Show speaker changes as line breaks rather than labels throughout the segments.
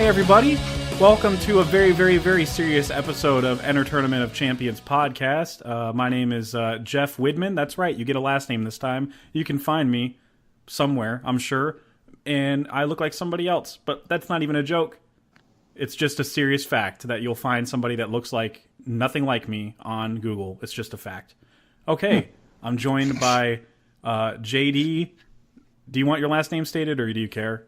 Hey everybody, welcome to a very, very, very serious episode of Enter Tournament of Champions podcast. My name is Jeff Widman. That's right, you get a last name this time. You can find me somewhere, I'm sure, and I look like somebody else, but that's not even a joke. It's just a serious fact that you'll find somebody that looks like nothing like me on Google. It's just a fact. Okay, I'm joined by JD. Do you want your last name stated, or do you care?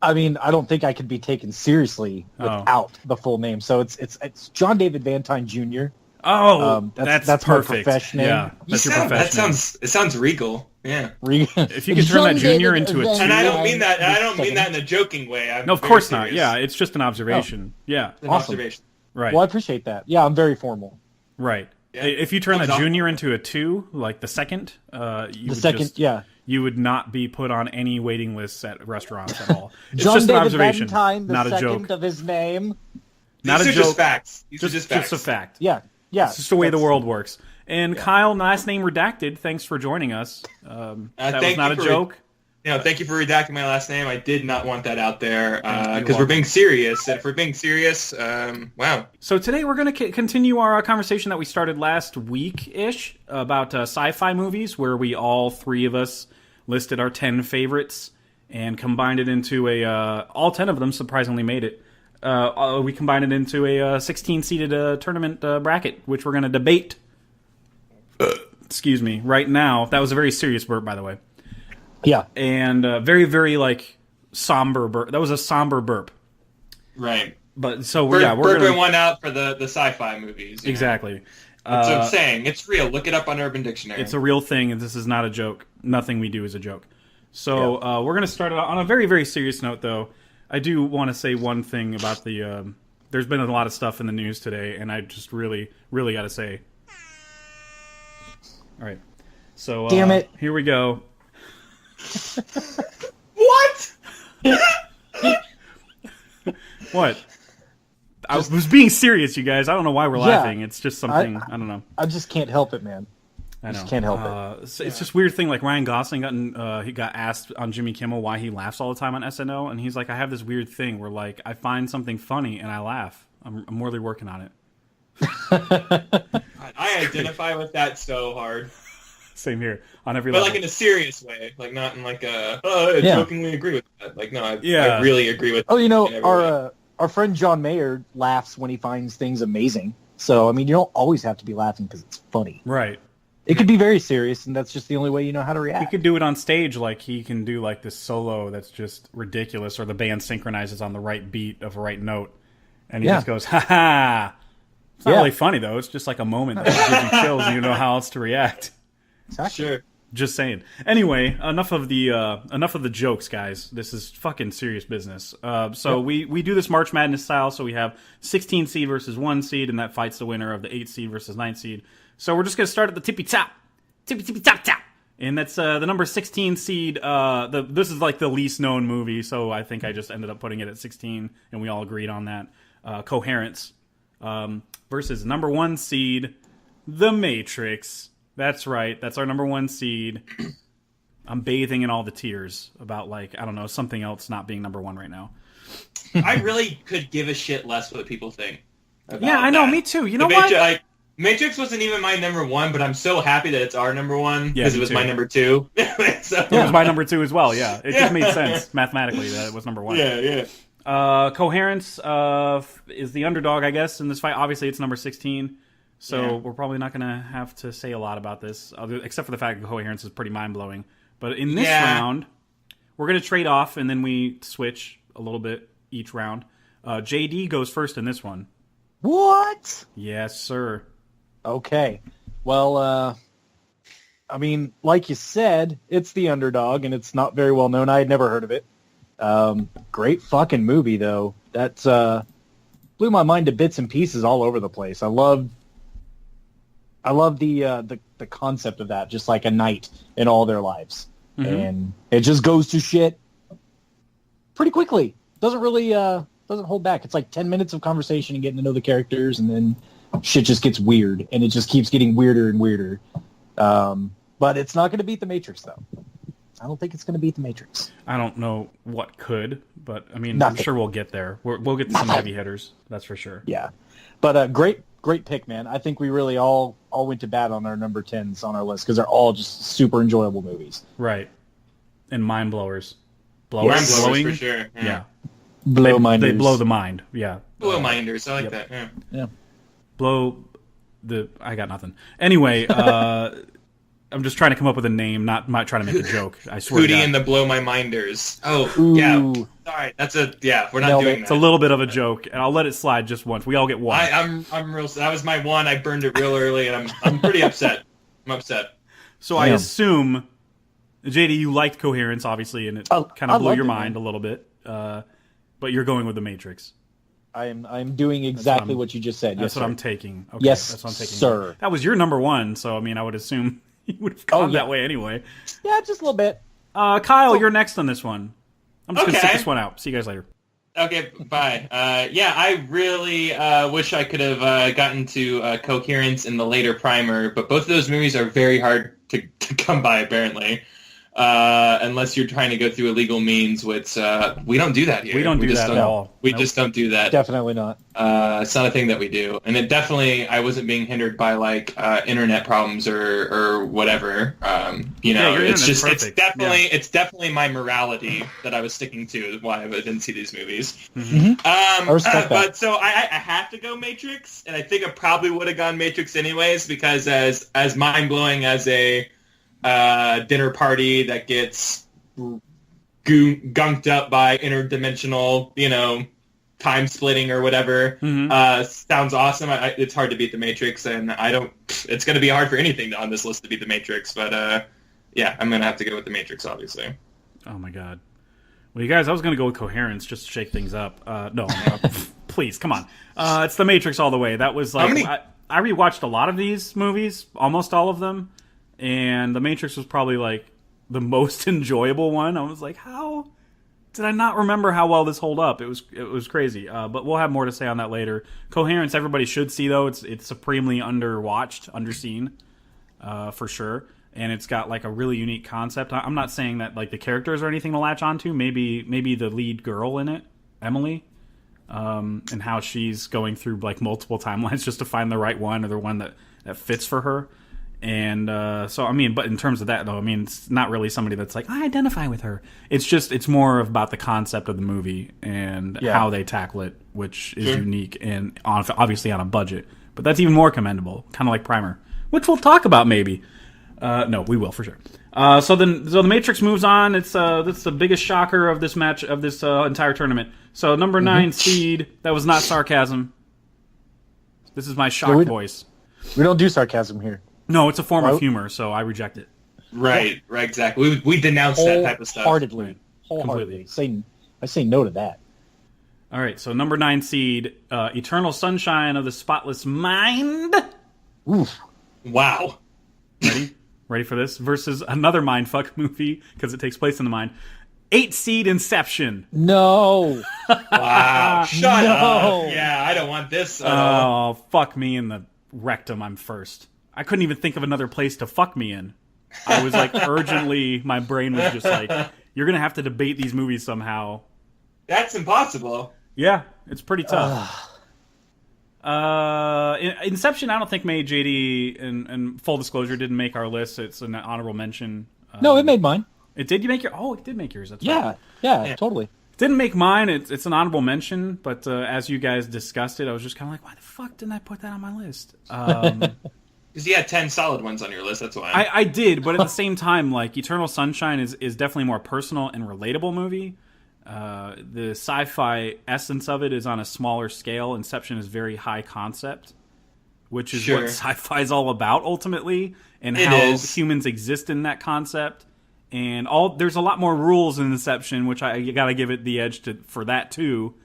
I mean, I don't think I could be taken seriously without the full name. So it's John David Van Tyne Jr.
Oh, that's
perfect.
My profession name.
Yeah, that's your profession name. It sounds regal. Yeah.
If you could turn that junior into a 2.
And I don't mean that. I don't mean that in a joking way.
No, of course not. Yeah, it's just an observation. Yeah,
an observation.
Right.
Well, I appreciate that. Yeah, I'm very formal.
Right. Yeah. If you turn that junior into a 2, like the second, you would not be put on any waiting lists at restaurants at all. It's
John
just an
David
observation,
Van Tyne,
not a joke.
Of his name.
Not a joke.
Just facts. These
just
are just facts.
Just a fact.
Yeah.
It's just the way the world works. And Kyle, last name redacted. Thanks for joining us. That was not a joke.
Thank you for redacting my last name. I did not want that out there because we're being serious. And if we're being serious, wow.
So today we're going to continue our conversation that we started last week-ish about sci-fi movies, where we all three of us listed our 10 favorites and combined it into all 10 of them surprisingly made it. We combined it into a 16-seeded tournament bracket, which we're going to debate. Excuse me, right now. That was a very serious burp, by the way.
Yeah.
And very, very, somber burp. That was a somber burp.
Right.
But, so,
we're
going
to... one out for the sci-fi movies.
Exactly.
That's what I'm saying. It's real. Look it up on Urban Dictionary.
It's a real thing, and this is not a joke. Nothing we do is a joke. So, we're going to start it on a very, very serious note, though. I do want to say one thing about the... there's been a lot of stuff in the news today, and I just really, really got to say... All right. So,
damn it.
Here we go.
What?
What? I was being serious, you guys. I don't know why we're laughing. It's just something, I don't know.
I just can't help it, man.
I
just can't help it.
It's just weird thing. Like Ryan Gosling he got asked on Jimmy Kimmel why he laughs all the time on SNL, and he's like, I have this weird thing where I find something funny and I laugh. I'm really working on it.
I identify with that so hard.
Same here on every level.
But in a serious way, not in I jokingly agree with that. I really agree with.
Oh, our friend John Mayer laughs when he finds things amazing. So I mean, you don't always have to be laughing because it's funny.
Right.
It could be very serious, and that's just the only way you know how to react.
He could do it on stage, he can do this solo that's just ridiculous, or the band synchronizes on the right beat of a right note, and he just goes, ha ha. It's not really funny though. It's just a moment that gives you chills, and you know how else to react.
Exactly.
Sure.
Just saying. Anyway, enough of the jokes, guys. This is fucking serious business. We do this March Madness style. So we have 16 seed versus 1 seed, and that fights the winner of the 8 seed versus 9 seed. So we're just gonna start at the tippy top, and that's the number 16 seed. This is the least known movie, so I think I just ended up putting it at 16, and we all agreed on that. Coherence versus number 1 seed, The Matrix. That's right. That's our number 1 seed. I'm bathing in all the tears about I don't know, something else not being number 1 right now.
I really could give a shit less what people think.
Yeah, I know. Me too. You know what?
Matrix wasn't even my number 1, but I'm so happy that it's our number 1 because it was my number 2.
It was my number 2 as well. Yeah, it just made sense mathematically that it was number 1.
Yeah.
Coherence is the underdog, I guess, in this fight. Obviously, it's number 16. So we're probably not going to have to say a lot about this, except for the fact that Coherence is pretty mind-blowing. But in this round, we're going to trade off, and then we switch a little bit each round. JD goes first in this one.
What?
Yes, sir.
Okay. Well, I mean, like you said, it's the underdog, and it's not very well known. I had never heard of it. Great fucking movie, though. That blew my mind to bits and pieces all over the place. I love the concept of that, just like a night in all their lives. Mm-hmm. And it just goes to shit pretty quickly. Doesn't really doesn't hold back. It's 10 minutes of conversation and getting to know the characters, and then shit just gets weird, and it just keeps getting weirder and weirder. But it's not going to beat The Matrix, though. I don't think it's going to beat The Matrix.
I don't know what could, but I mean,
Nothing.
I'm sure we'll get there. We'll get to some heavy hitters, that's for sure.
Yeah, but great pick, man. I think we really all went to bat on our number 10s on our list because they're all just super enjoyable movies.
Right, and mind blowers.
Mind blowers for sure.
Yeah.
Blow minders.
They blow the mind. Yeah.
Blow minders. I like that. Yeah.
Yeah.
Blow the. I got nothing. Anyway, I'm just trying to come up with a name, not trying to make a joke. I swear.
Hootie and the Blow My Minders. Oh,
Ooh.
yeah. Sorry, we're not doing that.
It's a little bit of a joke, and I'll let it slide just once. We all get one.
I'm real. That was my one. I burned it real early, and I'm pretty upset. I'm upset.
So I assume, JD, you liked Coherence, obviously, and it kind of blew your mind a little bit. But you're going with The Matrix.
I'm doing exactly what you just said.
That's
yes,
what
sir.
I'm taking. Okay,
yes,
that's what I'm taking.
sir.
That was your number one, so I mean, I would assume you would have gone that way anyway.
Yeah, just a little bit.
Kyle, you're next on this one. I'm just going to
Okay.
sit this one out. See you guys later.
Okay, bye. I really wish I could have gotten to Coherence in the later primer, but both of those movies are very hard to come by, apparently. Unless you're trying to go through illegal means, which we don't do that here.
We don't do that at all.
We just don't do that.
Definitely not.
It's not a thing that we do. And it definitely, I wasn't being hindered by like internet problems or whatever.
your
it's
internet's
just
perfect.
it's definitely my morality that I was sticking to why I didn't see these movies.
Mm-hmm. I respect that.
But so I have to go Matrix, and I think I probably would have gone Matrix anyways because as mind blowing as a dinner party that gets gunked up by interdimensional, time splitting or whatever. Sounds awesome. It's hard to beat The Matrix, and it's going to be hard for anything on this list to beat The Matrix, but I'm going to have to go with The Matrix, obviously.
Oh my god. Well, you guys, I was going to go with Coherence just to shake things up. No, please, come on. It's The Matrix all the way. That was like, I rewatched a lot of these movies, almost all of them, and The Matrix was probably like the most enjoyable one. I was like, how did I not remember how well this hold up? It was crazy. But we'll have more to say on that later. Coherence, everybody should see though. It's supremely underwatched, underseen, for sure. And it's got like a really unique concept. I'm not saying that like the characters are anything to latch onto. Maybe the lead girl in it, Emily, and how she's going through like multiple timelines just to find the right one or the one that fits for her. And so, I mean, but in terms of that, though, I mean, it's not really somebody that's like, I identify with her. It's more about the concept of the movie and how they tackle it, which is unique and obviously on a budget. But that's even more commendable, kind of like Primer, which we'll talk about maybe. No, we will for sure. So The Matrix moves on. That's the biggest shocker of this match, of this entire tournament. So number 9 seed, that was not sarcasm. This is my shock voice.
We don't do sarcasm here.
No, it's a form of humor, so I reject it.
Right, exactly. We denounce that type of stuff.
Wholeheartedly.
Completely.
I say no to that.
All right, so number 9 seed, Eternal Sunshine of the Spotless Mind.
Oof.
Wow.
Ready for this? Versus another mindfuck movie, because it takes place in the mind. 8 seed Inception.
No.
Wow. Shut
No.
up. Yeah, I don't want this at all.
Oh, fuck me in the rectum, I'm first. I couldn't even think of another place to fuck me in. I was like, urgently, my brain was just like, you're going to have to debate these movies somehow.
That's impossible.
Yeah, it's pretty tough. Inception, I don't think made JD, and full disclosure, didn't make our list. It's an honorable mention.
No, it made mine.
It did? You make your... Oh, it did make yours. That's
Yeah,
right.
yeah, totally.
Didn't make mine. It's an honorable mention, but as you guys discussed it, I was just kind of like, why the fuck didn't I put that on my list?
Because you had 10 solid ones on your list, that's why.
I did, but at the same time, like, Eternal Sunshine is definitely a more personal and relatable movie. The sci-fi essence of it is on a smaller scale. Inception is very high concept, which is what sci-fi is all about ultimately, and how humans exist in that concept. And there's a lot more rules in Inception, which you got to give it the edge for that too.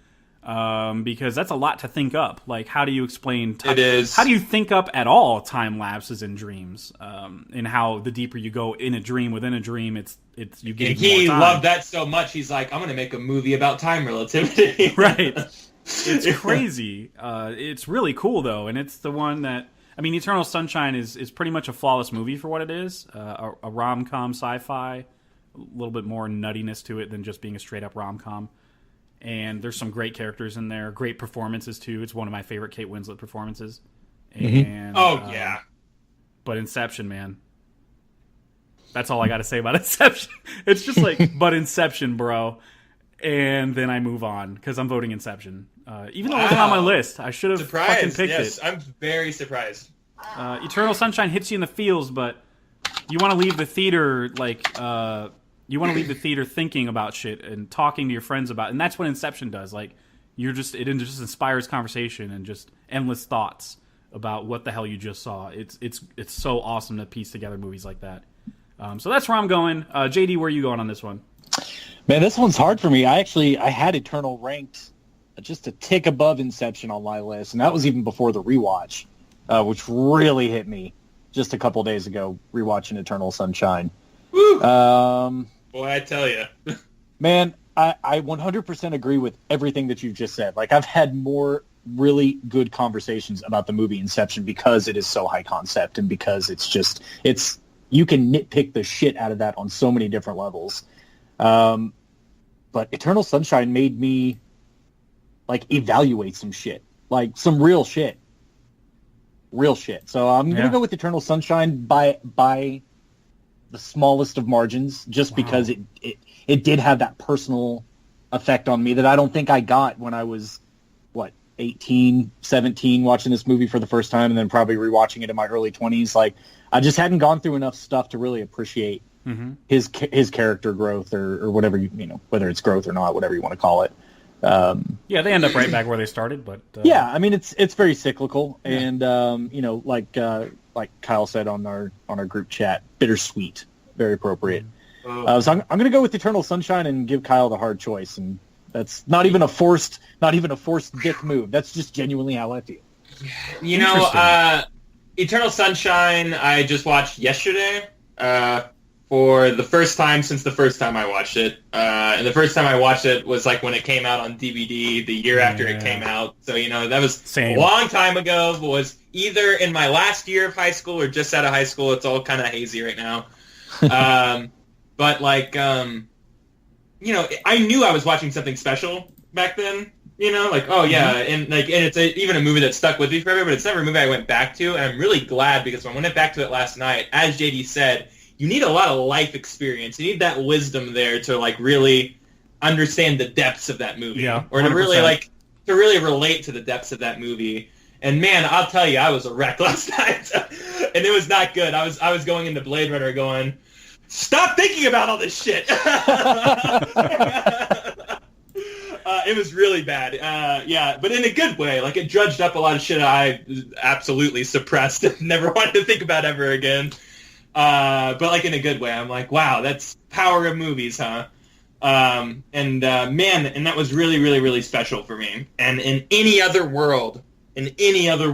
Because that's a lot to think up. Like, how do you explain...
It is.
How do you think up at all time lapses in dreams? And how the deeper you go in a dream, within a dream, it's you get
and he
more time.
loved that so much, he's like, I'm going to make a movie about time relativity.
Right. It's crazy. It's really cool, though. And it's the one that... I mean, Eternal Sunshine is pretty much a flawless movie for what it is. A rom-com sci-fi little bit more nuttiness to it than just being a straight up rom com. And there's some great characters in there, great performances too. It's one of my favorite Kate Winslet performances. And but Inception, man, that's all I got to say about Inception. It's just like, but Inception, bro. And then I move on because I'm voting Inception. Even though it wasn't on my list, I should have fucking picked it.
I'm very surprised.
Eternal Sunshine hits you in the feels, but you want to leave the theater you want to leave the theater thinking about shit and talking to your friends about, and that's what Inception does. Like, it just inspires conversation and just endless thoughts about what the hell you just saw. It's so awesome to piece together movies like that. So that's where I'm going. JD, where are you going on this one?
Man, this one's hard for me. I had Eternal ranked just a tick above Inception on my list, and that was even before the rewatch, which really hit me just a couple days ago, rewatching Eternal Sunshine.
Woo! Boy, I tell you.
Man, I 100% agree with everything that you've just said. Like, I've had more really good conversations about the movie Inception because it is so high concept and because you can nitpick the shit out of that on so many different levels. But Eternal Sunshine made me like evaluate some shit, like some real shit. So I'm going to go with Eternal Sunshine by the smallest of margins, just because it did have that personal effect on me that I don't think I got when I was 18, 17, watching this movie for the first time, and then probably rewatching it in my early 20s. Like, I just hadn't gone through enough stuff to really appreciate his character growth or whatever, whether it's growth or not, whatever you want to call it.
Yeah, they end up right back where they started, but
yeah, I mean, it's very cyclical, and like Kyle said on our group chat, bittersweet, very appropriate. So I'm going to go with Eternal Sunshine and give Kyle the hard choice, and that's not even a forced dick move. That's just genuinely how I feel.
Eternal Sunshine I just watched yesterday for the first time since the first time I watched it. And the first time I watched it was like when it came out on DVD the year after it came out. So, that was a long time ago. It was either in my last year of high school or just out of high school. It's all kind of hazy right now. But I knew I was watching something special back then. And it's even a movie that stuck with me forever, but it's never a movie I went back to, and I'm really glad because when I went back to it last night, as JD said, you need a lot of life experience. You need that wisdom there to really understand the depths of that movie, or to really relate to the depths of that movie. And man, I'll tell you, I was a wreck last night, and it was not good. I was going into Blade Runner going, stop thinking about all this shit. It was really bad. But in a good way. Like, it drudged up a lot of shit I absolutely suppressed and never wanted to think about ever again. But in a good way. I'm like, wow, that's power of movies, huh? And that was really, really, really special for me. And in any other world, in any other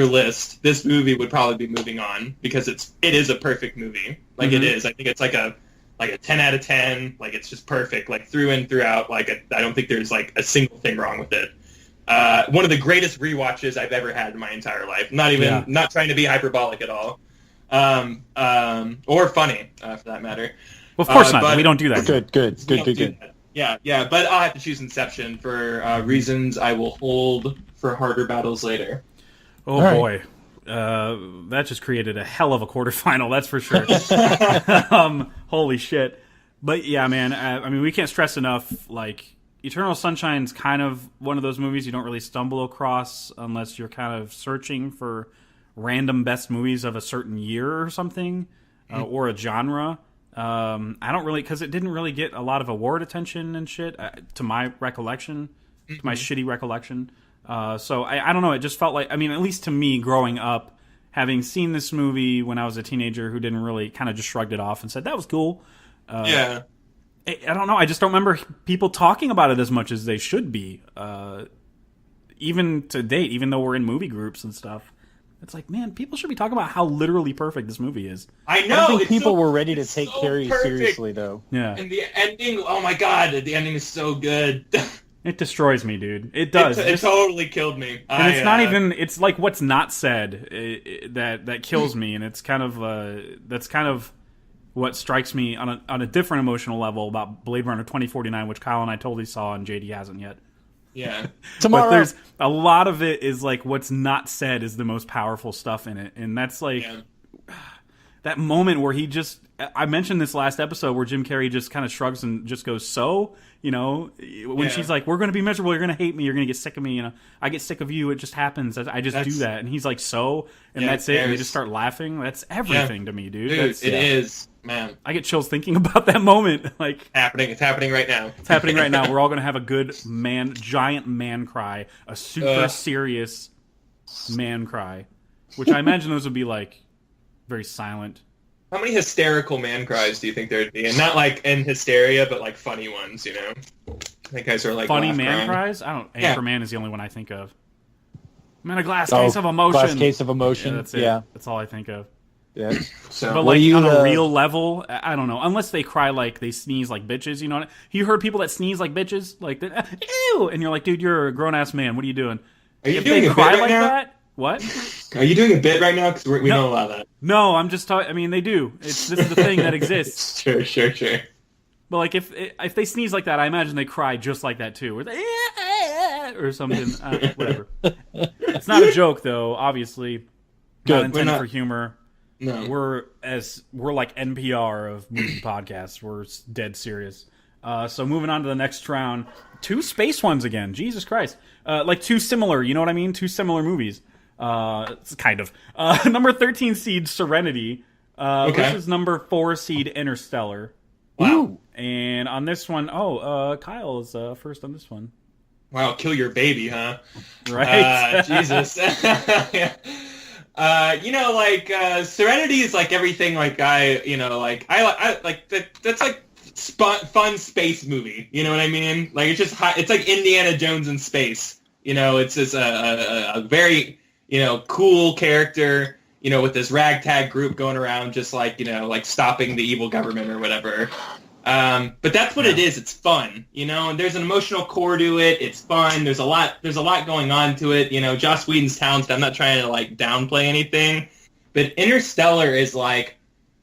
list, this movie would probably be moving on because it is a perfect movie. It is. I think it's like a 10 out of 10. It's just perfect, through and throughout. I don't think there's a single thing wrong with it. One of the greatest rewatches I've ever had in my entire life. Not trying to be hyperbolic at all. Or funny, for that matter.
Well, of course not. But we don't do that.
Good.
Yeah. But I'll have to choose Inception for reasons I will hold for harder battles later.
Oh, all boy. Right. That just created a hell of a quarterfinal, that's for sure. Holy shit. But yeah, man, I mean, we can't stress enough, Eternal Sunshine's kind of one of those movies you don't really stumble across unless you're kind of searching for random best movies of a certain year or something, or a genre. I don't really, because it didn't really get a lot of award attention and shit, to my recollection, to my shitty recollection. So I don't know, it just felt like, I mean, at least to me, growing up, having seen this movie when I was a teenager who didn't really, kind of just shrugged it off and said, that was cool. I don't know, I just don't remember people talking about it as much as they should be, even to date, even though we're in movie groups and stuff. It's like, man, people should be talking about how literally perfect this movie is.
I know.
I don't think people were ready to take Carrie seriously, though.
Yeah.
And the ending, oh my god, the ending is so good.
It destroys me, dude. It does.
It totally killed me.
And it's not even. It's like what's not said that kills me, and it's kind of that's kind of what strikes me on a different emotional level about Blade Runner 2049, which Kyle and I totally saw and JD hasn't yet.
Yeah.
Tomorrow.
But there's a lot of it is like what's not said is the most powerful stuff in it, and that's like that moment where he just. I mentioned this last episode where Jim Carrey just kind of shrugs and just goes, "So, you know," when she's like, "We're going to be miserable. You're going to hate me. You're going to get sick of me. You know, I get sick of you. It just happens. I just do that." And he's like, "So," and that's it. And they just start laughing. That's everything to me, dude.
It is, man.
I get chills thinking about that moment. Like
It's happening right now.
It's happening right now. We're all going to have a good giant man cry, a super serious man cry, which I imagine those would be like very silent.
How many hysterical man cries do you think there'd be? And not like in hysteria, but like funny ones, you know? I think guys are like
funny man
crying.
cries? I don't. Anchorman is the only one I think of. I'm in a glass case of emotion.
Glass case of emotion.
Yeah, that's it. Yeah. That's all I think of.
Yeah.
So,
but like on a real level, I don't know. Unless they cry like they sneeze like bitches, you know? You heard people that sneeze like bitches, like ew, and you're like, dude, you're a grown ass man. What are you doing?
Are you
if
doing
they
a
cry
bit right
like
now?
that? What?
Are you doing a bit right now? Because we don't allow that.
No, I'm just talking. I mean, they do. This is the thing that exists.
Sure.
But like, if they sneeze like that, I imagine they cry just like that too, or something. Whatever. It's not a joke, though. Obviously, not intended for humor.
No,
we're like NPR of movie podcasts. We're dead serious. So moving on to the next round, 2 space ones again. Jesus Christ, like 2 similar. You know what I mean? 2 similar movies. It's kind of number 13 seed Serenity versus number 4 seed Interstellar.
Wow.
And on this one, Kyle is first on this one.
Wow, kill your baby, huh?
Right.
Jesus. You know, like Serenity is like everything. Like I like that. That's like fun space movie. You know what I mean? Like it's just it's like Indiana Jones in space. You know, it's just a very cool character. You know, with this ragtag group going around, just like like stopping the evil government or whatever. But that's what it is. It's fun, and there's an emotional core to it. It's fun. There's a lot going on to it. Joss Whedon's talented. I'm not trying to like downplay anything, but Interstellar is like,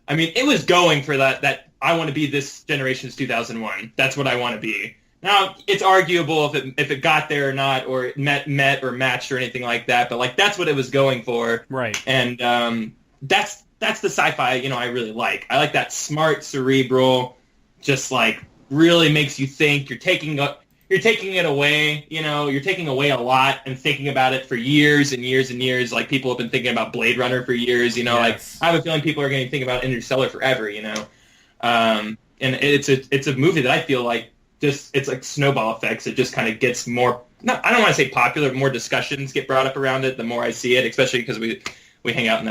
I mean, it was going for that I want to be this generation's 2001. That's what I want to be. Now, it's arguable if it got there or not, or it met or matched or anything like that, but like that's what it was going for.
Right.
And that's the sci-fi, I really like. I like that smart, cerebral, just like really makes you think. You're taking it away, you're taking away a lot and thinking about it for years and years and years. Like people have been thinking about Blade Runner for years,
Yes.
Like I have a feeling people are going to think about Interstellar forever, And it's a movie that I feel like it's like snowball effects. It just kind of gets more, I don't want to say popular, but more discussions get brought up around it the more I see it, especially because we hang out in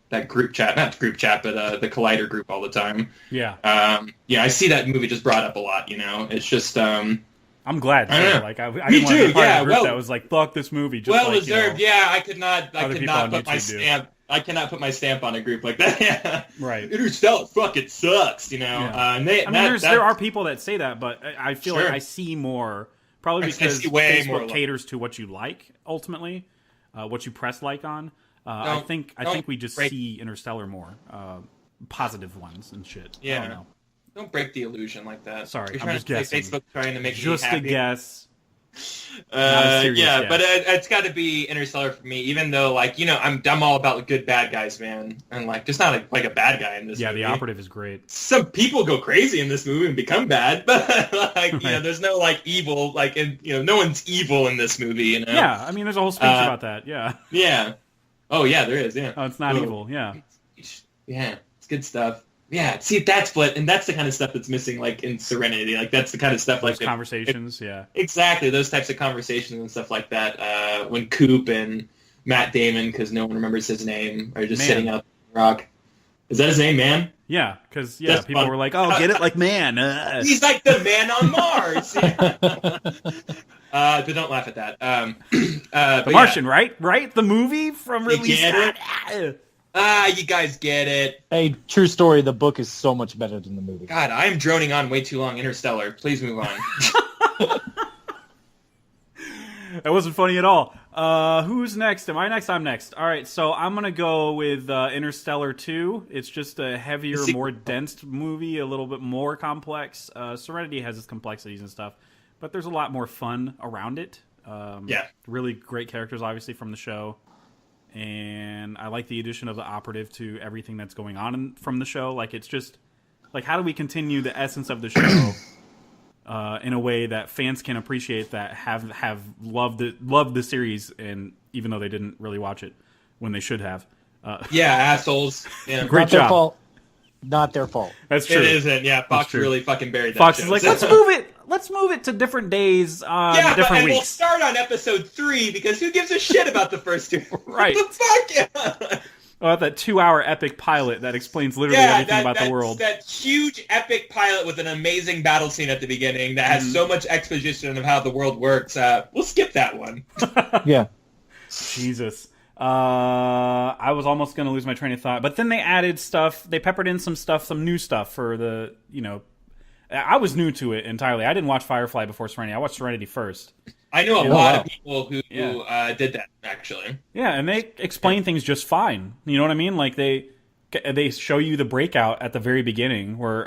that group chat, not group chat, but the Collider group all the time.
Yeah.
I see that movie just brought up a lot, It's just,
I'm glad.
I don't know.
Like I
Me
didn't want to
too,
be part
yeah,
of a group that was like, fuck this movie. Just
well
like,
deserved. Yeah, I cannot put my
do.
stamp. I cannot put my stamp on a group like that. Yeah.
Right.
Interstellar fucking sucks,
Yeah.
And
there are people that say that, but I feel
Sure.
like I see more, probably because
see way more
Facebook caters to what you like, ultimately, what you press like on. I think we just see Interstellar more, positive ones and shit.
Yeah.
I don't know.
Don't break the illusion like that.
Sorry,
You're
I'm
trying
just
to play
guessing.
Facebook trying to make
Just
me
a
happy.
guess. Serious
Yeah,
guess.
but it's got to be Interstellar for me. Even though, like, I'm all about good bad guys, man, and like, there's not a bad guy in this.
Yeah,
movie.
the operative is great.
Some people go crazy in this movie and become bad, but like,
Right.
there's no like evil, like, no one's evil in this movie.
Yeah, I mean, there's a whole speech about that. Yeah.
Yeah. Oh yeah, there is. Yeah.
Oh, it's not evil. Yeah.
Yeah, it's good stuff. Yeah, see, that's the kind of stuff that's missing, like, in Serenity. Like, that's the kind of stuff,
Those
like...
conversations, yeah.
Exactly, those types of conversations and stuff like that. When Coop and Matt Damon, because no one remembers his name, are just sitting out on the rock. Is that his name, man?
Yeah, because,
That's
people
fun.
were like, oh, get it like man.
He's like the man on Mars! But don't laugh at that.
The Martian, right? Right? The movie from
You
release.
get it? You guys get it.
Hey, true story. The book is so much better than the movie.
God, I'm droning on way too long. Interstellar. Please move on.
That wasn't funny at all. Who's next? Am I next? I'm next. All right, so I'm gonna go with Interstellar 2. It's just a heavier, more dense movie, a little bit more complex. Serenity has its complexities and stuff, but there's a lot more fun around it. Really great characters, obviously, from the show. And I like the addition of the operative to everything that's going on from the show. Like, it's just, like, how do we continue the essence of the show in a way that fans can appreciate, that have loved the series, and even though they didn't really watch it when they should have.
Assholes. Yeah.
Great job.
Not their fault.
That's true.
It isn't. Yeah, Fox really fucking buried that.
Fox
show.
is like, let's move it to different days on different weeks.
We'll start on episode 3 because who gives a shit about the first 2?
Right.
What the fuck? Yeah.
Oh, that 2-hour epic pilot that explains literally everything about the world.
That huge epic pilot with an amazing battle scene at the beginning that has so much exposition of how the world works. We'll skip that one.
Yeah.
Jesus. I was almost going to lose my train of thought, but then they added stuff. They peppered in some new stuff for the, I was new to it entirely. I didn't watch Firefly before Serenity. I watched Serenity first.
I know a lot of people who did that, actually.
Yeah, and they explain things just fine. You know what I mean? Like, they show you the breakout at the very beginning where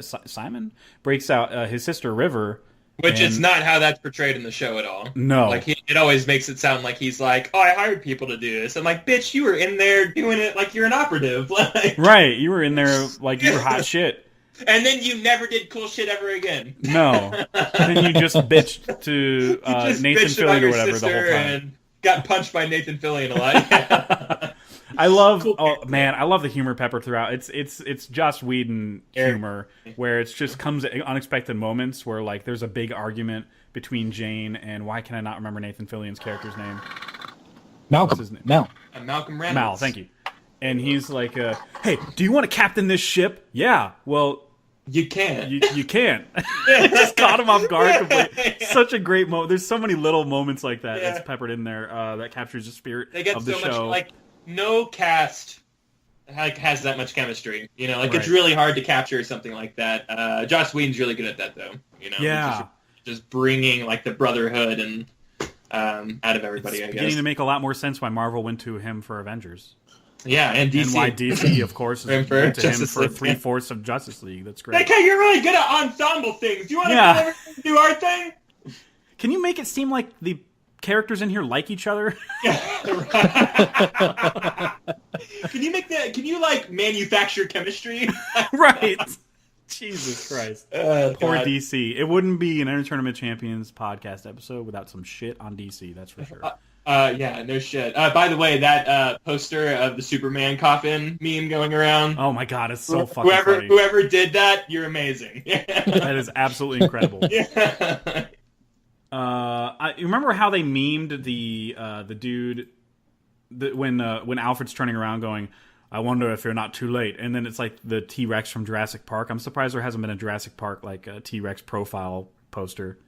Simon breaks out his sister, River.
Which is not how that's portrayed in the show at all.
No.
Like, it always makes it sound like he's like, oh, I hired people to do this. I'm like, bitch, you were in there doing it like you're an operative. Like,
right, you were in there like you were hot shit.
And then you never did cool shit ever again.
No. Then you just bitched to Nathan Fillion or whatever the whole time.
And got punched by Nathan Fillion a lot.
I love I love the humor pepper throughout. It's Joss Whedon humor where it just comes at unexpected moments where, like, there's a big argument between Jane and, why can I not remember Nathan Fillion's character's name?
Malcolm.
What's his name?
Malcolm Reynolds.
Mal, thank you. And he's like, hey, do you want to captain this ship? Yeah, well,
you can't.
You can't. It just caught him off guard completely. Yeah. Such a great moment. There's so many little moments like that that's peppered in there that captures the spirit of the show.
Much, like, no cast has that much chemistry. It's really hard to capture something like that. Joss Whedon's really good at that, though.
Yeah.
Just bringing, like, the brotherhood and out of everybody, I guess. It's
beginning to make a lot more sense why Marvel went to him for Avengers.
Yeah, and DC.
And why DC, of course, went to him for 3/4 of Justice League. That's great.
Okay, you're really good at ensemble things. Do you want to do our thing?
Can you make it seem like the characters in here like each other?
Can you manufacture chemistry?
Right. Jesus Christ. Poor
God.
DC. It wouldn't be an Inner Tournament Champions podcast episode without some shit on DC, that's for sure.
Yeah, no shit. By the way, that poster of the Superman coffin meme going around.
Oh my god, it's so fucking funny.
Whoever did that, you're amazing.
That is absolutely incredible.
Yeah.
You remember how they memed the dude when Alfred's turning around going, I wonder if you're not too late, and then it's like the T-Rex from Jurassic Park. I'm surprised there hasn't been a Jurassic Park like a T-Rex profile poster.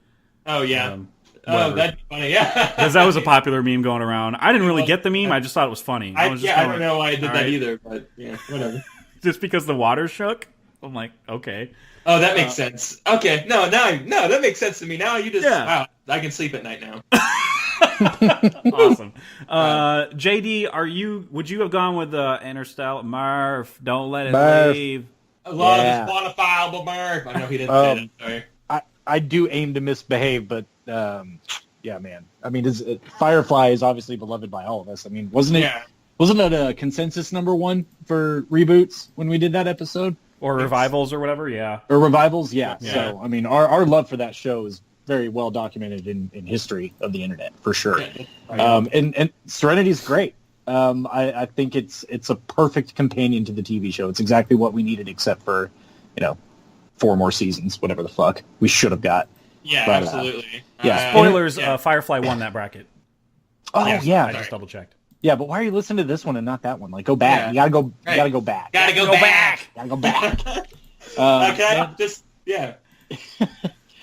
Oh yeah. That'd be funny, yeah.
Because that was a popular meme going around. I didn't really get the meme. I just thought it was funny.
I don't know why I did that either, but yeah, whatever.
Just because the water shook? I'm like, okay.
Oh, that makes sense. Okay, no, that makes sense to me now. Wow, I can sleep at night now.
Awesome. JD, would you have gone with Interstellar? Murph, don't let it leave.
I love this quantifiable Murph. I know he didn't say that. Sorry.
I do aim to misbehave, but yeah, man. I mean, Firefly is obviously beloved by all of us. I mean, wasn't it a consensus #1 for reboots when we did that episode?
Or revivals or whatever, yeah.
Or revivals, yeah. So, I mean, our love for that show is very well documented in history of the internet, for sure. And Serenity's great. I think it's a perfect companion to the TV show. It's exactly what we needed, except for, 4 more seasons, whatever the fuck we should have got.
Yeah, but, absolutely.
Spoilers, Firefly won that bracket.
Oh, yeah.
I just double checked.
Yeah, but why are you listening to this one and not that one? Like, go back. You gotta go. You gotta go back.
Gotta go back.
Gotta go back.
Okay, just I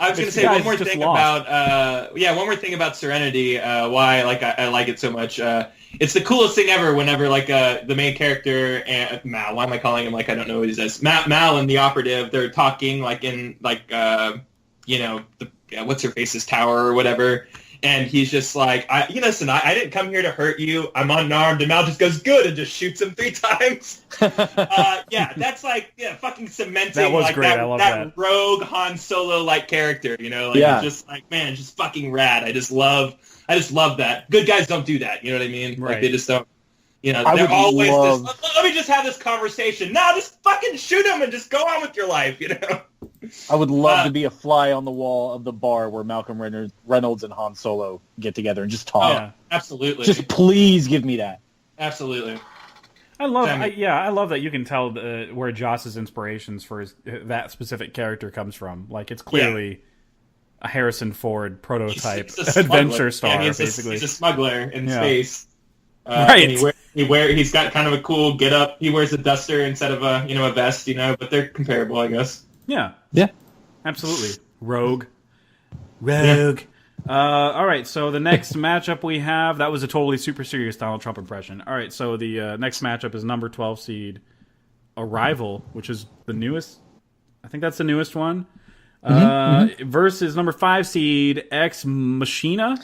was gonna say one more thing about Serenity. Why I like it so much. It's the coolest thing ever. Whenever the main character and Mal, why am I calling him like I don't know what he says? Mal and the operative, they're talking what's her face's tower or whatever. And he's just like, I didn't come here to hurt you. I'm unarmed. And Mal just goes, good, and just shoots him 3 times. That's like, fucking cementing
That was
like
great. I love that.
rogue Han Solo-like character, just like, man, just fucking rad. I just love that. Good guys don't do that, you know what I mean?
Right.
Like, they just don't, they're always let me just have this conversation. No, just fucking shoot him and just go on with your life,
I would love to be a fly on the wall of the bar where Malcolm Reynolds and Han Solo get together and just talk.
Yeah, absolutely.
Just please give me that.
Absolutely.
I love that you can tell where Joss's inspirations for that specific character comes from. Like, it's clearly a Harrison Ford prototype
he's a
adventure star,
basically. He's a smuggler in space.
Right.
He's got kind of a cool get-up. He wears a duster instead of a vest, but they're comparable, I guess.
Yeah.
Yeah.
Absolutely. Rogue. All right, so the next matchup we have, that was a totally super serious Donald Trump impression. All right, so the next matchup is number 12 seed Arrival, which is the newest. I think that's the newest one. Versus number 5 seed Ex Machina.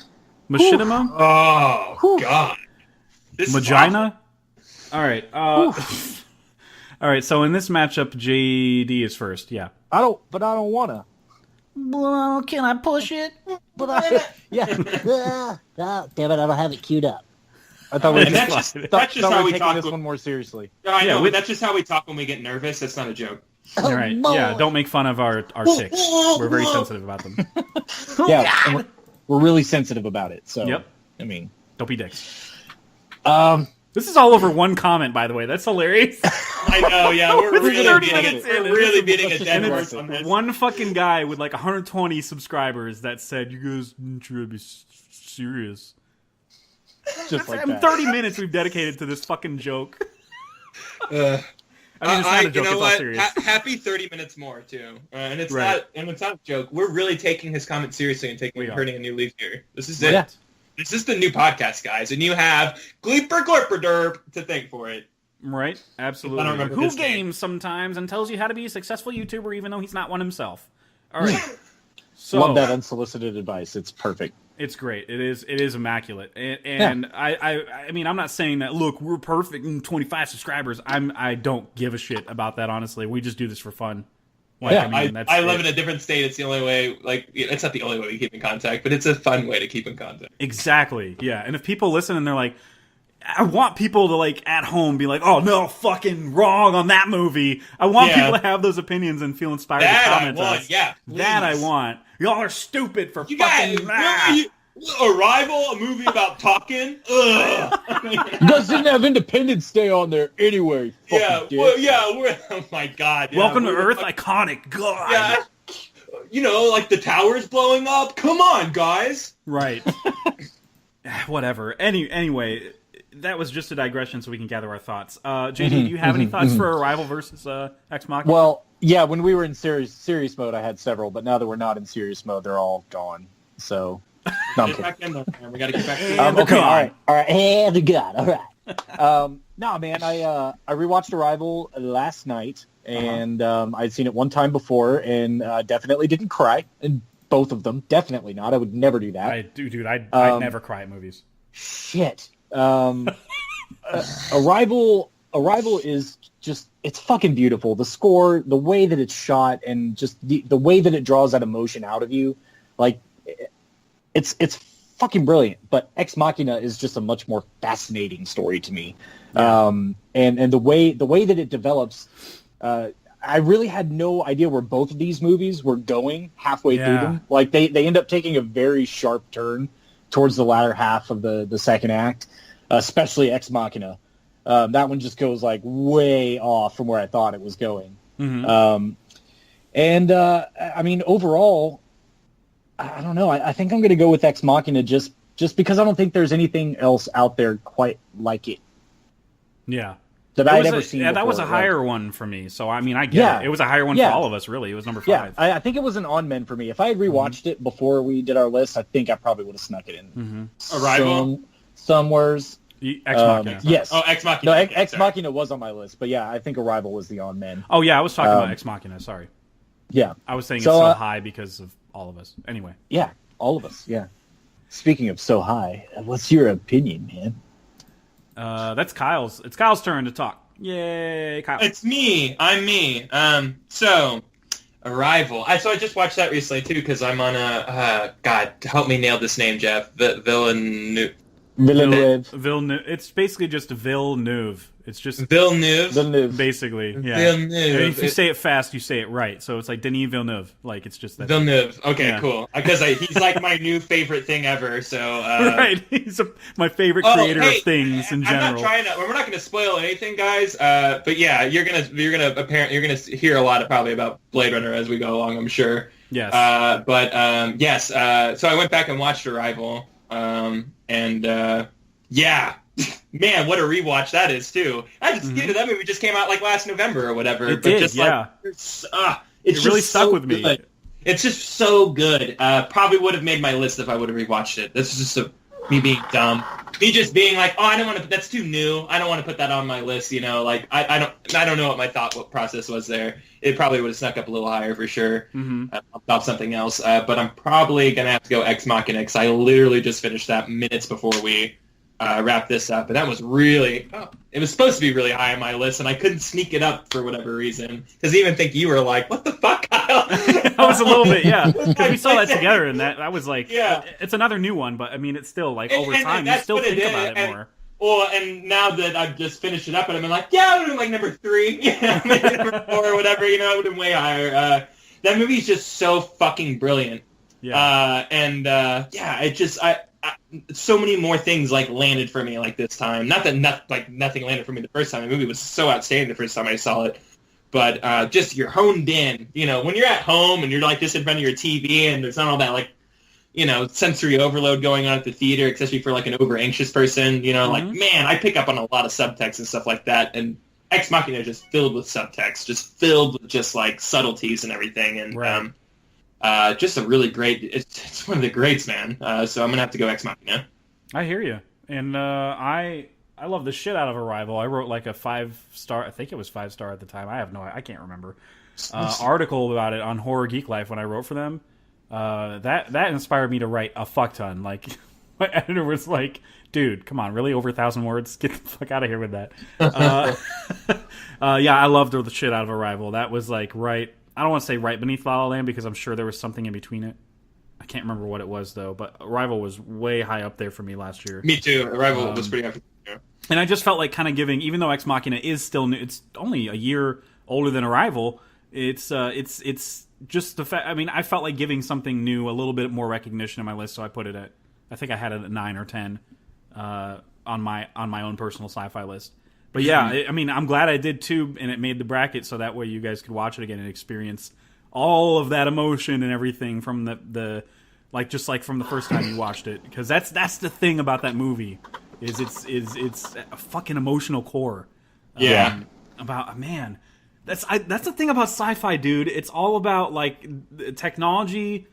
Machinima?
Oh, God. This
Magina? All right. All right, so in this matchup, JD is first, yeah.
I don't want to.
Well, can I push it? But
Yeah.
oh, damn it, I don't have it queued up.
I thought we were
that's just how we
taking
talk.
this one more seriously.
I know, but that's just how we talk when we get nervous. That's not a joke.
All right, yeah, don't make fun of our ticks. We're very sensitive about them.
Yeah, and we're really sensitive about it. So,
Yep.
I mean,
Don't be dicks. This is all over one comment, by the way. That's hilarious.
I know, yeah. We're really
30
beating
minutes
it.
in,
We're
and
really
this
beating
is-
a dead
and
horse
it's
on this.
one fucking guy with like 120 subscribers that said, "You guys try to be serious."
just like
In
that.
30 minutes we've dedicated to this fucking joke. I mean, it's not a joke.
You know
It's all
what?
serious.
Happy 30 minutes more too, and it's
Right.
not a joke. We're really taking his comment seriously and
We are.
hurting a new leaf here. This is it.
Yeah.
This is the new podcast, guys, and you have Gleeper Glurper Derp to thank for it.
Right? Absolutely.
I don't remember
Who
his name.
games sometimes and tells you how to be a successful YouTuber even though he's not one himself. All right. So
Love that unsolicited advice. It's perfect.
it's great. It is immaculate. And I mean, I'm not saying that, look, we're perfect and 25 subscribers. I don't give a shit about that, honestly. We just do this for fun. Like,
Yeah,
I mean, that's
I live
it.
in a different state. It's the only way. Like, it's not the only way we keep in contact, but it's a fun way to keep in contact.
Exactly. Yeah. And if people listen and they're like, I want people to, like, at home be like, oh, no, fucking wrong on that movie. I want
Yeah.
people to have those opinions and feel inspired
That
to
I
comment
want,
us.
yeah,
That I
please.
want. Y'all are stupid for
You guys,
fucking...
really? Arrival, a movie about talking? Ugh.
You guys didn't have Independence Day on there anyway.
Yeah,
fucking
well,
dick.
yeah, oh my God. Yeah,
Welcome to
we're-
Earth, iconic. God.
Yeah. You know, like the tower's blowing up. Come on, guys.
Right. Whatever. Anyway, that was just a digression so we can gather our thoughts. JD, do you have any thoughts for Arrival versus Ex Machina?
Well, yeah, when we were in serious mode, I had several, but now that we're not in serious mode, they're all gone. So, no, I'm
Get
kidding.
back in there, man. We got to get back in
And
there.
Okay,
gone.
all right.
And God, all right.
No, man, I rewatched Arrival last night, and I'd seen it one time before, and definitely didn't cry in both of them. Definitely not. I would never do that.
I'd never cry at movies.
Shit. Arrival is just, it's fucking beautiful. The score, the way that it's shot, and just the way that it draws that emotion out of you, like, it's fucking brilliant. But Ex Machina is just a much more fascinating story to me.
Yeah.
And the way that it develops, I really had no idea where both of these movies were going halfway through
Yeah.
them. Like, they end up taking a very sharp turn towards the latter half of the second act, especially Ex Machina. That one just goes, like, way off from where I thought it was going.
Mm-hmm.
I mean, overall, I don't know. I think I'm going to go with Ex Machina just because I don't think there's anything else out there quite like it
Yeah.
that I'd ever seen.
Yeah, that was a
before.
higher one for me. So, I mean, I get
Yeah.
it. It was a higher one
Yeah.
for all of us, really. It was number 5.
Yeah, I think it was an on-men for me. If I had rewatched it before we did our list, I think I probably would have snuck it in.
Mm-hmm.
Arrival?
Somewheres.
Ex Machina.
Yes.
Oh, Ex Machina.
No,
Okay,
Ex
sorry.
Machina was on my list, but yeah, I think Arrival was the on-men.
Oh, yeah, I was talking about Ex Machina. Sorry.
Yeah.
I was saying
So,
it's so high because of all of us. Anyway.
Yeah, all of us, yeah. Speaking of so high, what's your opinion, man?
That's Kyle's. It's Kyle's turn to talk. Yay, Kyle.
It's me. I'm me. So Arrival. So I just watched that recently too because I'm on a God help me nail this name, Jeff. Villeneuve.
Villeneuve.
It's basically just Villeneuve. It's just
Villeneuve.
basically. Yeah.
Villeneuve.
And if you say it fast, you say it right. So it's like Denis Villeneuve. Like it's just that.
Villeneuve. Okay,
Yeah.
cool. Because he's like my new favorite thing ever. So
right. He's my favorite creator of things in general.
I'm not trying to. We're not going to spoil anything, guys. But yeah, you're gonna hear a lot probably about Blade Runner as we go along. I'm sure.
Yes.
Yes. So I went back and watched Arrival. Yeah. Man, what a rewatch that is too. That movie just came out like last November or whatever.
It did,
just
yeah.
It's
really
just
stuck
so
with me.
good. It's just so good. Probably would have made my list if I would have rewatched it. This is just me being dumb. Me just being like, oh, I don't want to. That's too new. I don't want to put that on my list. You know, like I don't know what my thought process was there. It probably would have snuck up a little higher for sure. About something else. But I'm probably gonna have to go Ex Machina because I literally just finished that minutes before we wrap this up, and that was really. It was supposed to be really high on my list, and I couldn't sneak it up for whatever reason. Because I even think you were like, "What the fuck, Kyle?"
I was a little bit, yeah. 'Cause we saw that together, and that was like,
Yeah.
It's another new one, but I mean, it's still like
And-
over
and
time, you
that's
still
what
think
it
about
is,
it more.
Well, and now that I've just finished it up, and I'm like, yeah, I would have been like number 3, maybe number 4 or whatever. You know, I would have been way higher. That movie's just so fucking brilliant.
Yeah.
It just so many more things like landed for me like this time. Not that nothing landed for me the first time. The movie was so outstanding the first time I saw it. But just you're honed in. You know, when you're at home and you're like this in front of your TV and there's not all that like, you know, sensory overload going on at the theater, especially for like an over anxious person. You know, like man, I pick up on a lot of subtext and stuff like that. And Ex Machina is just filled with subtext, just filled with just like subtleties and everything. And
Right.
just a really great. It's one of the greats, man. So I'm gonna have to go Ex Machina.
I hear you, and I love the shit out of Arrival. I wrote like a 5-star. I think it was 5-star at the time. I can't remember. Article about it on Horror Geek Life when I wrote for them. That inspired me to write a fuck ton. Like my editor was like, "Dude, come on, really over 1,000 words? Get the fuck out of here with that." Yeah, I loved the shit out of Arrival. That was like right. I don't want to say right beneath La La Land because I'm sure there was something in between it. I can't remember what it was though, but Arrival was way high up there for me last year.
Me too. Arrival was pretty high.
And I just felt like kind of giving, even though Ex Machina is still new, it's only a year older than Arrival. It's just the fact. I mean, I felt like giving something new a little bit more recognition in my list, so I put it at. I think I had it at 9 or 10 on my own personal sci-fi list. But yeah, I mean, I'm glad I did too, and it made the bracket so that way you guys could watch it again and experience all of that emotion and everything from the like just like from the first time you watched it, because that's the thing about that movie is it's a fucking emotional core.
Yeah.
About man, that's the thing about sci-fi, dude. It's all about like technology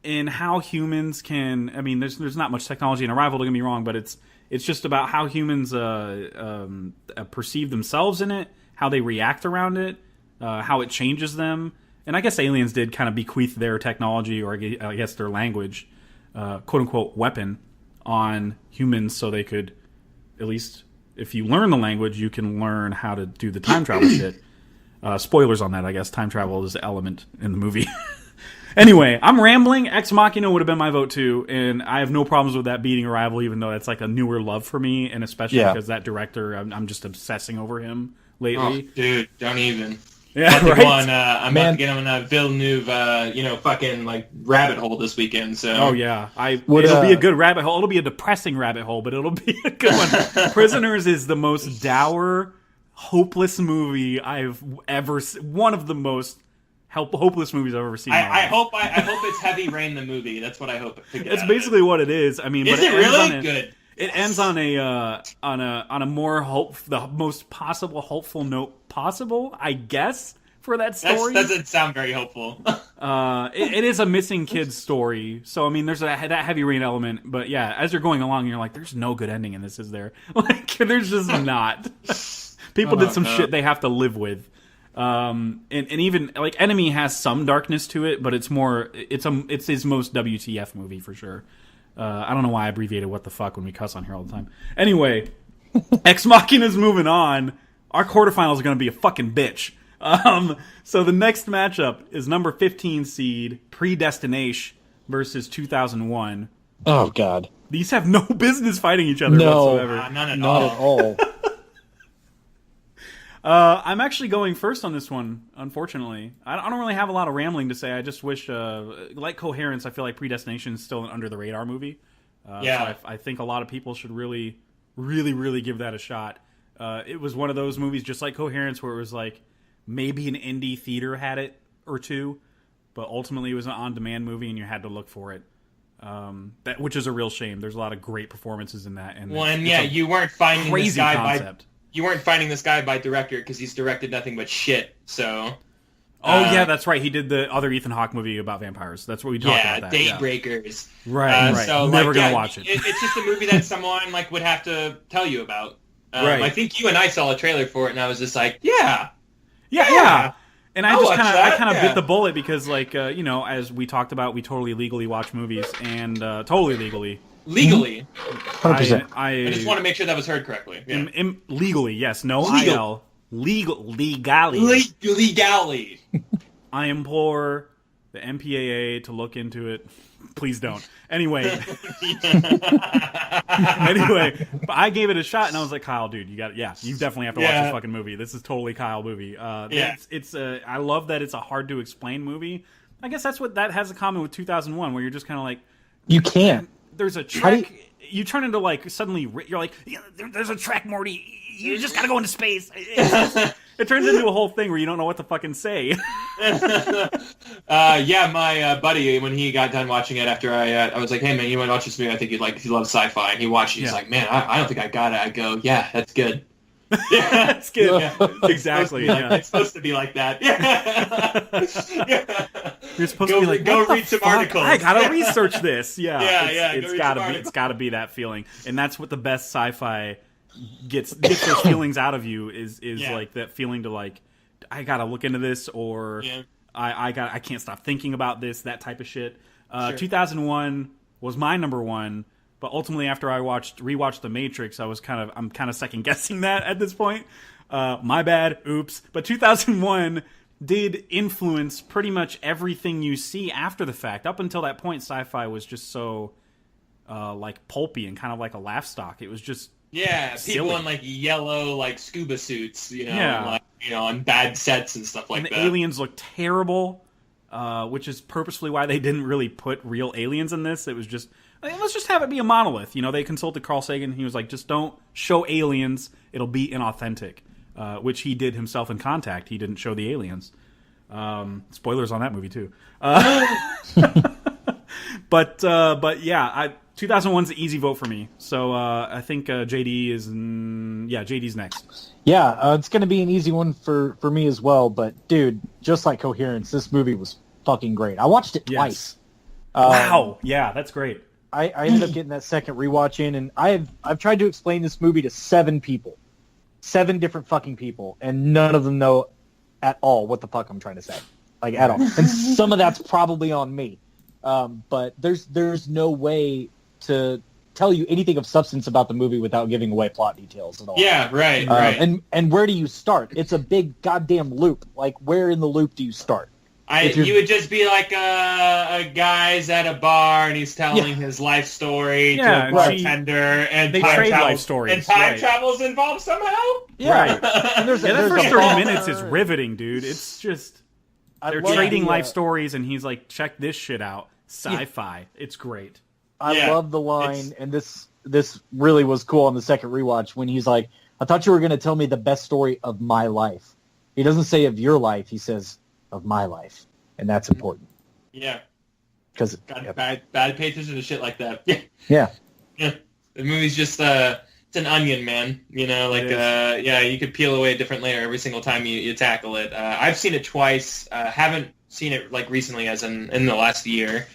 and how humans can. I mean, there's not much technology in Arrival. Don't get me wrong, but it's just about how humans perceive themselves in it, how they react around it, how it changes them. And I guess aliens did kind of bequeath their technology, or I guess their language, quote-unquote, weapon on humans so they could, at least if you learn the language, you can learn how to do the time travel shit. Spoilers on that, I guess. Time travel is an element in the movie. Anyway, I'm rambling. Ex Machina would have been my vote too, and I have no problems with that beating Arrival, even though that's like a newer love for me, and especially because that director, I'm just obsessing over him lately.
Oh, dude, don't even.
Yeah,
I'm
right?
about to get on a Villeneuve, fucking like rabbit hole this weekend. So.
Oh yeah, it'll be a good rabbit hole. It'll be a depressing rabbit hole, but it'll be a good one. Prisoners is the most dour, hopeless movie I've ever. One of the most hopeless movies I've ever seen.
I hope it's Heavy Rain the movie. That's what I hope.
It's basically what it is. I mean,
is
but
it really good?
It ends on a more the most possible hopeful note possible, I guess, for that story.
That doesn't sound very hopeful.
It is a missing kid story, so I mean, there's that Heavy Rain element. But yeah, as you're going along, you're like, "There's no good ending in this, is there?" Like, there's just not. People did some shit they have to live with. And even like Enemy has some darkness to it, but it's more it's his most WTF movie for sure. I don't know why I abbreviated what the fuck when we cuss on here all the time. Anyway, Ex Machina's moving on. Our quarterfinals are going to be a fucking bitch. So the next matchup is number 15 seed Predestination versus 2001.
Oh, God.
These have no business fighting each other whatsoever.
None at
Not
all.
at all.
I'm actually going first on this one, unfortunately. I don't really have a lot of rambling to say. I just wish, like Coherence, I feel like Predestination is still an under-the-radar movie. So I think a lot of people should really, really, really give that a shot. It was one of those movies, just like Coherence, where it was like, maybe an indie theater had it or two, but ultimately it was an on-demand movie and you had to look for it. Which is a real shame. There's a lot of great performances in that. And
You weren't finding this guy
concept.
You weren't finding this guy by director because he's directed nothing but shit. So.
Yeah, that's right. He did the other Ethan Hawke movie about vampires. That's what we talked about. That.
Daybreakers.
Right.
So
I'm never gonna watch it.
It's just a movie that someone like would have to tell you about.
Right.
I think you and I saw a trailer for it, and I was just like,
yeah. And I just kind of bit the bullet because, like, as we talked about, we totally legally watch movies, and totally legally.
Legally.
100%.
I just want to make sure that was heard correctly. Yeah.
Legally, yes. No
Legal.
IL. Legally.
Legally.
I implore the MPAA to look into it. Please don't. Anyway, but I gave it a shot, and I was like, Kyle, dude, you definitely have to watch this fucking movie. This is totally Kyle movie. It's I love that it's a hard to explain movie. I guess that's what that has in common with 2001, where you're just kind of like,
you can't.
There's a track. You turn into like suddenly you're like, there's a track, Morty. You just gotta go into space. It turns into a whole thing where you don't know what to fucking say.
My buddy, when he got done watching it after I was like, hey man, you want to watch this movie? I think you'd like, if you love sci-fi. And he watched it. He's like, man, I don't think I got it. I go, yeah, that's good.
That's good. Yeah, exactly.
It's supposed to be like that.
You're supposed to be like,
go read some articles.
I gotta research this.
It's
gotta be that feeling, and that's what the best sci-fi gets those feelings out of you is like that feeling to like, I gotta look into this, or I can't stop thinking about this, that type of shit. 2001 was my number one. But ultimately, after I rewatched The Matrix, I'm kind of second guessing that at this point. My bad, oops. But 2001 did influence pretty much everything you see after the fact. Up until that point, sci-fi was just so like pulpy and kind of like a laugh stock. It was just
people
silly.
in like yellow like scuba suits, on bad sets and stuff like
and
that.
The aliens look terrible, which is purposefully why they didn't really put real aliens in this. It was just, let's just have it be a monolith. They consulted Carl Sagan. He was like, just don't show aliens. It'll be inauthentic, which he did himself in Contact. He didn't show the aliens. Spoilers on that movie, too. But 2001's an easy vote for me. So I think JD is... JD's next.
Yeah, it's going to be an easy one for me as well. But, dude, just like Coherence, this movie was fucking great. I watched it twice.
Wow. Yeah, that's great.
I ended up getting that second rewatch in, and I've tried to explain this movie to 7 people. 7 different fucking people, and none of them know at all what the fuck I'm trying to say. Like, at all. And some of that's probably on me. But there's no way to tell you anything of substance about the movie without giving away plot details at all.
Yeah, right.
And where do you start? It's a big goddamn loop. Like, where in the loop do you start?
You would just be like a guy's at a bar and he's telling his life story to a bartender, and
they trade life stories.
And time travel's involved somehow?
Yeah. Right. And there's that first 30 minutes is riveting, dude. It's just... They're trading life stories, and he's like, check this shit out. Sci-fi. It's great.
I love the line, and this really was cool on the second rewatch, when he's like, I thought you were going to tell me the best story of my life. He doesn't say of your life. He says of my life, and that's important.
Yeah.
Because
bad pay attention to shit like that.
Yeah.
The movie's just it's an onion, man. You could peel away a different layer every single time you tackle it. I've seen it twice. Haven't seen it like recently, as in the last year.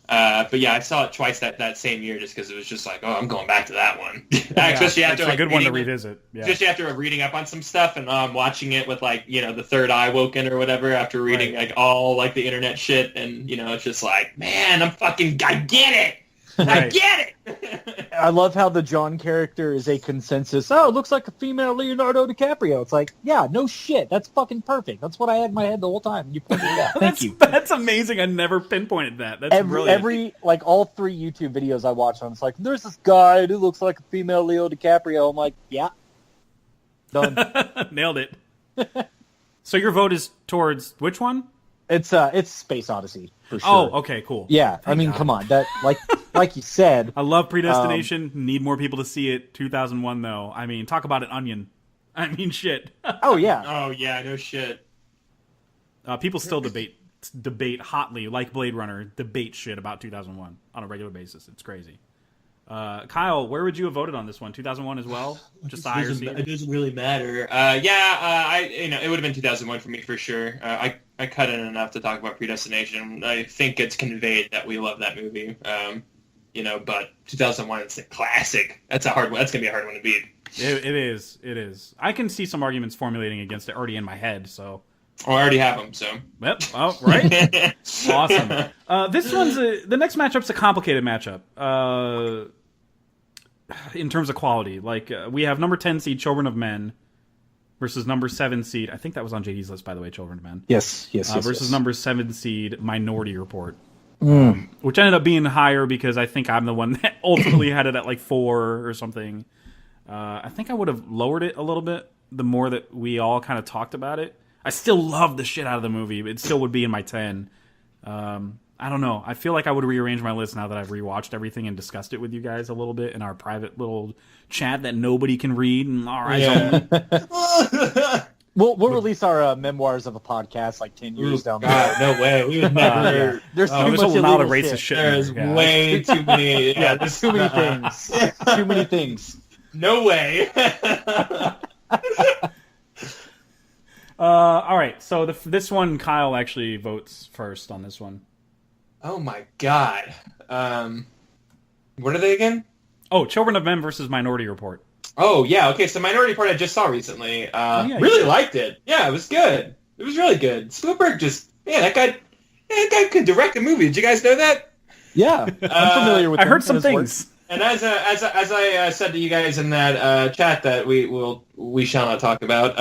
But yeah, I saw it twice that same year, just because it was just like, oh, I'm going back to that one. Especially after
it's a good one to revisit. Yeah.
Especially after reading up on some stuff, and I'm watching it with like, the third eye woken or whatever, after reading like all like the internet shit, and it's just like, man, I get it. I
Right.
get it.
I love how the John character is a consensus. Oh, it looks like a female Leonardo DiCaprio. It's like, yeah, no shit. That's fucking perfect. That's what I had in my head the whole time. You pointed it out. Thank you.
That's amazing. I never pinpointed that. That's brilliant.
Every like all 3 YouTube videos I watch on, it's like, there's this guy who looks like a female Leo DiCaprio. I'm like, yeah, done.
Nailed it. So your vote is towards which one?
It's Space Odyssey for sure.
Oh, okay, cool.
Yeah, I mean,
God.
come on, that like you said,
I love Predestination. Need more people to see it. 2001, though. I mean, talk about an onion. I mean, shit.
oh yeah,
Oh yeah, no shit.
People still debate hotly, like Blade Runner, debate shit about 2001 on a regular basis. It's crazy. Kyle, where would you have voted on this one? 2001 as well? Just the higher seat?
It doesn't really matter. It would have been 2001 for me for sure. I cut in enough to talk about Predestination. I think it's conveyed that we love that movie. But 2001 is a classic. That's gonna be a hard one to beat.
It is. I can see some arguments formulating against it already in my head, so.
Oh, I already have them, so.
Yep. Oh, right. Awesome. This one's the next matchup's a complicated matchup. In terms of quality, like we have number 10 seed Children of Men versus number 7 seed. I think that was on JD's list, by the way. Children of Men.
yes,
versus number 7 seed Minority Report, which ended up being higher because I think I'm the one that ultimately had it at like 4 or something. I think I would have lowered it a little bit the more that we all kind of talked about it. I still love the shit out of the movie, but it still would be in my 10. I don't know. I feel like I would rearrange my list now that I've rewatched everything and discussed it with you guys a little bit in our private little chat that nobody can read and our eyes only.
We'll release our memoirs of a podcast like 10 years down the road.
No way. We would never.
There's too
There's
much
a lot of
illegal
racist shit.
There's
in there, yeah.
way too many. Yeah,
There's too many things. Too many things.
No way.
All right, so this one, Kyle actually votes first on this one.
Oh my god. What are they again?
Oh, Children of Men versus Minority Report.
Oh yeah, okay. So Minority Report I just saw recently.
yeah, you
really
did.
liked it. Yeah, it was good. It was really good. Spielberg that guy could direct a movie. Did you guys know that?
Yeah, I'm familiar with.
I
him
heard some
and his work.
things.
And as I said to you guys in that chat that we shall not talk about,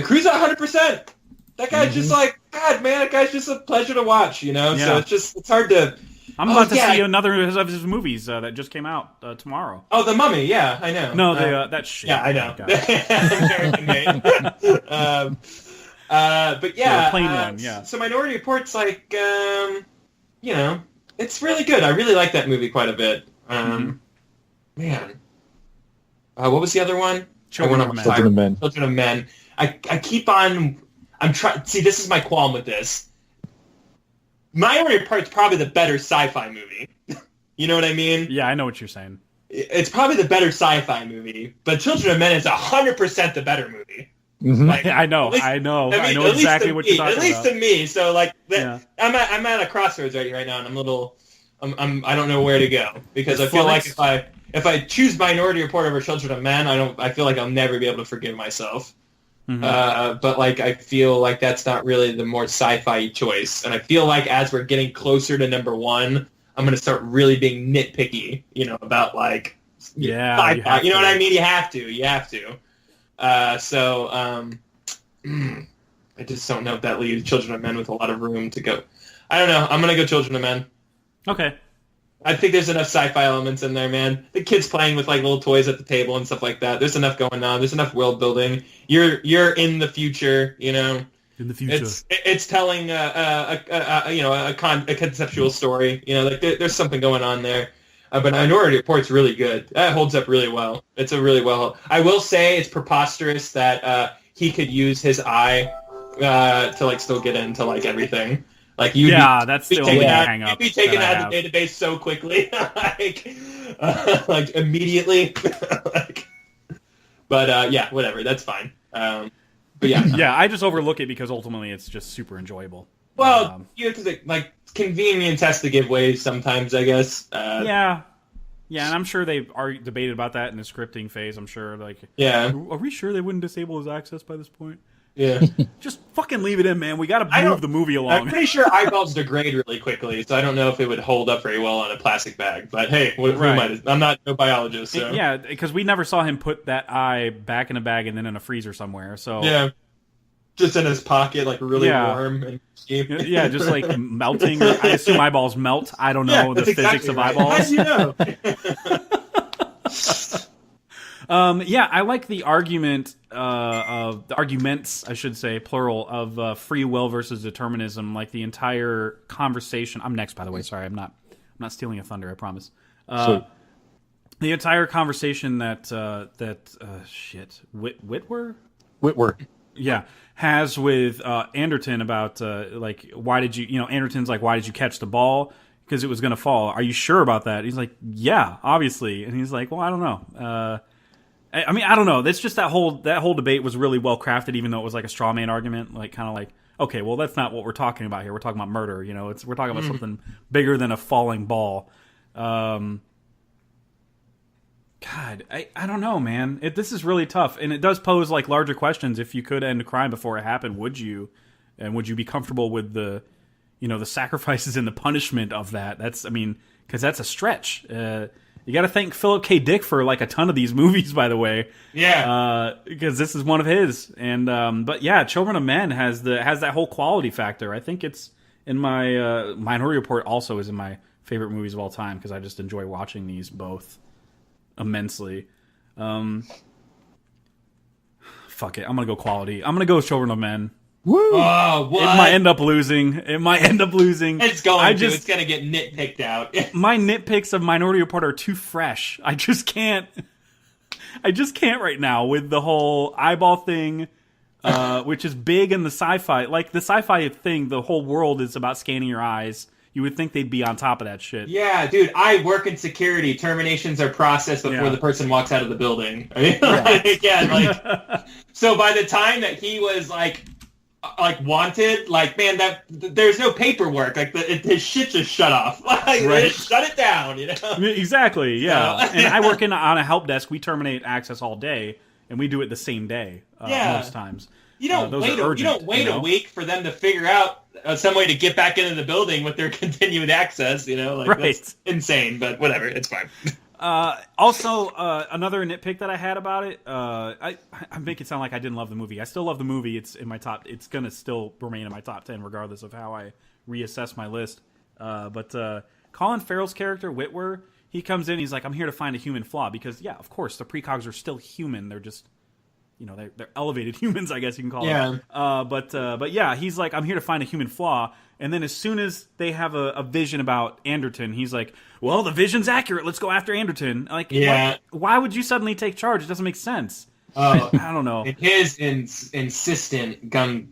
Cruise at 100%. That guy's just like, God, man, that guy's just a pleasure to watch, you know?
Yeah.
So it's hard to...
I'm about to see another of his movies that just came out tomorrow.
Oh, The Mummy, yeah, I know.
No, that shit.
Yeah, I know.
God.
American made. But yeah,
The plain one, yeah.
So Minority Report's like, it's really good. I really like that movie quite a bit. Man. What was the other one?
Children of Men.
Children of Men.
Children of Men. I keep on... I'm trying... See, this is my qualm with this. Minority Report's probably the better sci-fi movie. You know what I mean?
Yeah, I know what you're saying.
It's probably the better sci-fi movie, but Children of Men is 100% the better movie.
Mhm.
Like,
I know exactly what you're talking
about. At least to me. So like,
Yeah.
I'm at a crossroads right now, and I don't know where to go because I feel like if I choose Minority Report over Children of Men, I feel like I'll never be able to forgive myself.
Mhm.
But like, I feel like that's not really the more sci-fi choice, and I feel like as we're getting closer to number one, I'm gonna start really being nitpicky, about like,
Yeah, you
sci-fi.
have
You know
to.
what I mean? You have to. I just don't know if that leaves Children of Men with a lot of room to go. I don't know. I'm gonna go Children of Men.
Okay.
I think there's enough sci-fi elements in there, man. The kids playing with like little toys at the table and stuff like that. There's enough going on. There's enough world building. You're in the future,
In the future.
It's telling a conceptual story. Like there's something going on there. But Minority Report's really good. That holds up really well. It's a really well. I will say it's preposterous that he could use his eye to like still get into like everything. Like
that's the only
out,
hang up.
you'd be taken
that I
out of the
have.
database so quickly, like immediately. But whatever. That's fine. But yeah.
Yeah, I just overlook it because ultimately it's just super enjoyable.
Well, you have to like convenience has to give way sometimes, I guess.
Yeah, and I'm sure they are debated about that in the scripting phase. I'm sure, like,
Yeah.
are we sure they wouldn't disable his access by this point?
Yeah.
Just fucking leave it in, man. We got to move the movie
I'm
along.
pretty sure eyeballs degrade really quickly, so I don't know if it would hold up very well on a plastic bag. But hey, I'm not no biologist. So.
Yeah, because we never saw him put that eye back in a bag and then in a freezer somewhere. So
yeah, just in his pocket, like really warm and cheap.
Yeah, just like melting. I assume eyeballs melt. I don't know the physics of eyeballs.
How do you know?
Yeah, I like the argument of the arguments, I should say, plural, of free will versus determinism. Like the entire conversation. I'm next, by the way. Sorry, I'm not stealing a thunder. I promise. The entire conversation that Whitwer, yeah, has with Anderton about like why did you Anderton's like why did you catch the ball because it was going to fall. Are you sure about that? He's like, yeah, obviously, and he's like, well, I don't know. I mean, I don't know. That's just that whole debate was really well crafted, even though it was like a straw man argument, like kind of like, okay, well, that's not what we're talking about here. We're talking about murder. We're talking about something bigger than a falling ball. God, I don't know, man. This is really tough, and it does pose like larger questions. If you could end a crime before it happened, would you? And would you be comfortable with the sacrifices and the punishment of that? Because that's a stretch. You got to thank Philip K. Dick for like a ton of these movies, by the way.
Yeah.
Because this is one of his, and but yeah, Children of Men has that whole quality factor. I think it's in my Minority Report also is in my favorite movies of all time because I just enjoy watching these both immensely. Fuck it, I'm gonna go quality. I'm gonna go with Children of Men.
Woo!
Oh, what?
It might end up losing.
It's going to. It's going to get nitpicked out.
My nitpicks of Minority Report are too fresh. I just can't right now with the whole eyeball thing, which is big in the sci-fi. Like, the sci-fi thing, the whole world is about scanning your eyes. You would think they'd be on top of that shit.
Yeah, dude, I work in security. Terminations are processed before the person walks out of the building. I mean, so by the time that he was, like wanted, like, man, there's no paperwork. Like his shit just shut off. Like,
right.
Shut it down.
Exactly. Yeah. And I work on a help desk. We terminate access all day, and we do it the same day. Most times.
You don't wait a week for them to figure out some way to get back into the building with their continued access.
Right.
That's insane. But whatever, it's fine.
Also, another nitpick that I had about it, I make it sound like I didn't love the movie. I still love the movie. It's in my top. It's gonna still remain in my top 10 regardless of how I reassess my list. But Colin Farrell's character Whitwer, he comes in. He's like, I'm here to find a human flaw because of course the precogs are still human. They're just they're elevated humans, I guess you can call them. But yeah, he's like, I'm here to find a human flaw. And then as soon as they have a vision about Anderton, he's like, well, the vision's accurate. Let's go after Anderton. Like, why would you suddenly take charge? It doesn't make sense. I don't know.
His insistent gun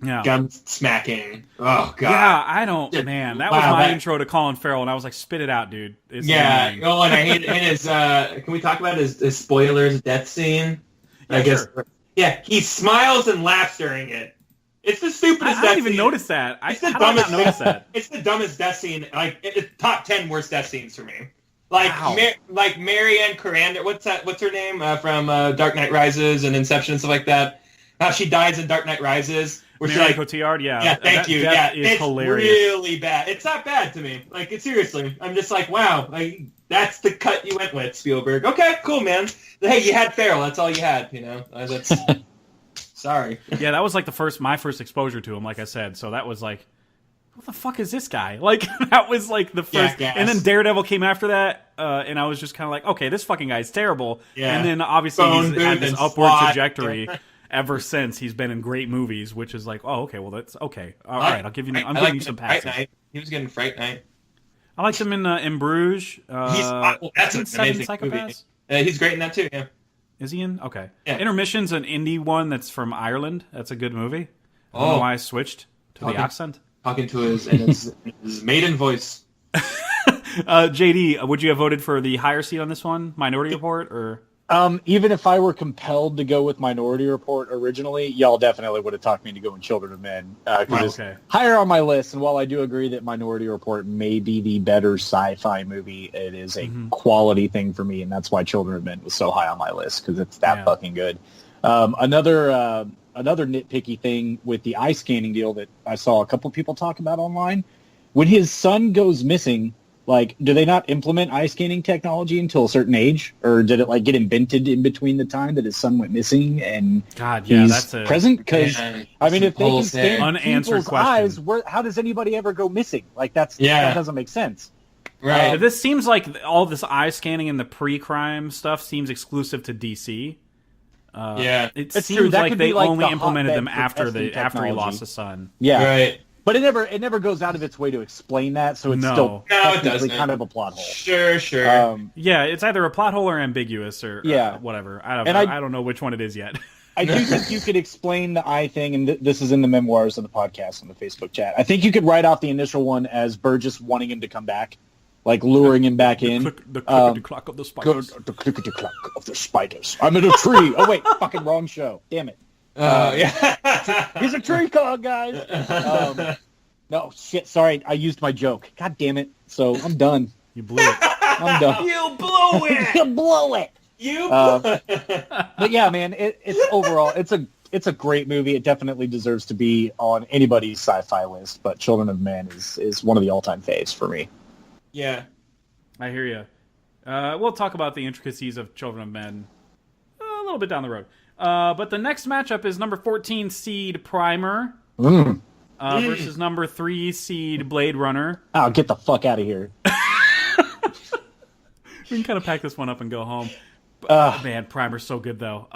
smacking. Oh, God.
Yeah, I don't, man. That was my intro to Colin Farrell, and I was like, spit it out, dude. It's
and I hate his, can we talk about his spoilers death scene?
Yeah,
I guess.
Sure.
Yeah, he smiles and laughs during it. It's the stupidest.
I didn't even notice that. How did I not notice that?
It's the dumbest death scene. Like, it's top 10 worst death scenes for me. Like,
wow.
Like Marianne Corander. What's her name from Dark Knight Rises and Inception and stuff like that? How she dies in Dark Knight Rises.
Marianne Cotillard, yeah.
Yeah, thank you.
Yeah,
it's
hilarious.
Really bad. It's not bad to me. Like, seriously, I'm just like, wow, like, that's the cut you went with, Spielberg. Okay, cool, man. Hey, you had Farrell. That's all you had. That's. Sorry.
Yeah, that was like my first exposure to him, like I said. So that was like, what the fuck is this guy? Like, that was like the first.
Jackass.
And then Daredevil came after that, and I was just kind of like, okay, this fucking guy's terrible.
Yeah.
And then obviously he's had this upward
SWAT.
trajectory ever since. He's been in great movies, which is like, oh, okay, well that's okay. All right, I'll give you. I'm giving you some passes.
He was getting Fright Night.
I liked him in Bruges.
That's an amazing movie. He's great in that too. Yeah.
Is he in? Okay.
Yeah.
Intermission's an indie one that's from Ireland. That's a good movie. I don't know why I switched to the accent.
Talking to his maiden voice.
JD, would you have voted for the higher seat on this one, Minority Report, or?
Even if I were compelled to go with Minority Report originally, y'all definitely would have talked me into going Children of Men. It's higher on my list, and while I do agree that Minority Report may be the better sci-fi movie, it is a quality thing for me, and that's why Children of Men was so high on my list, because it's that fucking good. Another another nitpicky thing with the eye scanning deal that I saw a couple people talk about online. When his son goes missing, like, do they not implement eye scanning technology until a certain age, or did it like get invented in between the time that his son went missing and
God, yeah,
he's
that's a
present? Because I mean, if they can scan
unanswered
people's
question.
eyes, how does anybody ever go missing? Like that doesn't make sense.
Right.
This seems like all this eye scanning and the pre-crime stuff seems exclusive to DC. It
It's
seems
true. That
like
could
they
be like
only
the
implemented them
hotbed for
after
testing
he
technology.
lost his son.
Yeah,
Right.
but it never goes out of its way to explain that, so it's
No.
still
No, it
technically
doesn't.
kind of a plot hole.
Sure.
Yeah, it's either a plot hole or ambiguous or whatever. I don't know which one it is yet.
I do think you could explain the eye thing, and this is in the memoirs of the podcast on the Facebook chat. I think you could write off the initial one as Burgess wanting him to come back, like luring him back in.
The clickety-clack of the spiders.
The clickety-clack of the spiders. I'm in a tree. Oh, wait, fucking wrong show. Damn it.
Yeah.
He's a tree cog, guys. No, shit, sorry, I used my joke. God damn it. So, I'm done.
You blew it.
I'm done.
You blew it.
You blow it.
You blew it.
But yeah, man, it's overall, it's a great movie. It definitely deserves to be on anybody's sci-fi list, but Children of Men is one of the all-time faves for me.
Yeah.
I hear you. We'll talk about the intricacies of Children of Men a little bit down the road. But the next matchup is number 14 seed Primer versus number 3 seed Blade Runner.
Oh, get the fuck out of here.
We can kind of pack this one up and go home. Man, Primer's so good, though.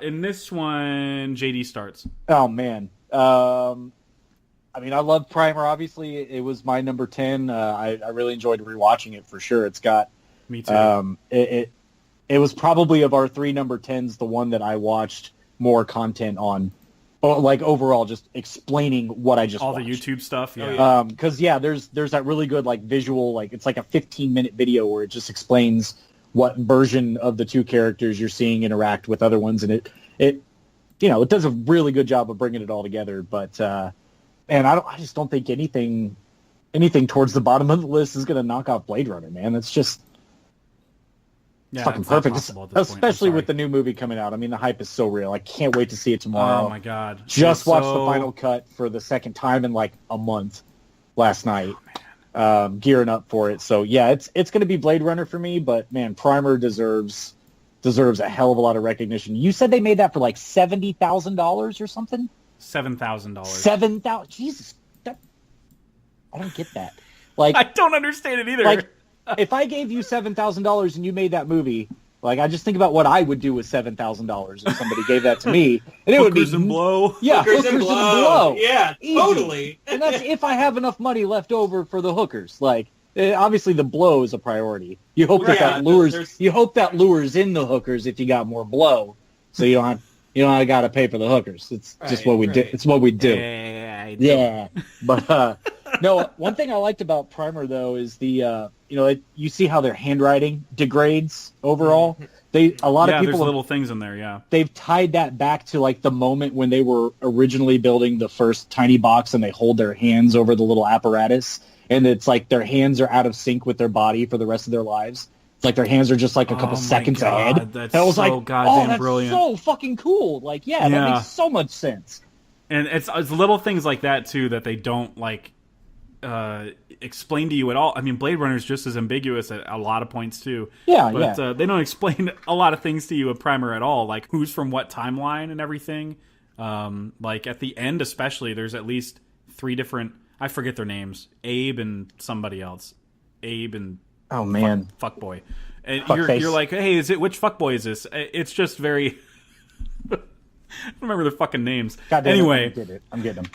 In this one, JD starts.
Oh, man. I mean, I love Primer, obviously. It was my number 10. I really enjoyed rewatching it, for sure. It's got...
Me too.
It was probably, of our 3 number 10s, the one that I watched more content on. Like, overall, just explaining what I just
All
watched.
the YouTube stuff, yeah.
Because, there's that really good, like, visual, like, it's like a 15-minute video where it just explains what version of the 2 characters you're seeing interact with other ones, and it does a really good job of bringing it all together. But man, I just don't think anything towards the bottom of the list is going to knock off Blade Runner, man. It's just fucking
it's not
perfect,
possible at this point. I'm
especially
sorry.
with the new movie coming out. I mean, the hype is so real. I can't wait to see it tomorrow.
Oh my god!
Just watched the final cut for the second time in like a month last night. Gearing up for it. So yeah, it's going to be Blade Runner for me, but man, Primer deserves a hell of a lot of recognition. You said they made that for like $70,000 or something?
$7,000.
$7,000. Jesus, I don't get that. Like,
I don't understand it either.
like, if I gave you $7,000 and you made that movie, like, I just think about what I would do with $7,000 if somebody gave that to me, and it would be
Hookers and blow.
Yeah,
Hookers and blow. Yeah,
Easy.
totally.
And that's if I have enough money left over for the hookers. Like, obviously the blow is a priority. You hope that lures.
there's-
You hope that lures in the hookers if you got more blow, so you don't got to pay for the hookers. It's just what we do. It's what we do. Yeah. But no, one thing I liked about Primer though is the you see how their handwriting degrades overall. A lot of
there's
people
little things in there. Yeah.
they've tied that back to like the moment when they were originally building the first tiny box and they hold their hands over the little apparatus, and it's like their hands are out of sync with their body for the rest of their lives. It's like their hands are just like a couple
Oh my
seconds
God,
ahead.
that's
and I was
so
like,
goddamn
that's
brilliant.
so fucking cool. Like, that makes so much sense.
And it's little things like that too that they don't like explain to you at all. I mean, Blade Runner is just as ambiguous at a lot of points too.
Yeah,
but they don't explain a lot of things to you in Primer at all, like who's from what timeline and everything. Like at the end, especially, there's at least 3 different. I forget their names. Abe and somebody else. Abe and
Oh man,
fuckboy. And
Fuckface.
you're like, hey, which fuckboy is this? It's just very. I don't remember their fucking names.
God damn
Anyway,
it, I'm getting them.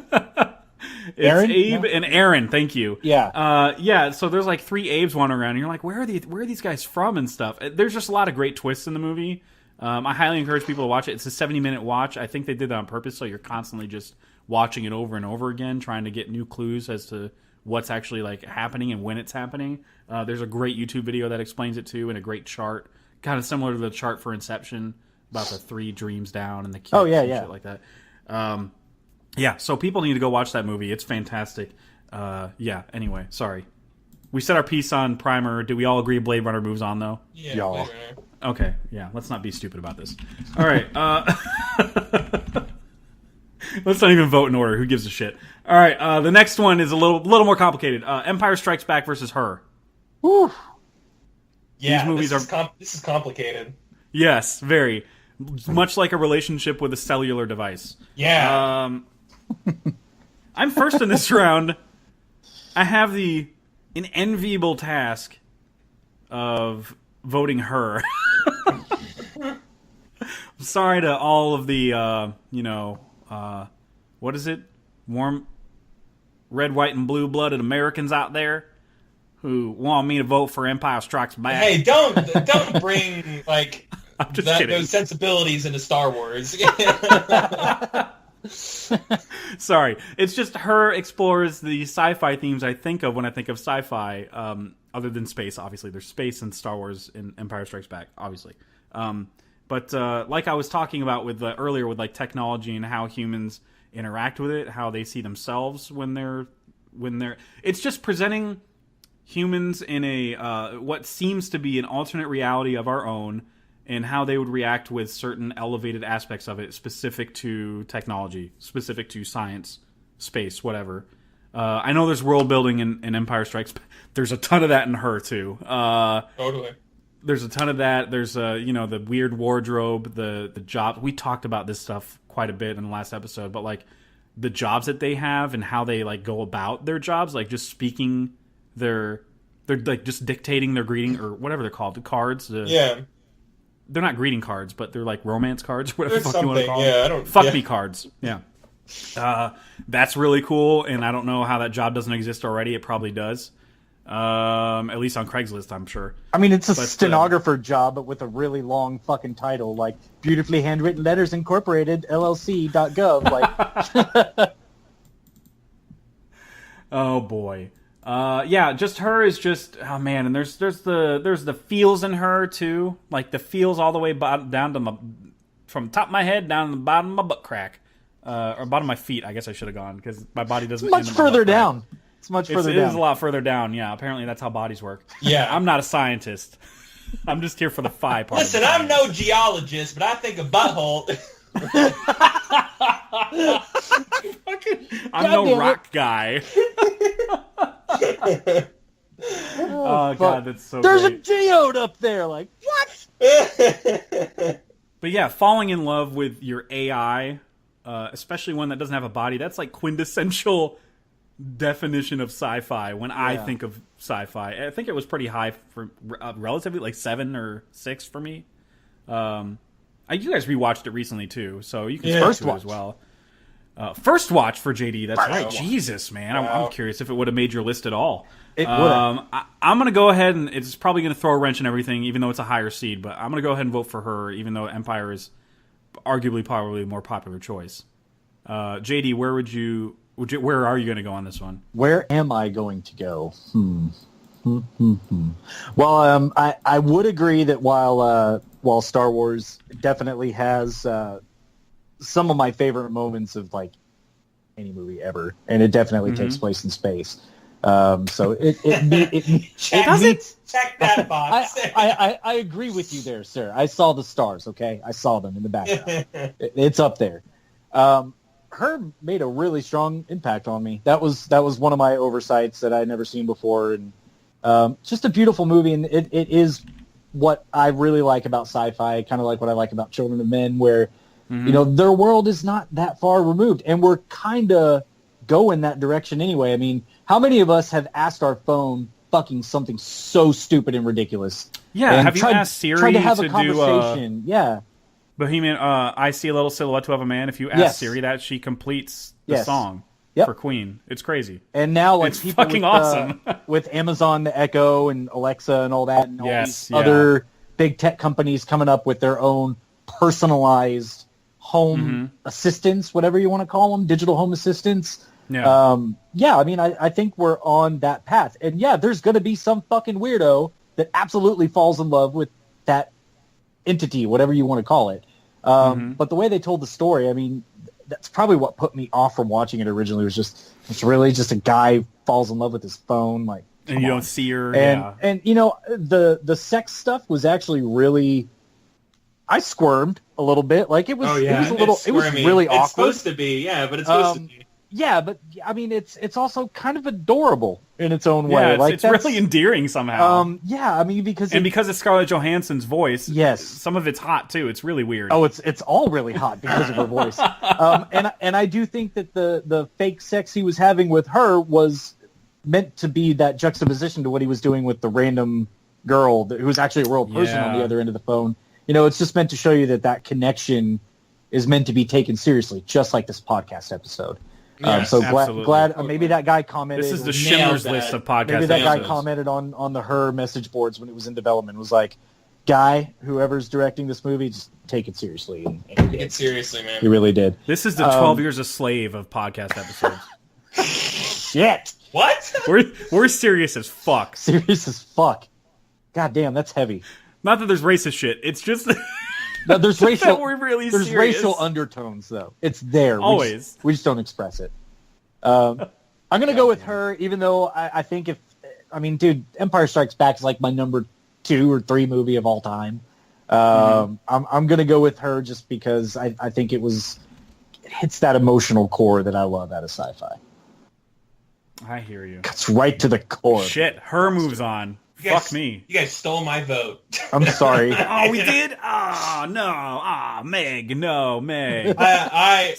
it's
Aaron?
Abe
No?
and Aaron. Thank you.
Yeah.
So there's like 3 Abes wandering around, and you're like, where are these guys from and stuff? There's just a lot of great twists in the movie. I highly encourage people to watch it. It's a 70-minute watch. I think they did that on purpose, so you're constantly just watching it over and over again, trying to get new clues as to what's actually like happening and when it's happening. There's a great YouTube video that explains it too, and a great chart, kind of similar to the chart for Inception about the 3 dreams down and the kids and shit like that. So people need to go watch that movie. It's fantastic. Anyway, sorry. We said our piece on Primer. Do we all agree Blade Runner moves on, though?
Yeah.
Y'all.
Blade Runner.
Okay, yeah, let's not be stupid about this. All right. Let's not even vote in order. Who gives a shit? All right, the next one is a little more complicated. Empire Strikes Back versus Her.
Whew.
Yeah,
These movies
this is complicated.
Yes, very. Much like a relationship with a cellular device.
Yeah.
I'm first in this round. I have an enviable task of voting Her. I'm sorry to all of the, what is it? Warm, red, white, and blue-blooded Americans out there who want me to vote for Empire Strikes Back.
Hey, don't bring like
I'm just kidding.
those sensibilities into Star Wars.
Sorry, it's just Her explores the sci-fi themes I think of when I think of sci-fi. Other than space, obviously, there's space in Star Wars in Empire Strikes Back, obviously. But like I was talking about with earlier with like technology and how humans interact with it, how they see themselves when they're it's just presenting humans in a what seems to be an alternate reality of our own, and how they would react with certain elevated aspects of it, specific to technology, specific to science, space, whatever. I know there's world building in Empire Strikes Back. There's a ton of that in Her too.
Totally.
There's a ton of that. There's the weird wardrobe, the job. We talked about this stuff quite a bit in the last episode, but like the jobs that they have and how they like go about their jobs, like just speaking they're like just dictating their greeting or whatever they're called, the cards.
Yeah.
They're not greeting cards, but they're like romance cards, whatever the
There's
fuck you want to call them.
Yeah, I don't.
Fuck
yeah.
me cards. Yeah. That's really cool, and I don't know how that job doesn't exist already. It probably does. At least on Craigslist, I'm sure.
I mean, it's a stenographer job, but with a really long fucking title, like Beautifully Handwritten Letters Incorporated, LLC.gov. Like,
oh boy, yeah. Just Her is just man, and there's the feels in Her too, like the feels all the way down to from the top of my head down to the bottom of my butt crack, or bottom of my feet. I guess I should have gone because my body doesn't.
Much further down. It's much further down.
It is a lot further down, yeah. Apparently that's how bodies work.
Yeah.
I'm not a scientist. I'm just here for the phi part.
Listen, I'm no geologist, but I think a butthole...
I'm no rock guy. Oh, God, that's so
There's
great.
a geode up there, like, what?
But yeah, falling in love with your AI, especially one that doesn't have a body, that's like quintessential definition of sci-fi when I think of sci-fi. I think it was pretty high for relatively, like 7 or 6 for me. You guys rewatched it recently too, so you can speak to it as well. First watch for JD, that's right. Jesus, man, I'm curious if it would have made your list at all.
It would have.
I'm going to go ahead, and it's probably going to throw a wrench in everything, even though it's a higher seed, but I'm going to go ahead and vote for Her, even though Empire is arguably probably a more popular choice. JD, where where are you going to go on this one?
Where am I going to go? Well, I would agree that while Star Wars definitely has some of my favorite moments of like any movie ever, and it definitely takes place in space. So it
Check that box.
I agree with you there, sir. I saw the stars. Okay, I saw them in the background. It's up there. Her made a really strong impact on me. That was one of my oversights that I'd never seen before, and just a beautiful movie. And it is what I really like about sci-fi, kind of like what I like about Children of Men, where their world is not that far removed, and we're kind of going that direction anyway. I mean, how many of us have asked our phone fucking something so stupid and ridiculous?
Yeah, have you asked Siri
tried to have a
do
conversation? Yeah.
Bohemian, I see a little silhouette of a man. If you ask Siri that, she completes the song for Queen. It's crazy.
And now, like,
it's
people
fucking
with,
awesome.
With Amazon Echo and Alexa and all that, and all these other big tech companies coming up with their own personalized home assistants, whatever you want to call them, digital home assistants.
Yeah.
I mean, I think we're on that path. And yeah, there's going to be some fucking weirdo that absolutely falls in love with that entity, whatever you want to call it. But the way they told the story, I mean, that's probably what put me off from watching it originally. It's really just a guy falls in love with his phone, like,
and you don't see her.
And the sex stuff was actually really I squirmed a little bit. Like it was,
Oh yeah,
it was a little,
it's
it was
squirmy.
really
It's
awkward.
supposed to be, yeah, but it's supposed to be.
Yeah, but I mean, it's also kind of adorable in its own
Yeah,
way.
it's,
Like
it's
that's,
really endearing somehow.
yeah, I mean because
because it's Scarlett Johansson's voice,
Yes.
some of it's hot too. It's really weird.
oh, it's all really hot because of her voice. And I do think that the fake sex he was having with her was meant to be that juxtaposition to what he was doing with the random girl who was actually a real person on the
Yeah.
other end of the phone. You know, it's just meant to show you that connection is meant to be taken seriously, just like this podcast episode.
Yes,
so
absolutely.
glad maybe that guy commented.
This is the
Nailed
Schindler's
that.
List of podcast
Maybe that guy
episodes.
commented on the her message boards when it was in development. Was like, guy, whoever's directing this movie, just take it seriously. And he
Take
did.
it seriously, man.
He really did.
This is the 12 Years a Slave of podcast episodes.
Shit.
What?
we're serious as fuck.
Serious as fuck. God damn, that's heavy.
Not that there's racist shit. It's just
No, there's
that
racial.
we're really
There's
serious.
racial undertones, though. It's there.
Always.
We just don't express it. I'm gonna go with her, even though I think dude, Empire Strikes Back is like my number 2 or 3 movie of all time. I'm gonna go with her just because I think it hits that emotional core that I love out of sci-fi.
I hear you.
It's right to the core.
Shit, her moves on.
You guys-
Fuck me.
You guys stole my vote.
I'm sorry.
Oh, we did? Oh, no. Meg. No, Meg.
I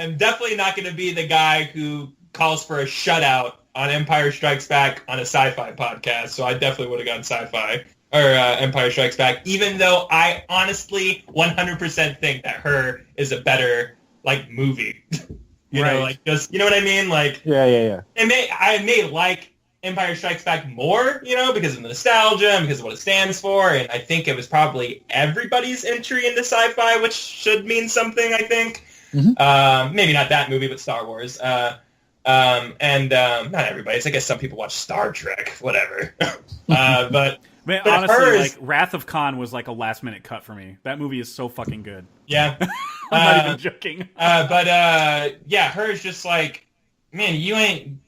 am definitely not going to be the guy who calls for a shutout on Empire Strikes Back on a sci-fi podcast, so I definitely would have gone sci-fi or Empire Strikes Back, even though I honestly 100% think that her is a better like movie. You know,
Right.
like just you know what I mean? Like
Yeah.
I may like Empire Strikes Back more, you know, because of the nostalgia and because of what it stands for, and I think it was probably everybody's entry into sci-fi, which should mean something, I think. Maybe not that movie, but Star Wars. Not everybody's. I guess some people watch Star Trek, whatever. But
Man,
But
honestly,
hers-
like, Wrath of Khan was like a last-minute cut for me. That movie is so fucking good.
yeah.
I'm not even joking.
Yeah, hers just like, man, you ain't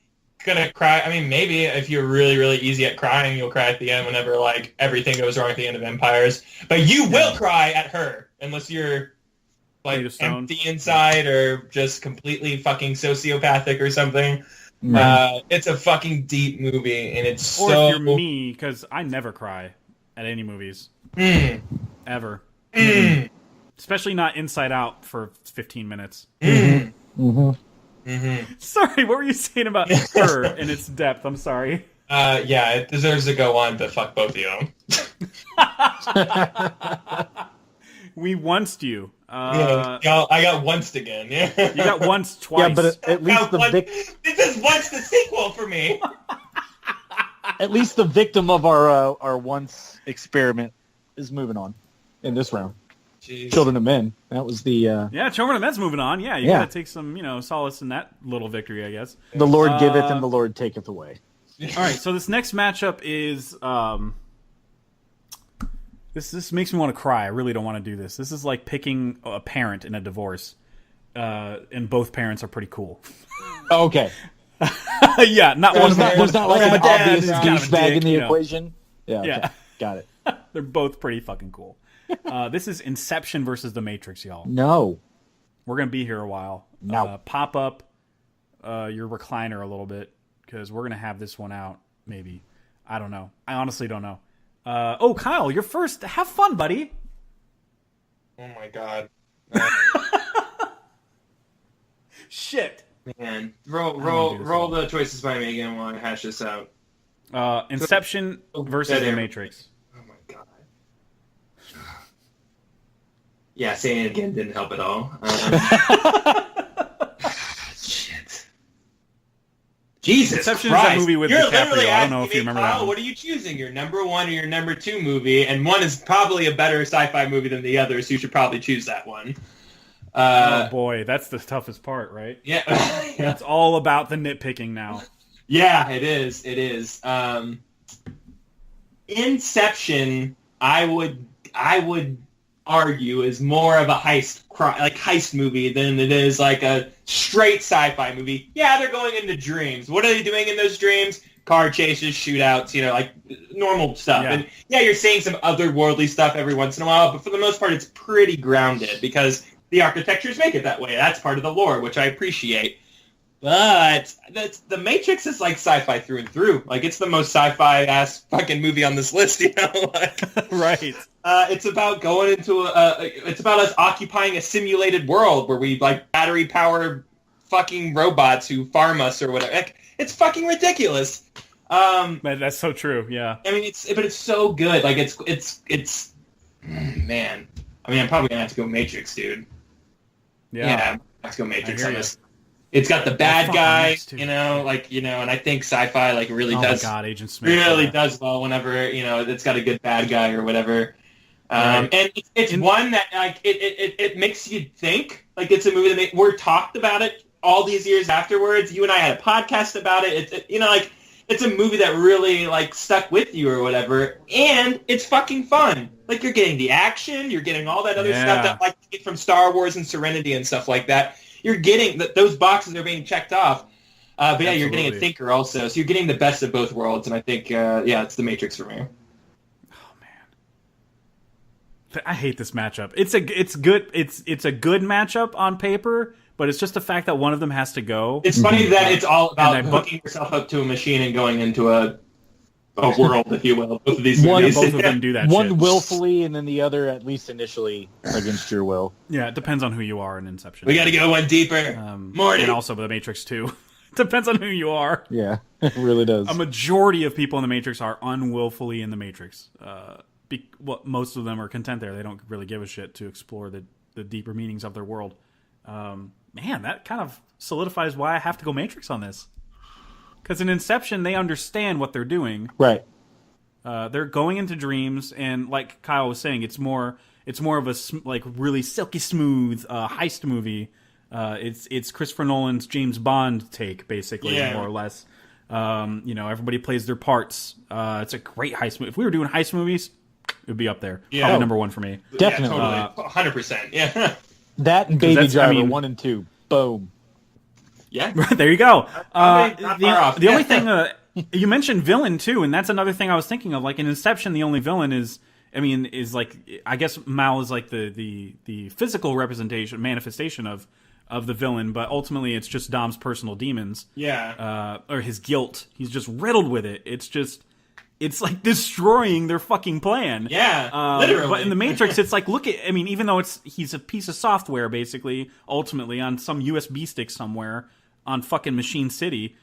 gonna cry. I mean, maybe if you're really, really easy at crying, you'll cry at the end whenever like everything goes wrong at the end of Empires. But you will cry at her unless you're like
Made of stone.
empty inside or just completely fucking sociopathic or something. It's a fucking deep movie, and it's
Or
so.
if you're me, because I never cry at any movies.
Mm,
Ever.
mm,
Especially not Inside Out for 15 minutes.
mm,
Mm-hmm.
mhm.
Sorry, what were you saying about her and its depth? I'm sorry.
Yeah, it deserves to go on, but fuck both of you.
We onced you.
I got onced again. Yeah.
You got once, twice.
Yeah, but at least the
This is once the sequel for me.
at least the victim of our once experiment is moving on in this round.
Jeez.
Children of Men. That was the
Yeah, Children of Men's moving on. Yeah, you
Yeah.
gotta take some, solace in that little victory, I guess.
the Lord giveth and the Lord taketh away.
All right, so this next matchup is this makes me want to cry. I really don't want to do this. This is like picking a parent in a divorce, and both parents are pretty cool.
Oh, okay.
Yeah, not one
There's
of them.
not, like
my
an
dad
obvious
is kind of a
douchebag in
dick,
the
you know.
equation. Yeah. Okay.
Yeah.
Got it.
They're both pretty fucking cool. This is Inception versus The Matrix, y'all.
No.
We're gonna be here a while.
No.
Pop up your recliner a little bit because we're gonna have this one out. Maybe. I don't know. I honestly don't know. Oh, Kyle, you're first. Have fun, buddy.
Oh my god.
Shit.
Man,
do
roll
this
the choices by me again while I hash this out.
Inception versus
Dead
The
air.
Matrix.
Oh my god. Yeah, saying it again didn't help at all. Shit. Jesus
Inception is
Christ.
that movie with
You're
DiCaprio.
literally
I don't know
asking
if you
me,
remember
Kyle,
that one.
what are you choosing? Your number 1 or your number 2 movie? And one is probably a better sci-fi movie than the other, so you should probably choose that one.
Oh boy, that's the toughest part, right?
Yeah.
It's all about the nitpicking now.
Yeah, it is. It is. Inception, I would argue, is more of a heist movie than it is like a straight sci-fi movie. Yeah, they're going into dreams. What are they doing in those dreams? car chases, shootouts, you know, like normal stuff.
Yeah.
And yeah, you're seeing some otherworldly stuff every once in a while, but for the most part, it's pretty grounded because the architectures make it that way. That's part of the lore, which I appreciate. But the Matrix is like sci-fi through and through. Like, it's the most sci-fi ass fucking movie on this list, you know? Like,
Right.
it's about going into it's about us occupying a simulated world where we like battery powered fucking robots who farm us or whatever. Like, it's fucking ridiculous.
Man, that's so true. Yeah.
I mean, it's so good. Like, it's man. I mean, I'm probably gonna have to go Matrix, dude. Yeah, let's go Matrix on this. It's got the bad guy, you know, like, you know, and I think sci-fi like really does.
Oh my God, Agent Smith
really does well whenever, you know, it's got a good bad guy or whatever.
Right.
And it's one that like it makes you think. Like, it's a movie that we're talked about it all these years afterwards. You and I had a podcast about it. It's you know, like, it's a movie that really like stuck with you or whatever, and it's fucking fun. Like, you're getting the action, you're getting all that other stuff that like from Star Wars and Serenity and stuff like that. You're getting those boxes are being checked off. But yeah, you're getting a thinker also, so you're getting the best of both worlds, and I think it's the Matrix for me.
Oh man, I hate this matchup. It's good. It's a good matchup on paper, but it's just the fact that one of them has to go.
It's funny that it's all about hooking yourself up to a machine and going into a world, if you will. Both of these movies.
Both of them do that.
One
shit.
willfully, and then the other, at least initially, against your will.
Yeah, it depends on who you are in Inception.
We got to go one deeper, Morty,
and also the Matrix 2. Depends on who you are.
Yeah, it really does.
A majority of people in the Matrix are unwillfully in the Matrix. Most of them are content there. They don't really give a shit to explore the deeper meanings of their world. Man, that kind of solidifies why I have to go Matrix on this. Because in Inception, they understand what they're doing.
Right.
They're going into dreams, and like Kyle was saying, it's more of a like really silky smooth heist movie. It's Christopher Nolan's James Bond take, basically, more or less. You know, everybody plays their parts. It's a great heist movie. If we were doing heist movies, it would be up there.
Yeah.
Probably number one for me.
Definitely.
Yeah, totally. 100%. Yeah.
That and Baby Driver 1 and 2. Boom.
Yeah.
There you go.
The
only thing you mentioned villain too, and that's another thing I was thinking of. Like in Inception, the only villain is like, I guess Mao is like the physical manifestation of the villain, but ultimately it's just Dom's personal demons.
Yeah.
Or his guilt. He's just riddled with it. It's like destroying their fucking plan.
Yeah, literally.
But in the Matrix, it's like, even though he's a piece of software, basically, ultimately, on some USB stick somewhere on fucking Machine City,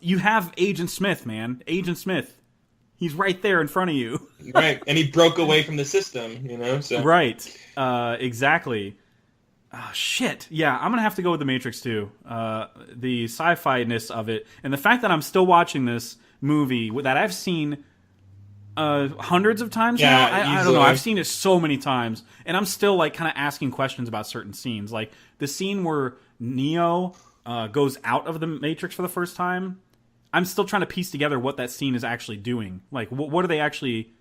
you have Agent Smith, man. Agent Smith. He's right there in front of you.
Right, and he broke away from the system, you know? So.
Right, exactly. Oh, shit. Yeah, I'm going to have to go with The Matrix, too. The sci-fi-ness of it, and the fact that I'm still watching this movie that I've seen hundreds of times now. I don't know. I've seen it so many times, and I'm still like kind of asking questions about certain scenes. Like the scene where Neo goes out of the Matrix for the first time. I'm still trying to piece together what that scene is actually doing. Like, what are they actually?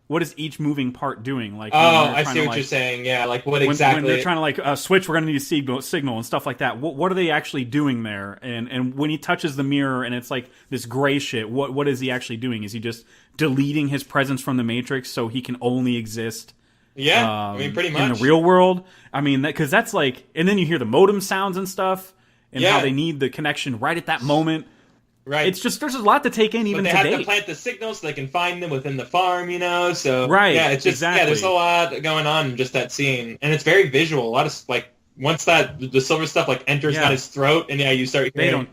What is each moving part doing? Like,
I see what you're saying. Yeah, like what exactly?
When they're trying to like switch, we're going to need a signal and stuff like that. What are they actually doing there? And when he touches the mirror and it's like this gray shit, what is he actually doing? Is he just deleting his presence from the Matrix so he can only exist?
Yeah, I mean, pretty much
in the real world. I mean, because that's like, and then you hear the modem sounds and stuff, and how they need the connection right at that moment.
Right.
It's just, there's a lot to take in even
today. But they
today.
have to plant the signals so they can find them within the farm, you know? So,
right.
Yeah, it's just, there's a lot going on in just that scene. And it's very visual. A lot of, like, once the silver stuff, like, enters down his throat, and you start hearing...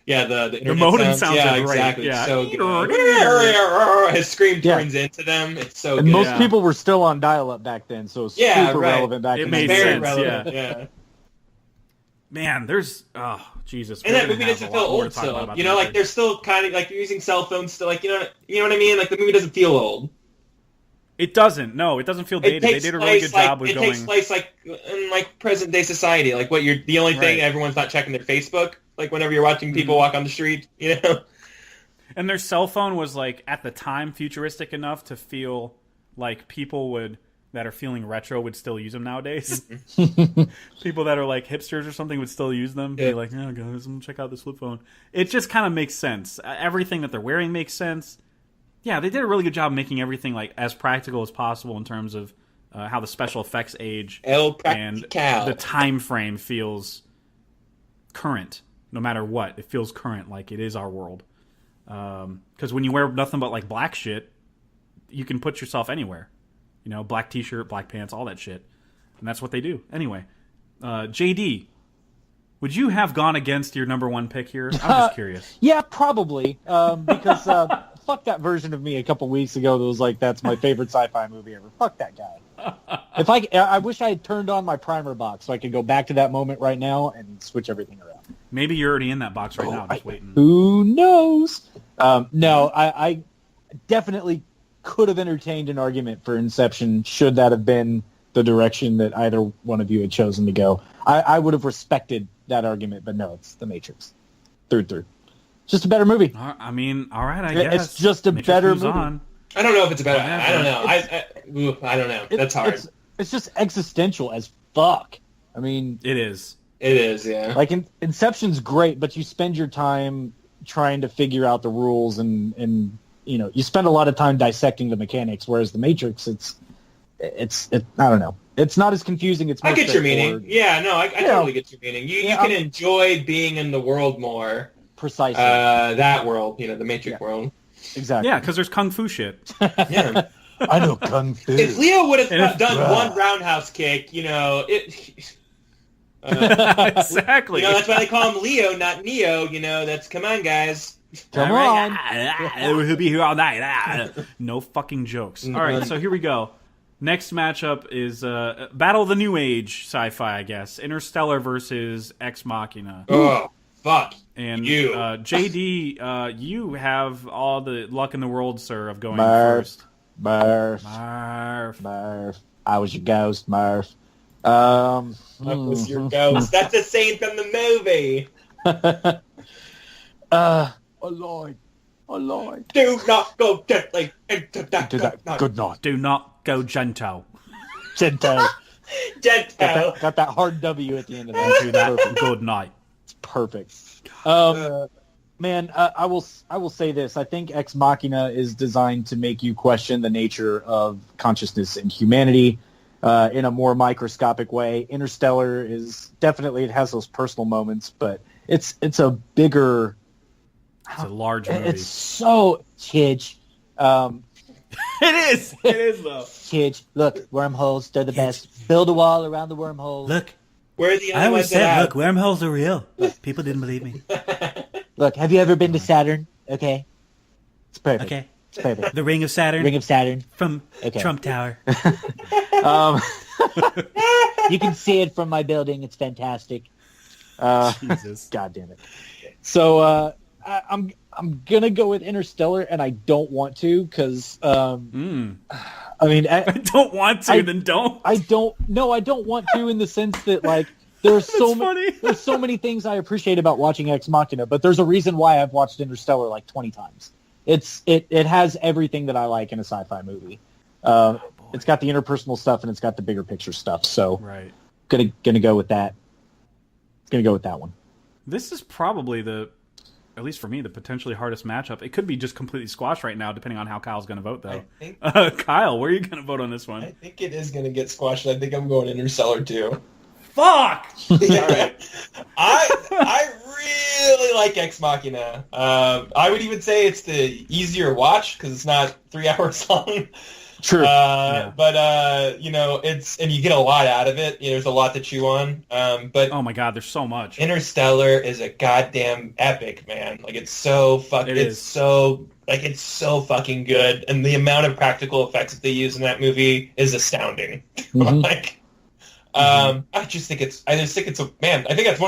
the
modem sounds
yeah,
are great.
Exactly.
Yeah.
So good. His scream turns into them. It's so
and
good.
most people were still on dial-up back then, so it's super relevant back then.
It made
very
sense,
relevant, yeah.
Man, there's Jesus.
And that movie doesn't feel old still. You know, like they're still kind of like you're using cell phones still. Like you know what I mean. Like the movie doesn't feel old.
It doesn't. No, it doesn't feel dated. They did a really good job with going.
It takes place like in like present day society. Like what you're the only thing everyone's not checking their Facebook. Like whenever you're watching people walk on the street, you know.
And their cell phone was like at the time futuristic enough to feel like people would that are feeling retro would still use them nowadays. People that are like hipsters or something would still use them. Be like, oh guys, I'm gonna check out this flip phone. It just kind of makes sense. Everything that they're wearing makes sense. Yeah, they did a really good job making everything like as practical as possible in terms of how the special effects age and the time frame feels current. No matter what, it feels current, like it is our world. Because when you wear nothing but like black shit, you can put yourself anywhere. You know, black t-shirt, black pants, all that shit. And that's what they do. Anyway, JD, would you have gone against your number one pick here? I'm just curious.
Yeah, probably. Because fuck that version of me a couple weeks ago that was like, that's my favorite sci-fi movie ever. Fuck that guy. I wish I had turned on my primer box so I could go back to that moment right now and switch everything around.
Maybe you're already in that box right now, just waiting.
Who knows? No, I definitely could have entertained an argument for Inception should that have been the direction that either one of you had chosen to go. I would have respected that argument, but no, it's The Matrix. Through. Just a better movie.
I mean, all right, I guess.
It's just a
Matrix
better
moves
movie.
on.
I don't know if it's better. I don't know. I don't know. That's hard.
It's just existential as fuck. I mean...
It is.
It is, yeah.
Like, Inception's great, but you spend your time trying to figure out the rules and you know, you spend a lot of time dissecting the mechanics, whereas The Matrix, it's I don't know. It's not as confusing. It's more
I get your meaning.
straightforward.
Yeah, no, I totally get your meaning. You can enjoy being in the world more.
Precisely.
That world, you know, the Matrix world.
Exactly.
Yeah, because there's kung fu shit.
Yeah.
I know kung fu.
If Leo would have done one roundhouse kick, you know,
Exactly.
You know, that's why they call him Leo, not Neo. You know, come on, guys.
Come on.
We'll be here all night. No fucking jokes. All right, so here we go. Next matchup is Battle of the New Age sci-fi, I guess. Interstellar versus Ex Machina.
Oh, fuck.
And
you.
JD, you have all the luck in the world, sir, of going
Murph.
first.
Murph. I was your ghost, Murph.
That was your ghost. That's a scene from the movie.
Lloyd.
Do not go gently into that
good night.
Do not go gentle.
Gento.
Gentile.
Got that hard W at the end of that.
Do that good night.
It's perfect. Man, I will say this. I think Ex Machina is designed to make you question the nature of consciousness and humanity in a more microscopic way. Interstellar is definitely, it has those personal moments, but it's a bigger...
It's a large movie.
It's so Chidge.
It is though.
Chidge, look, wormholes, they're the best. Build a wall around the wormhole.
Look,
Where are the
I
other
always
ones
said,
that
look, wormholes are real. People didn't believe me.
Look, have you ever been to Saturn? Okay.
It's perfect.
Okay.
It's perfect.
The Ring of Saturn
Ring of Saturn.
from
Okay.
Trump Tower.
You can see it from my building. It's fantastic.
Jesus.
God damn it. So I'm gonna go with Interstellar, and I don't want to because I mean
I don't want to, then don't.
I don't want to in the sense that like there's
funny.
there's so many things I appreciate about watching Ex Machina, but there's a reason why I've watched Interstellar like 20 times. It has everything that I like in a sci-fi movie. It's got the interpersonal stuff and it's got the bigger picture stuff. So
Right.
gonna go with that. Gonna go with that one.
This is probably at least for me, the potentially hardest matchup. It could be just completely squashed right now, depending on how Kyle's going to vote, though. Kyle, where are you going to vote on this one?
I think it is going to get squashed. I think I'm going Interstellar too.
Fuck!
All right. I really like Ex Machina. I would even say it's the easier watch because it's not 3 hours long.
True.
But you know, and you get a lot out of it. You know, there's a lot to chew on. But
Oh my god, there's so much.
Interstellar is a goddamn epic, man. Like it's so fucking good, and the amount of practical effects that they use in that movie is astounding.
Mhm.
I think that's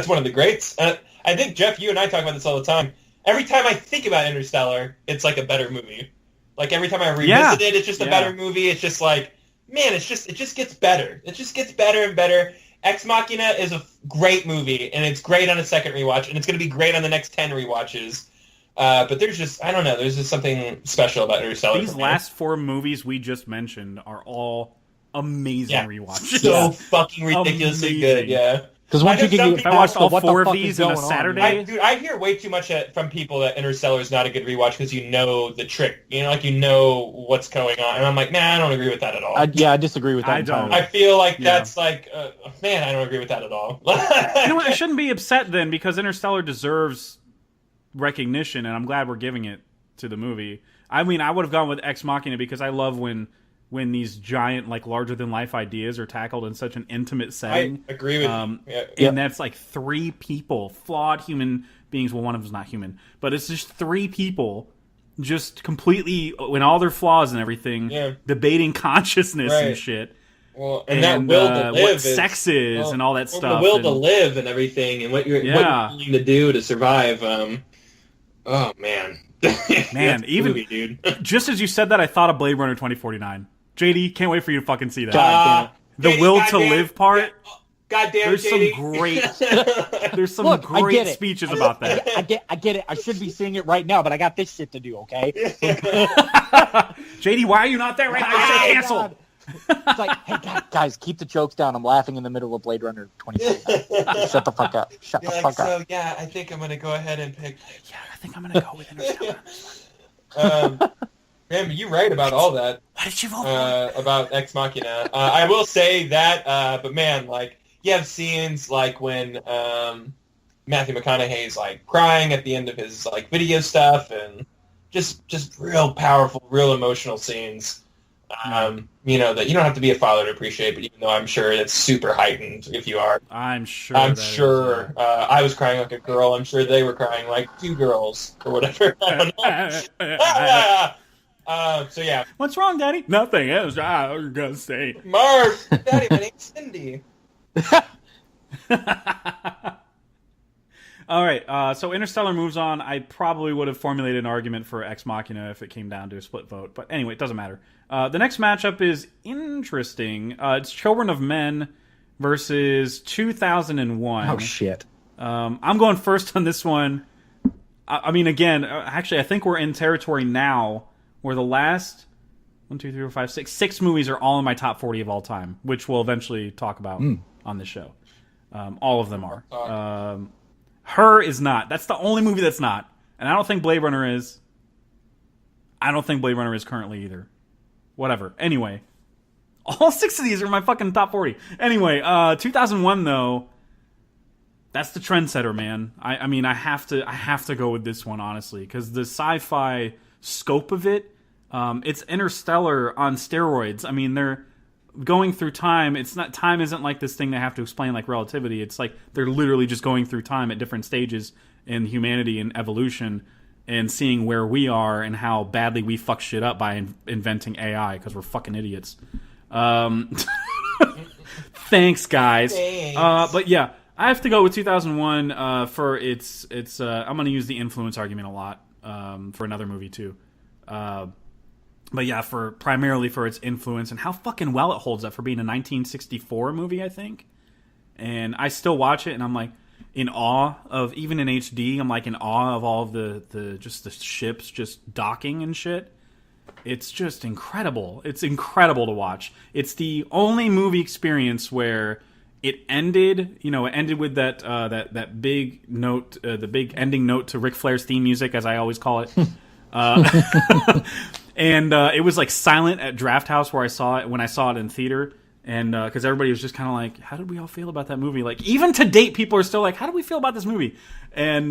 one of the greats. I think Jeff, you and I talk about this all the time. Every time I think about Interstellar, it's like a better movie. Like every time I revisit it, it's just a better movie. It's just like, man, it just gets better. It just gets better and better. Ex Machina is a great movie, and it's great on a second rewatch, and it's going to be great on the next 10 rewatches. But there's just, I don't know, there's just something special about Interstellar.
These last 4 movies we just mentioned are all amazing rewatches.
So fucking ridiculously good, yeah.
Because once you can
if I watched all 4 of these in a Saturday...
I hear way too much from people that Interstellar is not a good rewatch because you know the trick. You know, like you know what's going on. And I'm like, I don't agree with that at all.
I disagree with that.
I don't.
I feel like that's like, I don't agree with that at all.
You know what? I shouldn't be upset then because Interstellar deserves recognition, and I'm glad we're giving it to the movie. I mean, I would have gone with Ex Machina because I love when these giant, like, larger-than-life ideas are tackled in such an intimate setting.
I agree with you.
Yeah. And that's, like, 3 people, flawed human beings. Well, one of them's not human. But it's just 3 people just completely, when all their flaws and everything, debating consciousness and shit.
Well, and that will to live.
What sex is and all that stuff.
The will to live and everything and what you're willing to do to survive. Oh, man.
Man, even
movie, dude.
Just as you said that, I thought of Blade Runner 2049. JD, can't wait for you to fucking see that. The
JD,
will to live part.
Goddamn,
there's
JD.
some great speeches about that.
I get it. I should be seeing it right now, but I got this shit to do. Okay.
JD, why are you not there right now? You're canceled.
It's like, hey guys, keep the jokes down. I'm laughing in the middle of Blade Runner 2049. Shut the fuck up. Shut the fuck up.
So yeah, I think I'm gonna go ahead and pick.
Yeah, I think I'm gonna go with Interstellar.
Man, you're right about all that.
Why did you vote for
about Ex Machina? I will say that, but man, like you have scenes like when Matthew McConaughey's like crying at the end of his like video stuff, and just real powerful, real emotional scenes. You know that you don't have to be a father to appreciate, but even though I'm sure it's super heightened if you are.
I'm sure.
I was crying like a girl. I'm sure they were crying like 2 girls or whatever. I don't know. So yeah.
What's wrong, Daddy? Nothing. I was gonna say.
Marv, Daddy, my name's Cindy.
All right. So Interstellar moves on. I probably would have formulated an argument for Ex Machina if it came down to a split vote. But anyway, it doesn't matter. The next matchup is interesting. It's Children of Men versus 2001.
Oh, shit.
I'm going first on this one. I mean, again, actually, I think we're in territory now where the last 1, 2, 3, 4, 5, 6 movies are all in my top 40 of all time, which we'll eventually talk about on this show. All of them are. Her is not. That's the only movie that's not. And I don't think Blade Runner is. I don't think Blade Runner is currently either. Whatever. Anyway. All 6 of these are my fucking top 40. Anyway, 2001, though, that's the trendsetter, man. I mean, I have to go with this one, honestly, because the sci-fi scope of it, it's Interstellar on steroids. I mean, they're going through time. It's not, time isn't like this thing they have to explain like relativity. It's like they're literally just going through time at different stages in humanity and evolution and seeing where we are and how badly we fuck shit up by inventing AI because we're fucking idiots. Thanks, guys.
Thanks.
But yeah, I have to go with 2001 for its I'm going to use the influence argument a lot for another movie too. But yeah, primarily for its influence and how fucking well it holds up for being a 1964 movie, I think. And I still watch it and I'm like in awe of, even in HD, I'm like in awe of all of the ships just docking and shit. It's just incredible. It's incredible to watch. It's the only movie experience where it ended, it ended with that big note, the big ending note to Ric Flair's theme music, as I always call it. And it was like silent at Draft House where I saw it when I saw it in theater, and because everybody was just kind of like, "How did we all feel about that movie?" Like even to date, people are still like, "How do we feel about this movie?" And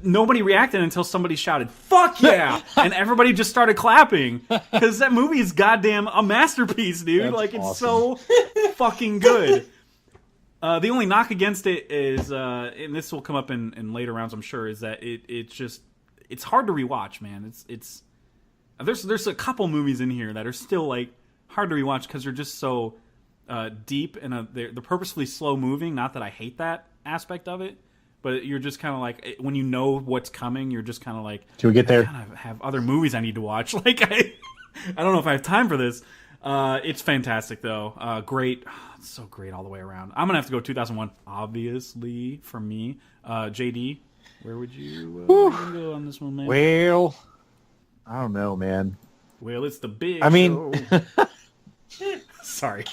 nobody reacted until somebody shouted, "Fuck yeah!" and everybody just started clapping because that movie is goddamn a masterpiece, dude.
That's
like it's
awesome.
so fucking good. The only knock against it is, and this will come up in later rounds, I'm sure, is that it's hard to rewatch, man. There's a couple movies in here that are still like hard to rewatch because they're just so deep and they're purposefully slow moving. Not that I hate that aspect of it, but you're just kind of like, when you know what's coming, you're just kind of like,
do we get there?
I kind of have other movies I need to watch. Like I don't know if I have time for this. It's fantastic though. Great. It's so great all the way around. I'm gonna have to go 2001, obviously, for me. JD. Where would you
Whew.
go on this one, man?
Well, I don't know, man.
Well, it's the big
I mean,
show. Sorry.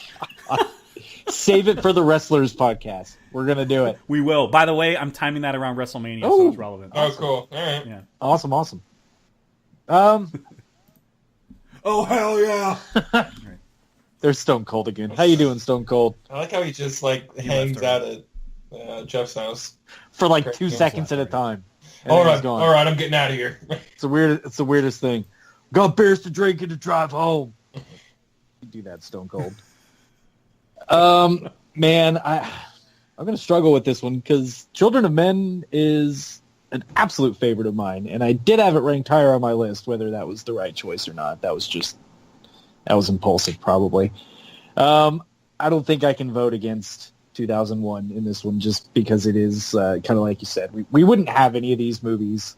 Save it for the Wrestlers podcast. We're going to do it.
We will. By the way, I'm timing that around WrestleMania, so
Oh.
it's relevant.
Oh, cool. All right.
Yeah.
Awesome.
Oh, hell yeah.
There's Stone Cold again. How you doing, Stone Cold?
I like how he just like hangs
left
out at Jeff's house.
For like
Great
2
game
seconds
slap,
at a
right.
time. And
All
then he's
right,
gone.
all right, I'm getting out of here.
It's the weirdest thing. Got beers to drink and to drive home. You do that, Stone Cold. Man, I'm gonna struggle with this one because Children of Men is an absolute favorite of mine, and I did have it ranked higher on my list. Whether that was the right choice or not, that was impulsive, probably. I don't think I can vote against 2001 in this one, just because it is kind of like you said. We wouldn't have any of these movies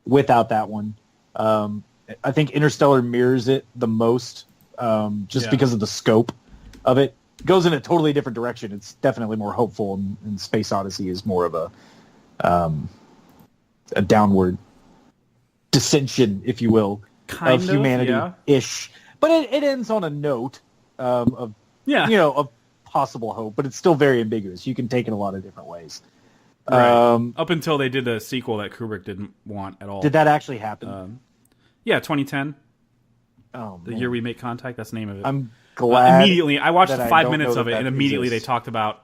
without that one. I think Interstellar mirrors it the most, just because of the scope of it. It goes in a totally different direction. It's definitely more hopeful, and Space Odyssey is more of a downward dissension, if you will,
Kind
of
of,
humanity-ish. But it ends on a note of
Yeah.
of possible hope, but it's still very ambiguous. You can take it a lot of different ways.
Right. Up until they did a sequel that Kubrick didn't want at all.
Did that actually happen?
Yeah, 2010.
Oh,
The
man.
year we make contact. That's the name of it.
I'm glad.
Immediately, I watched
that
the
I
5
don't
minutes
know
of it,
that
and
that
immediately
exists.
they talked about.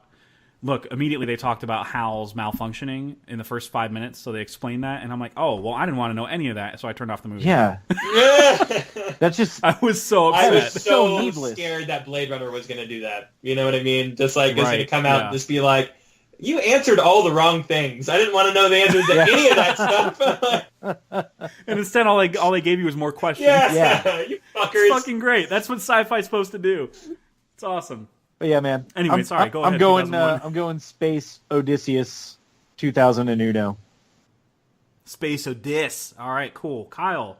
Immediately they talked about Hal's malfunctioning in the first 5 minutes, so they explained that, and I'm like, oh, well, I didn't want to know any of that, so I turned off the movie.
Yeah,
I
that's just
I was so upset.
was
so
so
needless.
scared that Blade Runner was going to do that. You know what I mean? Just like it's going to
Right,
come out
yeah.
and just be like, you answered all the wrong things. I didn't want to know the answers to any of that stuff.
And instead, all they gave you was more questions.
Yeah.
You
It's
fuckers.
fucking great. That's what sci-fi's supposed to do. It's awesome.
But yeah, man.
Anyway, sorry, go ahead,
I'm going.
2001.
I'm going Space Odysseus 2001.
Space Odys. All right, cool. Kyle.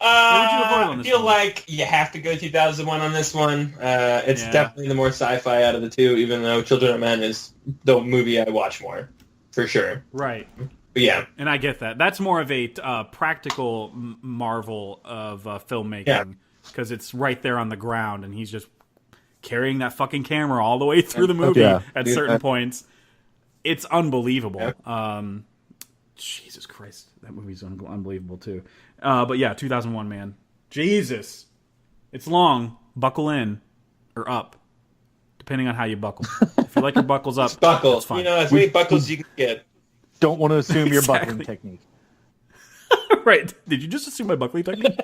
would you avoid on
I
this
feel
one?
like you have to go 2001 on this one. It's
Yeah.
definitely the more sci-fi out of the two, even though Children of Men is the movie I watch more, for sure.
Right.
But yeah.
And I get that. That's more of a practical marvel of
Yeah.
filmmaking because it's right there on the ground, and he's just carrying that fucking camera all the way through the movie
Yeah.
at
Yeah.
certain points. It's unbelievable. Jesus Christ, that movie's unbelievable too. But yeah, 2001, man. Jesus, it's long. Buckle in or up, depending on how you buckle. If you like your buckles up,
Buckle.
that's fine.
You know, as many buckles as you can get.
Don't want to assume your
Exactly.
buckling technique.
Right? Did you just assume my buckling technique?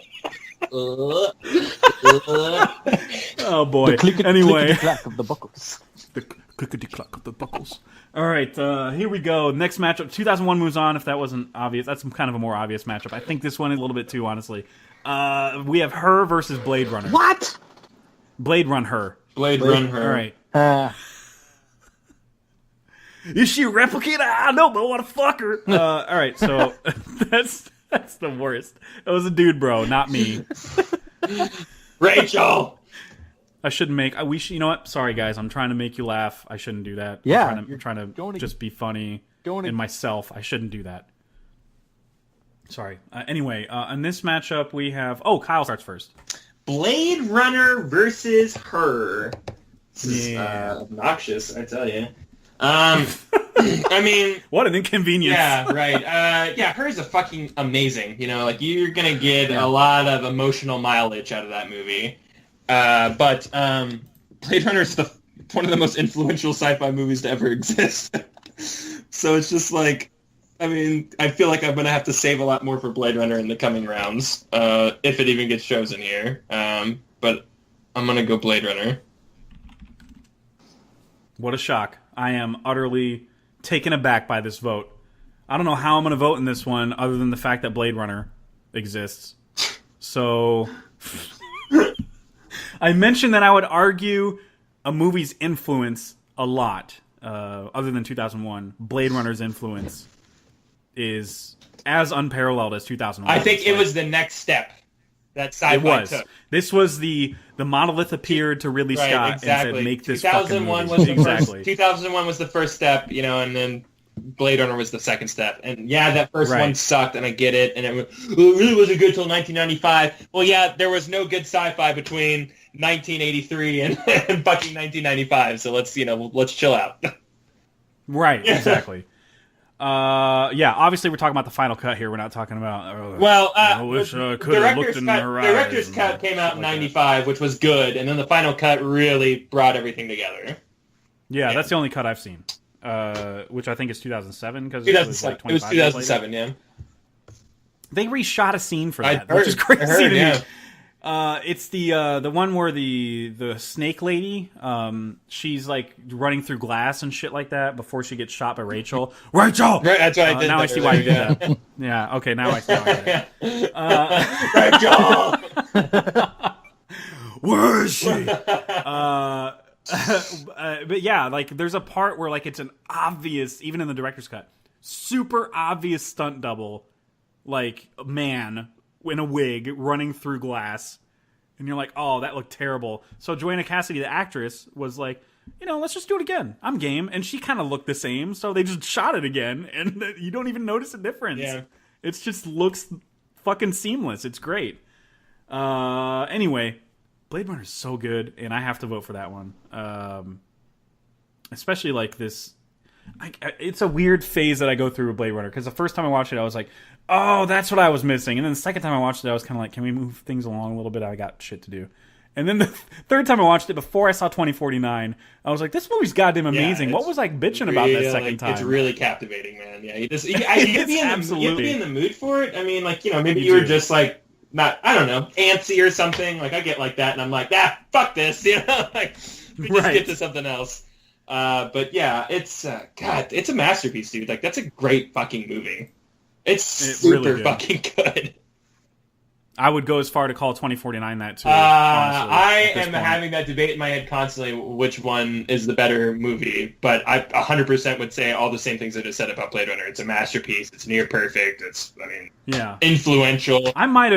Oh boy. Anyway,
Clickety-clack of the buckles.
the clickety clack of the buckles. All right, here we go. Next matchup. 2001 moves on. If that wasn't obvious, that's kind of a more obvious matchup. I think this one is a little bit too, honestly. We have Her versus Blade Runner.
What?
Blade Run Her.
Blade Runner.
All right.
Uh,
Is she a replicant? I don't know. What a fucker. All right, so that's the worst. It was a dude, bro, not me.
Rachel!
I shouldn't make. You know what? Sorry, guys. I'm trying to make you laugh. I shouldn't do that.
Yeah,
I'm
you're
trying
going
to
to-
just be funny in myself. I shouldn't do that. Sorry. Anyway, in this matchup, we have. Oh, Kyle starts first.
Blade Runner versus Her. This is
Yeah.
obnoxious, I tell you. I mean,
What an inconvenience.
yeah, right. Yeah, Her's a fucking amazing. You know, like you're gonna get a lot of emotional mileage out of that movie. But Blade Runner is one of the most influential sci-fi movies to ever exist. So it's just like, I mean, I feel like I'm gonna have to save a lot more for Blade Runner in the coming rounds, if it even gets chosen here. But I'm gonna go Blade Runner.
What a shock. I am utterly taken aback by this vote. I don't know how I'm going to vote in this one other than the fact that Blade Runner exists. So I mentioned that I would argue a movie's influence a lot, other than 2001. Blade Runner's influence is as unparalleled as 2001.
I think it was the next step that sci-fi
It was.
took.
This was the monolith appeared to Ridley Scott
Right, exactly.
and said, "Make this fucking
2001
movie."
was the
Exactly.
first. 2001 was the first step, you know, and then Blade Runner was the second step. And yeah, that first
Right.
one sucked, and I get it. And it really wasn't good till 1995. Well, yeah, there was no good sci-fi between 1983 and fucking 1995. So let's chill out.
Right, exactly. Yeah, obviously we're talking about the final cut here. We're not talking about.
Well,
I wish I could have looked in her eyes.
The director's cut came out in '95, which was good, and then the final cut really brought everything together.
Yeah, that's the only cut I've seen, which I think is 2007 because
It
it was like
was
25 years later.
2007, yeah.
They reshot a scene for that,
I heard,
which is crazy to me.
yeah.
It's the one where the snake lady, she's like running through glass and shit like that before she gets shot by Rachel. Rachel,
Right, that's why I did.
now I
that
see why you did
earlier,
that. Yeah, okay, now I see why I did it.
Rachel.
Where is she? But yeah, like there's a part where like it's an obvious, even in the director's cut, super obvious stunt double, like a man in a wig running through glass, and you're like, oh, that looked terrible. So Joanna Cassidy, the actress, was like, let's just do it again. I'm game, and she kind of looked the same, so they just shot it again, and you don't even notice a difference.
Yeah.
It just looks fucking seamless. It's great. Anyway. Blade Runner is so good, and I have to vote for that one. Especially like this, it's a weird phase that I go through with Blade Runner because the first time I watched it, I was like, "Oh, that's what I was missing," and then the second time I watched it, I was kind of like, "Can we move things along a little bit? I got shit to do." And then the third time I watched it, before I saw 2049, I was like, "This movie's goddamn amazing." What was I bitching about that second time?
It's really captivating, man. Yeah, you have to be in the mood for it. I mean, like maybe you were just like. Not, I don't know, antsy or something. Like I get like that, and I'm like, fuck this, like we just get to something else. But yeah, it's God, it's a masterpiece, dude. Like that's a great fucking movie. It's super really fucking good.
I would go as far to call 2049 that too. Honestly,
I am having that debate in my head constantly, which one is the better movie. But I 100% would say all the same things I just said about Blade Runner. It's a masterpiece. It's near perfect. It's, influential.
I might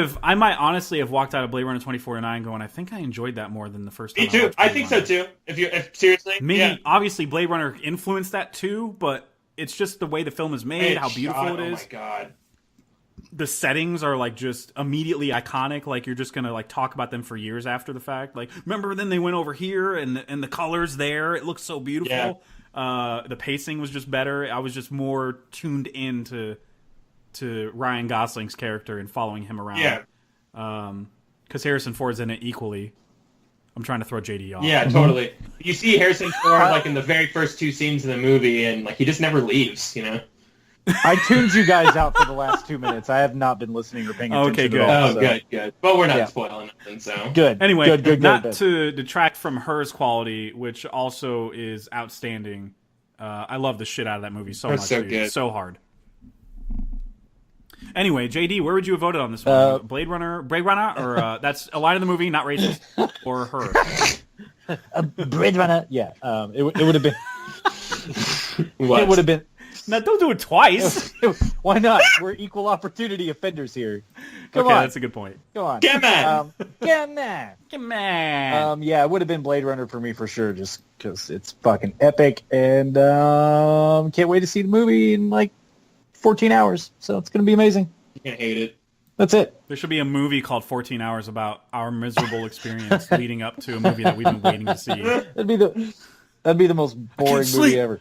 honestly have walked out of Blade Runner 2049 going, I think I enjoyed that more than the first time.
Me too. I think so too. If seriously,
maybe obviously Blade Runner influenced that too, but it's just the way the film is made, how beautiful it is.
Oh my god.
The settings are like just immediately iconic. Like you're just gonna like talk about them for years after the fact. Like remember then they went over here and the colors there. It looks so beautiful. Yeah. The pacing was just better. I was just more tuned in to Ryan Gosling's character and following him around.
Yeah.
Because Harrison Ford's in it equally. I'm trying to throw JD off.
Yeah, totally. You see Harrison Ford like in the very first two scenes of the movie, and like he just never leaves.
I tuned you guys out for the last 2 minutes. I have not been listening or paying attention.
Okay, good.
At all,
good. But we're not spoiling nothing, so.
Good.
Anyway,
good.
Not to detract from Her's quality, which also is outstanding. I love the shit out of that movie so much.
So
dude.
good.
So hard. Anyway, JD, where would you have voted on this one? Blade Runner, or that's a line in the movie, not racist, or Her?
Blade Runner, yeah. It would have been.
What?
It would have been.
No, don't do it twice.
Why not? We're equal opportunity offenders here. Come
on.
That's
a good point.
Come on.
Come on.
Come on.
Yeah, it would have been Blade Runner for me for sure, just because it's fucking epic, and can't wait to see the movie in like 14 hours. So it's going to be amazing.
You can't hate it.
That's it.
There should be a movie called 14 Hours about our miserable experience leading up to a movie that we've been waiting to see.
That'd be the most boring movie ever.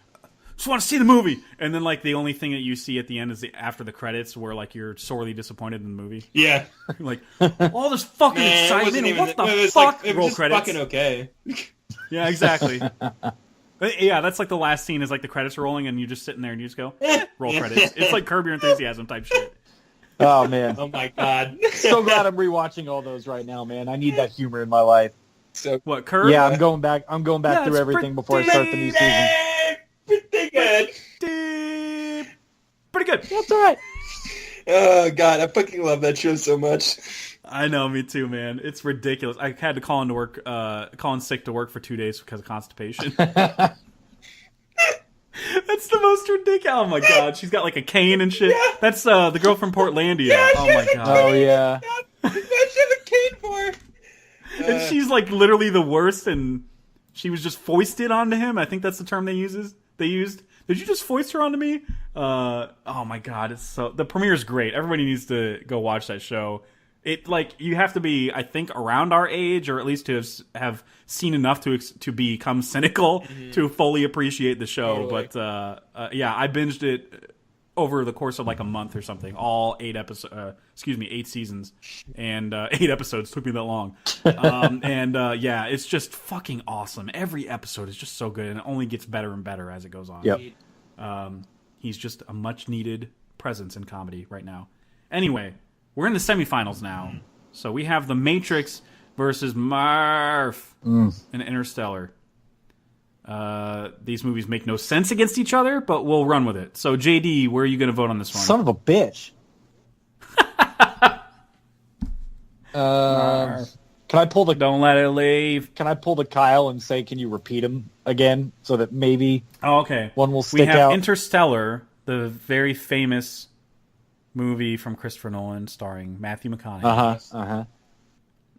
Just want to see the movie, and then like the only thing that you see at the end is after the credits, where like you're sorely disappointed in the movie.
Yeah,
like all this fucking excitement. What the fuck?
It was
Roll
just
credits.
fucking okay.
Yeah, exactly. Yeah, that's like the last scene is like the credits are rolling, and you're just sitting there and you just go roll credits. It's like Curb Your Enthusiasm type shit.
Oh man!
Oh my god!
So glad I'm rewatching all those right now, man. I need that humor in my life.
So
what? Curb?
Yeah, I'm going back through everything before I start the new season.
Pretty good.
Pretty good.
That's all right.
Oh god, I fucking love that show so much.
I know, me too, man. It's ridiculous. I had to call in sick to work for 2 days because of constipation. That's the most ridiculous. Oh my god, she's got like a cane and shit. Yeah. That's the girl from Portlandia.
Yeah,
oh my god.
Oh yeah.
She has a cane for her.
And she's like literally the worst, and she was just foisted onto him. I think that's the term they used. Did you just foist her onto me? Oh my god, the premiere is great. Everybody needs to go watch that show. It you have to be, I think, around our age, or at least to have seen enough to become cynical to fully appreciate the show. Totally. But yeah, I binged it over the course of like a month or something. All 8 seasons, and 8 episodes took me that long. Yeah, it's just fucking awesome. Every episode is just so good, and it only gets better and better as it goes on.
Yep.
He's just a much needed presence in comedy right now. Anyway, we're in the semifinals now. So we have The Matrix versus Murph in Interstellar. These movies make no sense against each other, but we'll run with it. So, JD, where are you going to vote on this one?
Son of a bitch. Can I pull the...
Don't let it leave.
Can I pull the Kyle and say, can you repeat them again so that maybe
okay.
one will stick
out? We have
out?
Interstellar, the very famous movie from Christopher Nolan starring Matthew McConaughey.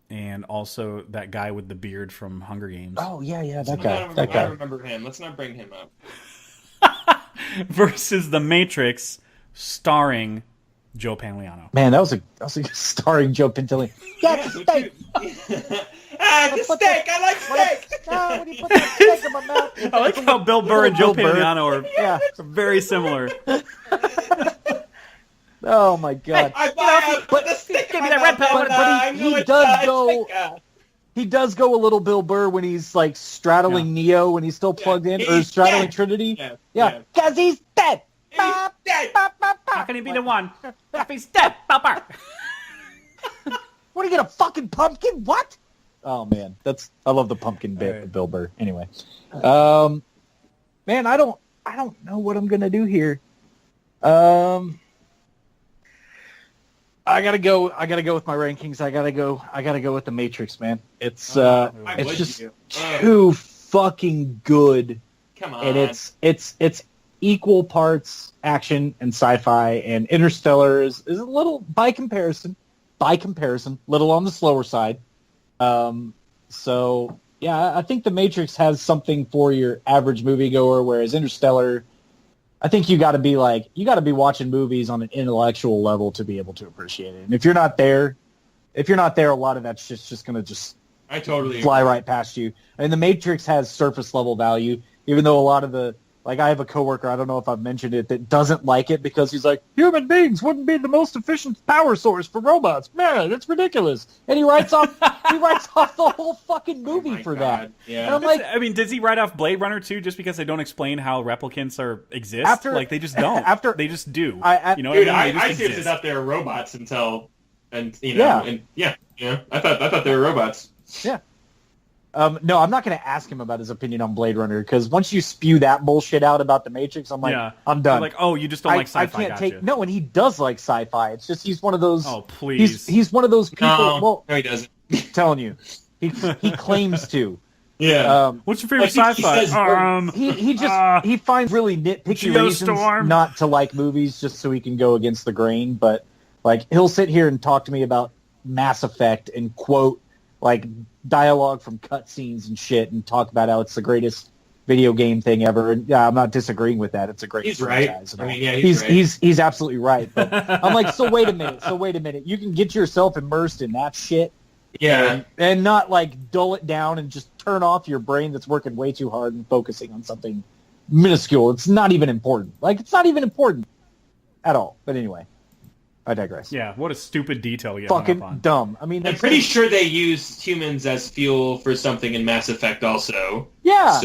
And also that guy with the beard from Hunger Games.
Oh, yeah, that
guy.
I
remember him. Let's not bring him up.
Versus The Matrix starring Joe Pantoliano.
Man, that was a starring Joe Pantoliano. Yeah, steak.
Steak. I like steak.
When you put that steak in my mouth.
I like how Bill Burr and Joe Pantoliano are very similar.
Oh my god!
Put the stick
give me that red pepper. But he does go. He does go a little Bill Burr when he's like straddling Neo when he's still plugged in, or straddling dead. Trinity. Yeah, because he's dead.
He's dead.
How can he be the one if he's dead, Papa?
What are you gonna fucking pumpkin? What? Oh man, I love the pumpkin bit of Bill Burr. Anyway, man, I don't know what I'm gonna do here. I gotta go with my rankings. I gotta go with The Matrix, man. It's just too fucking good.
Come on.
And it's equal parts action and sci-fi, and Interstellar is a little by comparison, little on the slower side. So yeah, I think The Matrix has something for your average moviegoer, whereas Interstellar, I think you got to be watching movies on an intellectual level to be able to appreciate it. And if you're not there, a lot of that's just going to
I totally
fly
agree.
right past you. And The Matrix has surface level value, even though a lot of the, like, I have a coworker, I don't know if I've mentioned it, that doesn't like it because he's like, human beings wouldn't be the most efficient power source for robots. Man, that's ridiculous. And he writes off the whole fucking movie for that.
Yeah.
And I'm like,
I mean, does he write off Blade Runner too, just because they don't explain how replicants exist? They just don't. They just do.
I seriously thought they were robots I thought they were robots.
Yeah. No, I'm not going to ask him about his opinion on Blade Runner, because once you spew that bullshit out about The Matrix, I'm like, I'm done.
You're like, oh, you just don't like sci-fi.
I can't take. No, and he does like sci-fi. It's just he's one of those.
Oh, please.
He's one of those people.
No, he doesn't.
I'm telling you, he claims to.
Yeah. What's your favorite sci-fi?
He finds really nitpicky reasons not to like movies just so he can go against the grain. But like, he'll sit here and talk to me about Mass Effect and quote like dialogue from cutscenes and shit, and talk about how it's the greatest video game thing ever. And yeah, I'm not disagreeing with that. It's a great franchise.
Right. I mean, yeah, he's right.
He's absolutely right. But I'm like, so wait a minute. You can get yourself immersed in that shit.
Yeah.
And not like dull it down and just turn off your brain that's working way too hard and focusing on something minuscule. It's not even important. Like, it's not even important at all. But anyway, I digress.
Yeah, what a stupid detail you
fucking
on.
Dumb. I mean,
I'm pretty sure they used humans as fuel for something in Mass Effect also.
Yeah.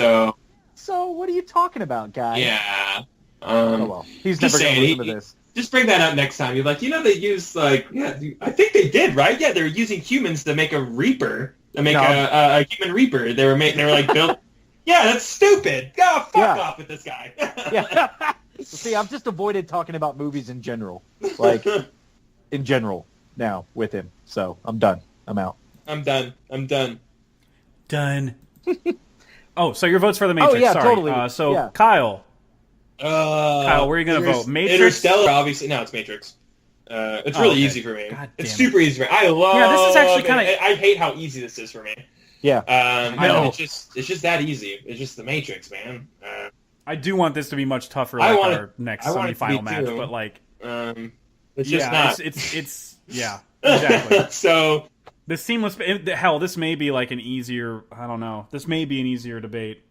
So
what are you talking about, guy?
Yeah.
Oh well. He's never going to listen to this.
Just bring that up next time. You're like, they used I think they did, right? Yeah, they were using humans to make a Reaper, a human Reaper. They were like built. Yeah, that's stupid. Oh, fuck off with this guy.
Yeah. See, I've just avoided talking about movies in general, like in general now with him. So I'm done. I'm out.
I'm done.
Done. Oh, so your vote's for The Matrix.
Oh yeah,
sorry.
totally.
Kyle.
Kyle,
where are you going to vote? Matrix?
Interstellar, obviously. No, it's Matrix. It's really easy for me. It's super easy for me. I love.
Yeah, this is actually kind of.
I hate how easy this is for me.
Yeah.
I know. It's just that easy. It's just The Matrix, man.
I do want this to be much tougher,
I
like
want
our next
I want it to be
semifinal match,
too.
but like,
It's just not.
It's yeah, exactly.
So
The seamless, hell, this may be like an easier. I don't know. This may be an easier debate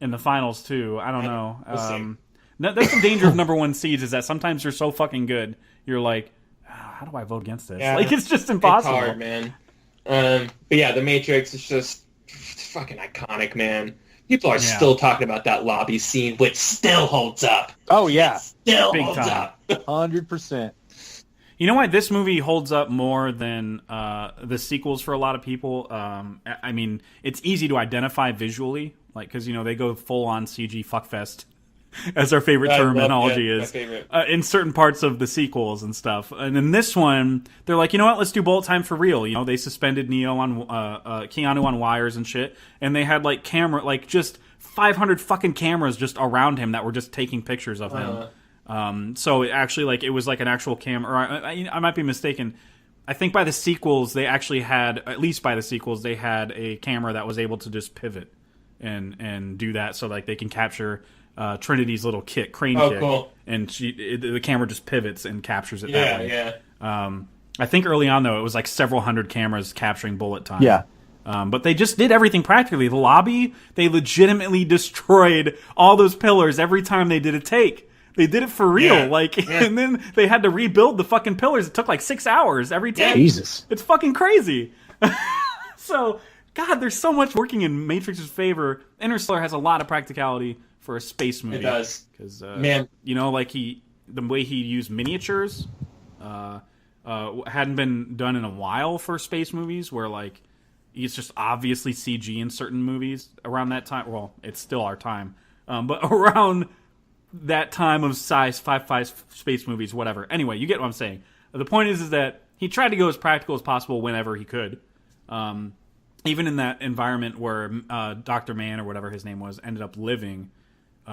in the finals too. I don't know.
We'll see.
That's the danger of number one seeds is that sometimes you're so fucking good, you're like, how do I vote against this?
Yeah.
Like it's just impossible.
It's hard, man. But yeah, The Matrix is just fucking iconic, man. People are still talking about that lobby scene, which still holds up.
Oh yeah,
Still
Big
holds
time.
up.
100%.
You know why this movie holds up more than the sequels for a lot of people? I mean, it's easy to identify visually, like because they go full on CG fuckfest, as our favorite terminology is, in certain parts of the sequels and stuff. And in this one, they're like, you know what? Let's do bullet time for real. They suspended Keanu on wires and shit, and they had like just 500 fucking cameras just around him that were just taking pictures of him. So it actually, it was like an actual camera. Or I might be mistaken. I think by the sequels, they actually had, at least by the sequels, they had a camera that was able to just pivot and do that, so like they can capture Trinity's little crane kick.
Cool.
And the camera just pivots and captures it that way.
Yeah.
I think early on, though, it was like several hundred cameras capturing bullet time.
Yeah.
But they just did everything practically. The lobby, they legitimately destroyed all those pillars every time they did a take. They did it for real, and then they had to rebuild the fucking pillars. It took like 6 hours every take.
Jesus.
It's fucking crazy. So, God, there's so much working in Matrix's favor. Interstellar has a lot of practicality for a space movie.
It does.
Because,
Man.
the way he used miniatures hadn't been done in a while for space movies, where, like, it's just obviously CG in certain movies around that time. Well, it's still our time. But around that time of sci-fi space movies, whatever. Anyway, you get what I'm saying. The point is that he tried to go as practical as possible whenever he could. Even in that environment where Dr. Mann, or whatever his name was, ended up living,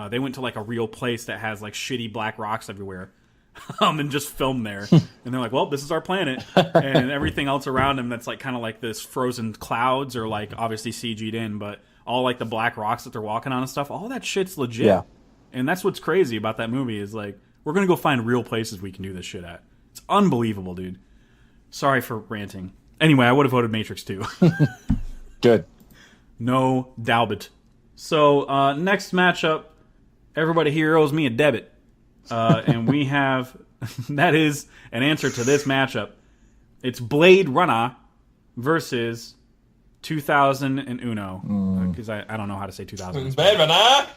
they went to like a real place that has like shitty black rocks everywhere. And just filmed there. And they're like, well, this is our planet. And everything else around him that's like kind of like this frozen clouds, or like obviously CG'd in, but all like the black rocks that they're walking on and stuff, all that shit's legit.
Yeah.
And that's what's crazy about that movie is like, we're going to go find real places we can do this shit at. It's unbelievable, dude. Sorry for ranting. Anyway, I would have voted Matrix 2.
Good.
No doubt it. So, next matchup, everybody here owes me a debit. And we have, that is an answer to this matchup. It's Blade Runner versus 2001. Because I don't know how to say 2000.
Blade Runner.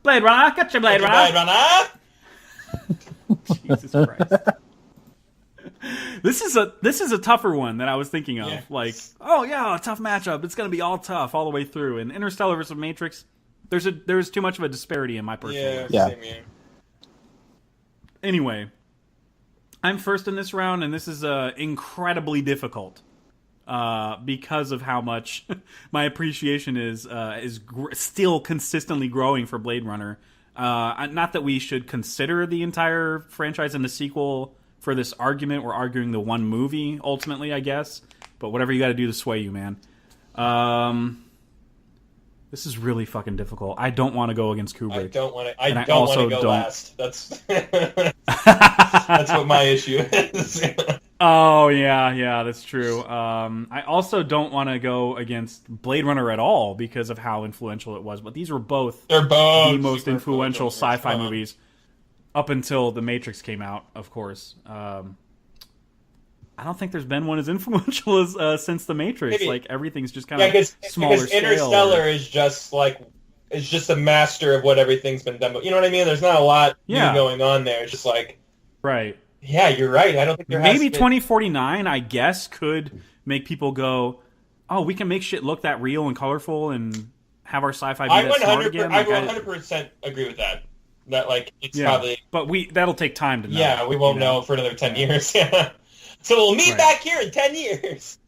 Blade Runner, got your Blade Runner.
Blade Runner.
Jesus Christ. This is a tougher one that I was thinking of.
Yes.
Like, oh yeah, a tough matchup. It's gonna be all tough all the way through. And Interstellar versus Matrix, there's too much of a disparity in my personal.
Yeah.
Same here.
Anyway, I'm first in this round, and this is incredibly difficult because of how much my appreciation is still consistently growing for Blade Runner. Not that we should consider the entire franchise and the sequel for this argument. We're arguing the one movie ultimately, I guess. But whatever you got to do to sway you, man. This is really fucking difficult. I don't want to go against Kubrick.
I don't want to. I
And I
don't want
also
to go
don't-
last. That's that's what my issue is.
Oh, yeah, that's true. I also don't want to go against Blade Runner at all because of how influential it was. But these were both
They're both
the most
super
influential sci-fi
Come on.
movies up until The Matrix came out, of course. I don't think there's been one as influential as since The Matrix.
Maybe.
Like, everything's just kind
Yeah,
of smaller
because
scale.
Interstellar is just a master of what everything's been done. But you know what I mean? There's not a lot
Yeah.
new going on there. It's just like,
Right.
yeah, you're right. I don't think there has
Maybe
to be...
2049, I guess, could make people go, oh, we can make shit look that real and colorful and have our sci-fi be that smart again.
I
Like,
100% agree with that. That it's
yeah.
probably
But that'll take time to know.
yeah. We won't
you
know for another 10 years. Yeah. So we'll meet
Right.
back here in 10 years.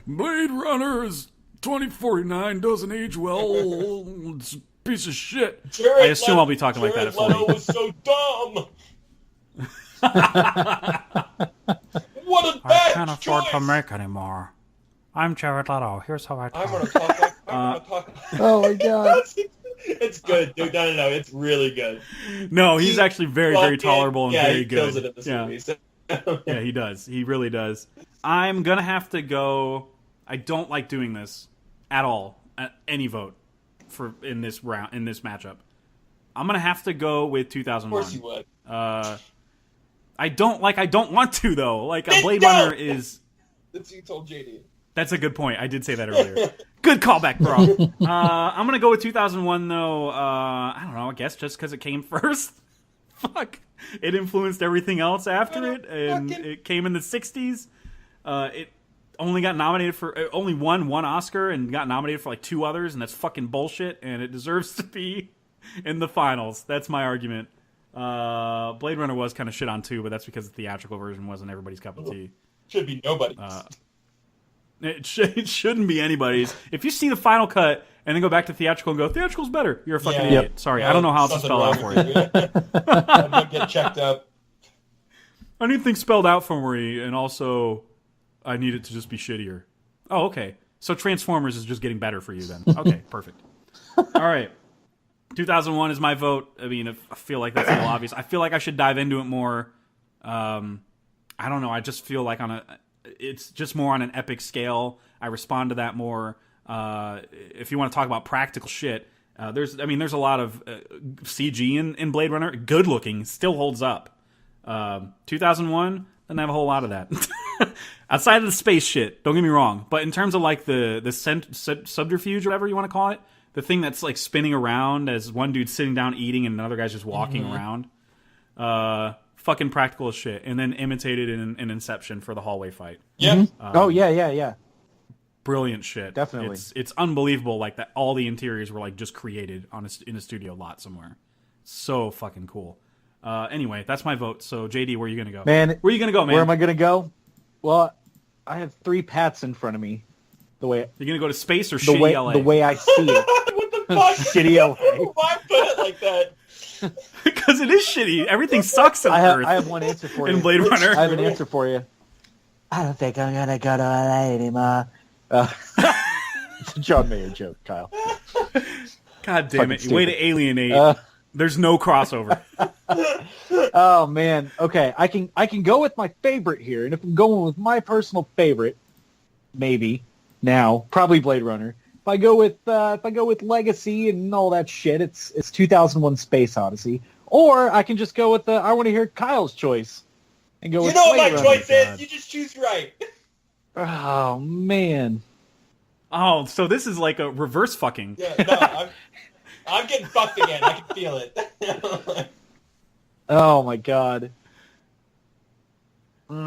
Blade Runner's 2049 doesn't age well. It's a piece of shit.
Jared
I assume I'll be talking like that at
Jared
40.
Leto was so dumb. What a bad choice.
make anymore. I'm Jared Leto. Here's how I
I'm gonna talk like
Oh my god.
It's good, dude. No. It's really good.
No, he's actually very, very
Fucking-
tolerable and very
he
good.
kills it in this movie. So.
Yeah, he does. He really does. I'm gonna have to go. I don't like doing this at all. At any vote in this matchup. I'm gonna have to go with 2001.
Of course you would.
I don't want to though. Like a Blade
No!
Runner is.
That's you told JD.
That's a good point. I did say that earlier. Good callback, bro. I'm gonna go with 2001 though. I don't know. I guess just because it came first. Fuck. It influenced everything else after it, and it came in the 60s. It only got nominated only won one Oscar and got nominated for like 2 others, and that's fucking bullshit, and it deserves to be in the finals. That's my argument. Blade Runner was kind of shit on too, but that's because the theatrical version wasn't everybody's cup of tea.
Should be nobody.
It shouldn't be anybody's. If you see the final cut and then go back to theatrical and go, theatrical's better, you're a fucking idiot. Sorry, I don't know how else to spell out for you.
I might get checked up.
I need things spelled out for me, and also I need it to just be shittier. Oh, okay. So Transformers is just getting better for you then. Okay, perfect. All right. 2001 is my vote. I mean, I feel like that's a little obvious. I feel like I should dive into it more. I don't know. I just feel like it's just more on an epic scale. I respond to that more. If you want to talk about practical shit, there's a lot of CG in Blade Runner. Good looking, still holds up. 2001 doesn't have a whole lot of that. Outside of the space shit, don't get me wrong. But in terms of like the subterfuge, or whatever you want to call it, the thing that's like spinning around as one dude's sitting down eating and another guy's just walking around. Fucking practical as shit. And then imitated in Inception for the hallway fight.
Yeah.
Oh yeah.
Brilliant shit.
Definitely.
It's unbelievable like that all the interiors were like just created in a studio lot somewhere. So fucking cool. Anyway, that's my vote. So JD, where are you gonna go?
Man,
where are you gonna go, man?
Where am I gonna go? Well, I have 3 paths in front of me.
You're gonna go to space or shitty LA?
The way I see it.
What the fuck?
Shitty LA.
Why put it like that?
Because it is shitty. Everything sucks on Earth.
I have one answer for you.
In Blade Runner.
I have an answer for you. I don't think I'm gonna go to LA anymore. It's a John Mayer joke, Kyle.
God damn it!
Fucking
Way to alienate. There's no crossover.
Oh man. Okay, I can go with my favorite here, and if I'm going with my personal favorite, maybe now probably Blade Runner. If I go with Legacy and all that shit, it's 2001: Space Odyssey. Or I can just go with I want to hear Kyle's choice and go.
You
with
know what
Blade
my
Runner.
choice is. You just choose right.
Oh man.
Oh, so this is like a reverse fucking.
Yeah, no, I'm getting fucked again. I can feel it.
Oh my god. All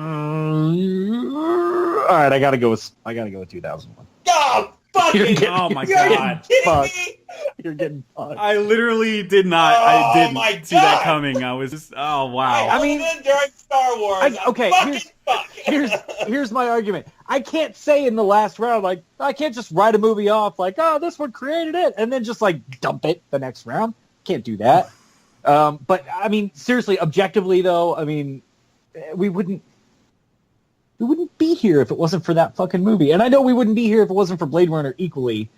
right, I gotta go with 2001.
Oh, fucking!
Oh my
Are you
god!
kidding
Fuck.
me?
You're getting fucked.
I literally did not.
Oh
I didn't
my
see that
God.
coming. I was just. Oh wow!
I mean, during Star Wars.
Okay, here's my argument. I can't say in the last round, like, I can't just write a movie off like, oh, this one created it, and then just like dump it the next round. Can't do that. But I mean, seriously, objectively though, I mean, we wouldn't be here if it wasn't for that fucking movie. And I know we wouldn't be here if it wasn't for Blade Runner equally.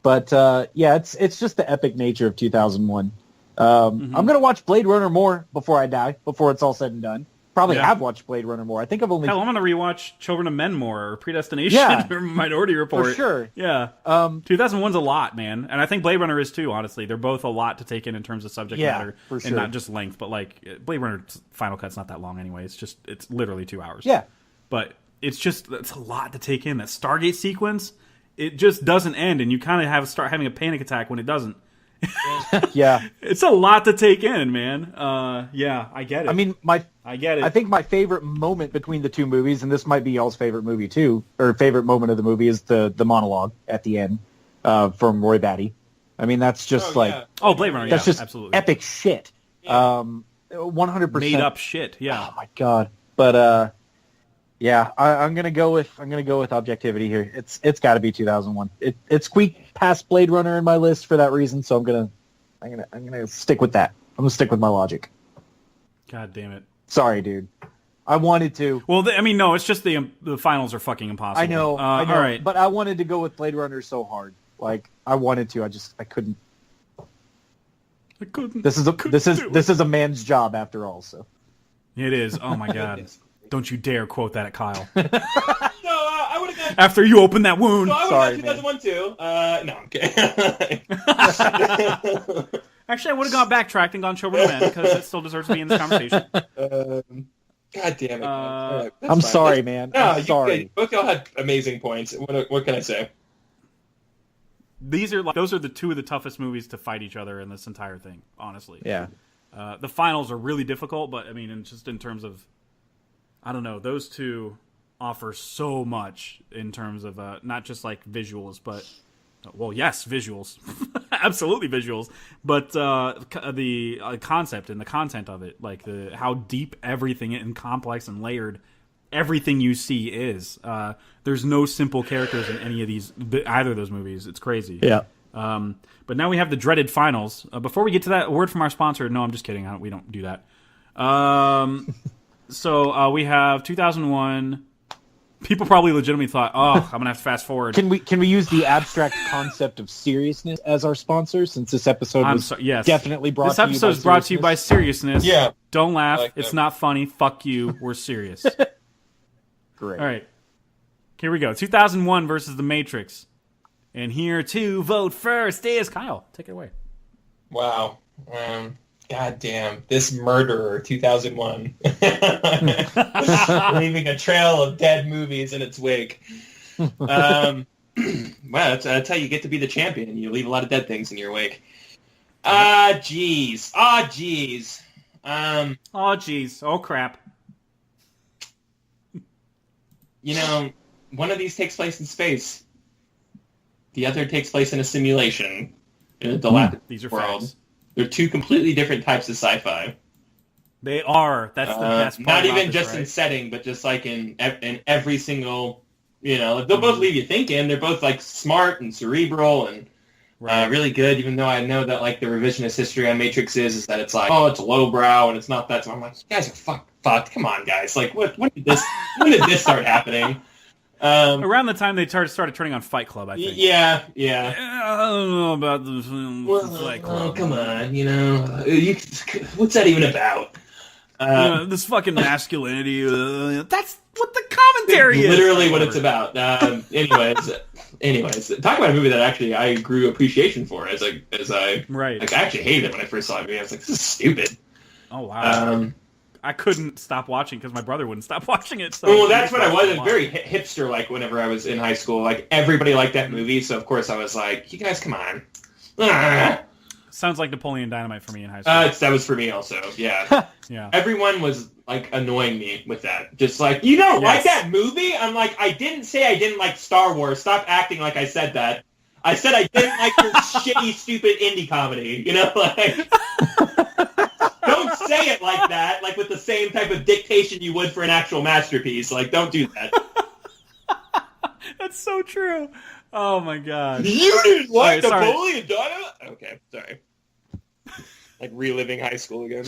But yeah, it's just the epic nature of 2001. I'm gonna watch Blade Runner more before I die, before it's all said and done. Probably have watched Blade Runner more. I think I've only.
Hell, I'm gonna rewatch Children of Men more, or Predestination, or Minority Report.
For sure.
Yeah. 2001's a lot, man, and I think Blade Runner is too. Honestly, they're both a lot to take in terms of subject matter,
for sure.
and not just length. But like Blade Runner Final Cut's not that long anyway. It's literally 2 hours.
Yeah.
But it's a lot to take in. That Stargate sequence, it just doesn't end, and you kind of start having a panic attack when it doesn't.
Yeah.
It's a lot to take in, man. Yeah, I get it.
I mean,
I get it.
I think my favorite moment between the two movies, and this might be y'all's favorite movie too, or favorite moment of the movie, is the monologue at the end from Roy Batty. I mean, that's just
Blade Runner.
That's just
absolutely
epic shit. 100%
made up shit. Yeah.
Oh my god. But yeah, I'm gonna go with objectivity here. It's got to be 2001. It squeaked past Blade Runner in my list for that reason, so I'm gonna stick with that. I'm gonna stick with my logic.
God damn it.
Sorry, dude. I wanted to.
Well, I mean, no, it's just the finals are fucking impossible.
I know.
All right.
But I wanted to go with Blade Runner so hard. Like, I wanted to. I couldn't.
I couldn't.
This is a man's job after all. So
it is. Oh my god! Don't you dare quote that at Kyle.
No, I would have gone.
After you open that wound.
No, I would have gone 2001 too. No, I'm kidding.
Actually, I would have gone backtracked and gone Children of Men because it still deserves to be in this conversation.
God damn it!
Uh,
I'm sorry, man.
No,
I'm sorry.
Both y'all had amazing points. What can I say?
Those are the two of the toughest movies to fight each other in this entire thing. Honestly,
Yeah.
the finals are really difficult, but I mean, just in terms of, I don't know, those two offer so much in terms of not just like visuals, but yes, visuals, absolutely visuals, but the concept and the content of it, like how deep everything and complex and layered everything you see is. There's no simple characters in either of those movies. It's crazy.
Yeah.
But now we have the dreaded finals. Before we get to that, a word from our sponsor. No, I'm just kidding. We don't do that. So we have 2001. People probably legitimately thought, "Oh, I'm gonna have to fast forward."
Can we use the abstract concept of seriousness as our sponsor? Since this episode was definitely brought.
This episode is brought to you by seriousness.
Yeah.
Don't laugh.
Like
it's
that.
not funny. Fuck you. We're serious.
Great.
All right. Here we go. 2001 versus The Matrix. And here to vote first is Kyle. Take it away.
Wow. God damn. This murderer, 2001. Leaving a trail of dead movies in its wake. Well, that's how you get to be the champion. You leave a lot of dead things in your wake. Jeez.
Oh, jeez. Oh, crap.
You know, one of these takes place in space. The other takes place in a simulation in a dilapidated
These are
world.
facts.
They're two completely different types of sci-fi.
They are. That's the best part.
Not even
about this,
just
right?
in setting, but just like in every single, they'll both leave you thinking. They're both like smart and cerebral and really good. Even though I know that like the revisionist history on Matrix is that it's like, oh, it's lowbrow and it's not that. So I'm like, you guys are fucked. Come on, guys. Like, when did this start happening?
Around the time they started turning on Fight Club, I think.
Yeah.
I don't know about the film Fight Club.
Oh, come on. What's that even about?
This fucking masculinity. That's what the commentary is.
Literally what it's about. Anyways, talk about a movie that actually I grew appreciation for as I
right.
I actually hated it when I first saw it. I was like, this is stupid.
Oh wow. I couldn't stop watching because my brother wouldn't stop watching it. So
well, that's what I was. It was very hipster-like whenever I was in high school. Like, everybody liked that movie, so of course I was like, you guys, come on.
Sounds like Napoleon Dynamite for me in high school.
That was for me also, yeah.
Yeah.
Everyone was, like, annoying me with that. Just like, you don't like that movie? I'm like, I didn't say I didn't like Star Wars. Stop acting like I said that. I said I didn't like your shitty, stupid indie comedy. Like... Don't say it like that, like with the same type of dictation you would for an actual masterpiece. Like, don't do that.
That's so true. Oh my god.
You didn't like
sorry.
Napoleon Dynamite? Okay, sorry. Like reliving high school again.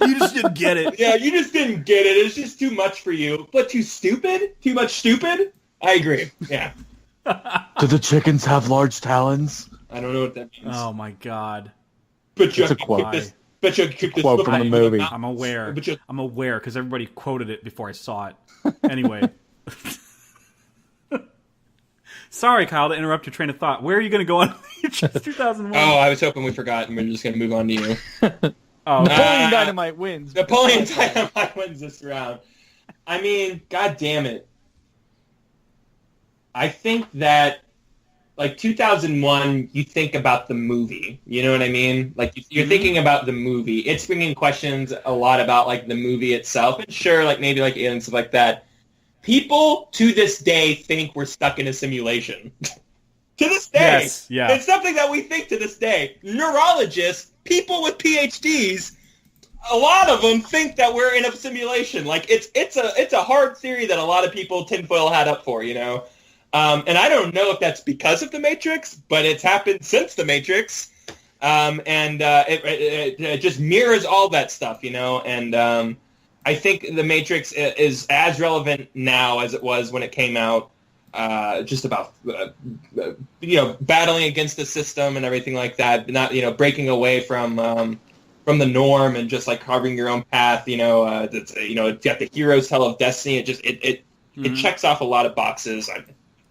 You just didn't get it.
Yeah, you just didn't get it. It's just too much for you. But too stupid? Too much stupid? I agree. Yeah.
Do the chickens have large talons?
I don't know what that means.
Oh my god.
But you
It's a quote.
But you keep this
Quote from the movie.
I'm aware. I'm aware because everybody quoted it before I saw it. Anyway. Sorry, Kyle, to interrupt your train of thought. Where are you going to go on 2001?
Oh, I was hoping we forgot and we're just going to move on to you.
Napoleon Dynamite wins.
Napoleon Dynamite wins this round. I mean, god damn it. I think that, like, 2001, you think about the movie. You know what I mean? Like, you're thinking about the movie. It's bringing questions a lot about, like, the movie itself. And sure, like, maybe, like, aliens, stuff like that. People, to this day, think we're stuck in a simulation. To this day.
Yes, yeah.
It's something that we think to this day. Neurologists, people with PhDs, a lot of them think that we're in a simulation. Like, it's a hard theory that a lot of people tinfoil hat up for, And I don't know if that's because of The Matrix, but it's happened since The Matrix. It just mirrors all that stuff, And I think The Matrix is as relevant now as it was when it came out. just about battling against the system and everything like that. Not breaking away from the norm and just like carving your own path. It's got the hero's tale of destiny. It checks off a lot of boxes.